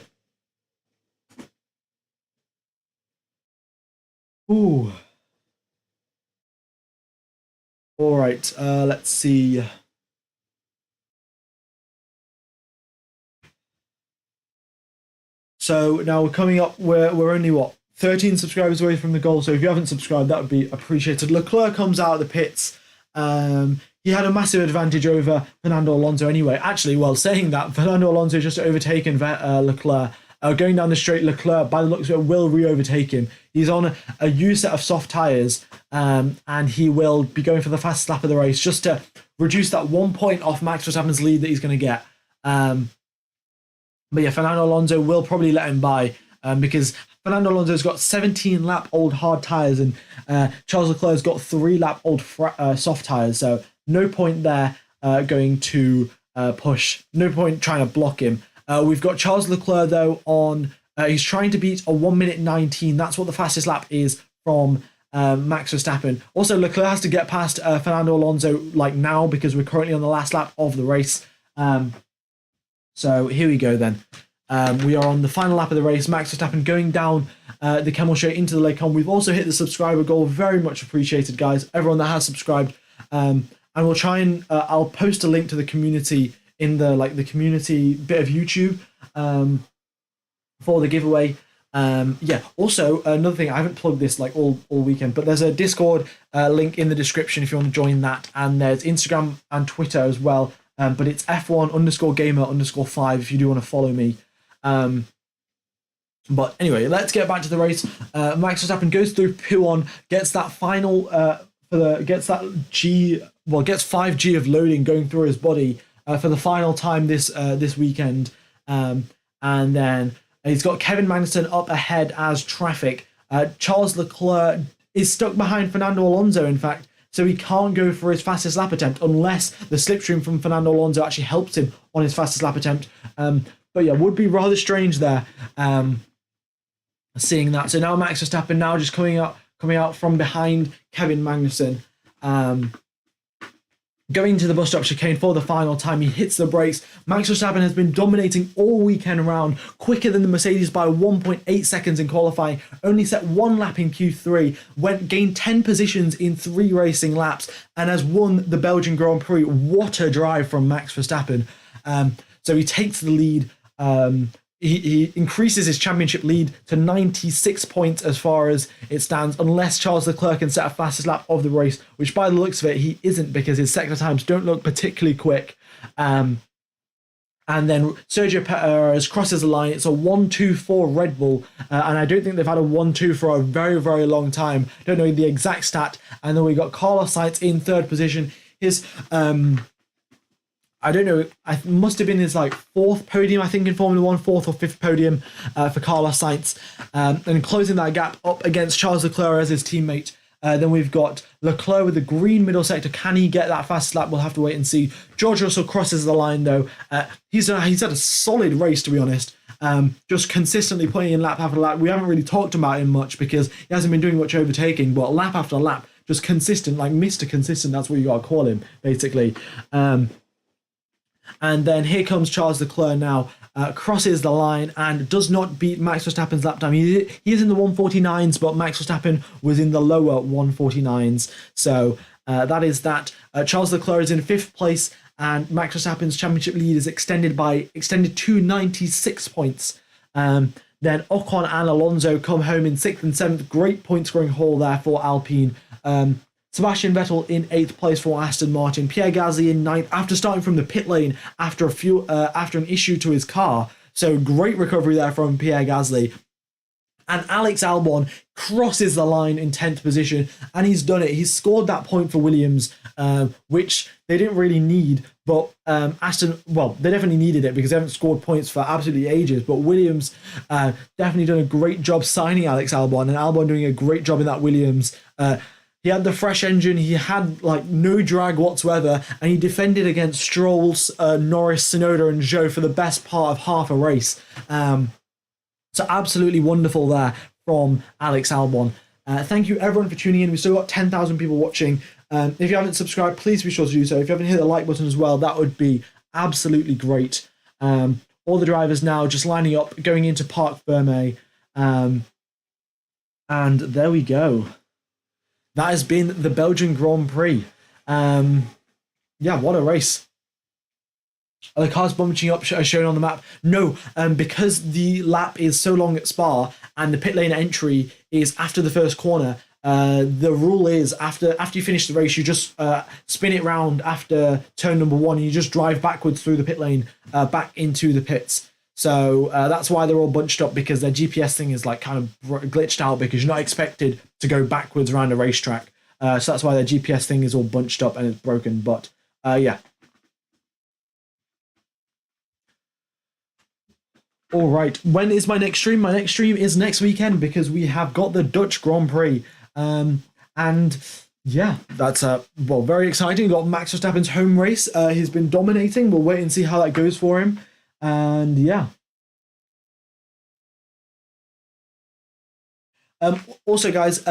Ooh. All right. Let's see. So now we're coming up, we're only, 13 subscribers away from the goal. So if you haven't subscribed, that would be appreciated. Leclerc comes out of the pits. He had a massive advantage over Fernando Alonso anyway. Actually, saying that, Fernando Alonso just overtaken Leclerc. Going down the straight, Leclerc, by the looks of it, will re-overtake him. He's on a used set of soft tyres, and he will be going for the fastest lap of the race just to reduce that 1 point off Max Verstappen's lead that he's going to get. But yeah, Fernando Alonso will probably let him by because Fernando Alonso's got 17-lap-old hard tyres and Charles Leclerc's got 3-lap-old soft tyres. So no point there going to push. No point trying to block him. We've got Charles Leclerc, though, on... he's trying to beat a 1:19. That's what the fastest lap is from Max Verstappen. Also, Leclerc has to get past Fernando Alonso now because we're currently on the last lap of the race. So here we go then. We are on the final lap of the race. Max Verstappen going down the Camel Straight into the Lake Con. We've also hit the subscriber goal. Very much appreciated, guys. Everyone that has subscribed. And we'll try and... I'll post a link to the community in the community bit of YouTube for the giveaway. Yeah. Also, another thing, I haven't plugged this all weekend, but there's a Discord link in the description if you want to join that, and there's Instagram and Twitter as well. But it's F1_gamer_5 if you do want to follow me. But anyway, let's get back to the race. Max Verstappen goes through P1, gets that final gets 5G of loading going through his body. for the final time this weekend. And then he's got Kevin Magnussen up ahead as traffic. Charles Leclerc is stuck behind Fernando Alonso, in fact, so he can't go for his fastest lap attempt unless the slipstream from Fernando Alonso actually helps him on his fastest lap attempt. But yeah, would be rather strange there, seeing that. So now Max Verstappen now just coming out from behind Kevin Magnussen. Going to the bus stop chicane for the final time, he hits the brakes. Max Verstappen has been dominating all weekend round, quicker than the Mercedes by 1.8 seconds in qualifying, only set one lap in Q3, gained 10 positions in 3 racing laps, and has won the Belgian Grand Prix. What a drive from Max Verstappen. So he takes the lead. He increases his championship lead to 96 points as far as it stands, unless Charles Leclerc can set a fastest lap of the race, which by the looks of it, he isn't, because his sector times don't look particularly quick. And then Sergio Perez crosses the line. It's a 1-2-4 Red Bull, and I don't think they've had a 1-2 for a very, very long time. Don't know the exact stat. And then we got Carlos Sainz in 3rd position. His I don't know, I must have been his 4th podium, I think, in Formula 1, 4th or 5th podium for Carlos Sainz, and closing that gap up against Charles Leclerc as his teammate. Then we've got Leclerc with the green middle sector. Can he get that fast lap? We'll have to wait and see. George Russell crosses the line, though. He's had a solid race, to be honest. Just consistently putting in lap after lap. We haven't really talked about him much because he hasn't been doing much overtaking, but lap after lap, just consistent, like Mr. Consistent, that's what you got to call him, basically. And then here comes Charles Leclerc now, crosses the line and does not beat Max Verstappen's lap time. He is in the 149s, but Max Verstappen was in the lower 149s. So that is that. Charles Leclerc is in 5th place, and Max Verstappen's championship lead is extended to 96 points. Then Ocon and Alonso come home in 6th and 7th. Great point scoring haul there for Alpine. Sebastian Vettel in 8th place for Aston Martin. Pierre Gasly in 9th after starting from the pit lane after an issue to his car. So great recovery there from Pierre Gasly. And Alex Albon crosses the line in 10th position, and he's done it. He's scored that point for Williams, which they didn't really need, but they definitely needed it because they haven't scored points for absolutely ages. But Williams definitely done a great job signing Alex Albon, and Albon doing a great job in that Williams. He had the fresh engine, he had no drag whatsoever, and he defended against Stroll, Norris, Tsunoda and Zhou for the best part of half a race. So absolutely wonderful there from Alex Albon. Thank you everyone for tuning in. We've still got 10,000 people watching. If you haven't subscribed, please be sure to do so. If you haven't hit the like button as well, that would be absolutely great. All the drivers now just lining up, going into Parc Fermé. And there we go. That has been the Belgian Grand Prix. Yeah, what a race. Are the cars bunching up as shown on the map? No, because the lap is so long at Spa and the pit lane entry is after the first corner, the rule is after you finish the race, you just spin it round after turn number 1 and you just drive backwards through the pit lane back into the pits. So that's why they're all bunched up, because their GPS thing is kind of glitched out because you're not expected to go backwards around a racetrack. So that's why their GPS thing is all bunched up and it's broken. But yeah. All right. When is my next stream? My next stream is next weekend because we have got the Dutch Grand Prix. And yeah, that's very exciting. We've got Max Verstappen's home race. He's been dominating. We'll wait and see how that goes for him. And yeah. Also, guys,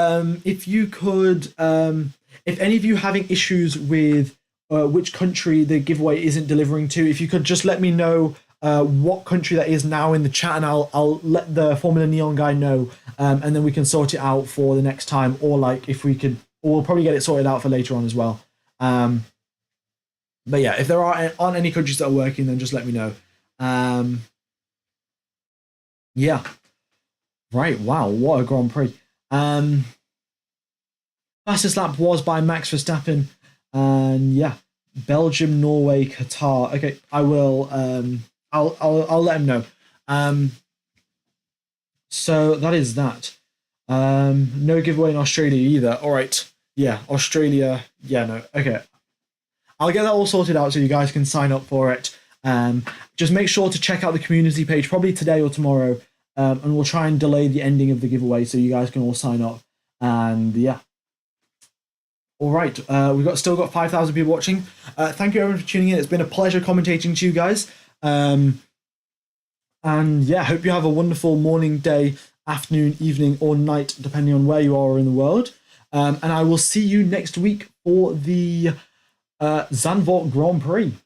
if you could, if any of you having issues with which country the giveaway isn't delivering to, if you could just let me know what country that is now in the chat, and I'll let the Formula Neon guy know, and then we can sort it out for the next time, or if we could, or we'll probably get it sorted out for later on as well. But yeah, if there aren't any countries that are working, then just let me know. Yeah. Right, wow, what a Grand Prix. Fastest lap was by Max Verstappen, and yeah, Belgium, Norway, Qatar. Okay, I will I'll let him know. So that is that. No giveaway in Australia either. All right. Yeah, Australia. Yeah, no. Okay. I'll get that all sorted out so you guys can sign up for it. Just make sure to check out the community page probably today or tomorrow, and we'll try and delay the ending of the giveaway so you guys can all sign up. And yeah. All right, we've still got 5,000 people watching. Thank you everyone for tuning in. It's been a pleasure commentating to you guys. And yeah, hope you have a wonderful morning, day, afternoon, evening, or night, depending on where you are in the world. And I will see you next week for the Zandvoort Grand Prix.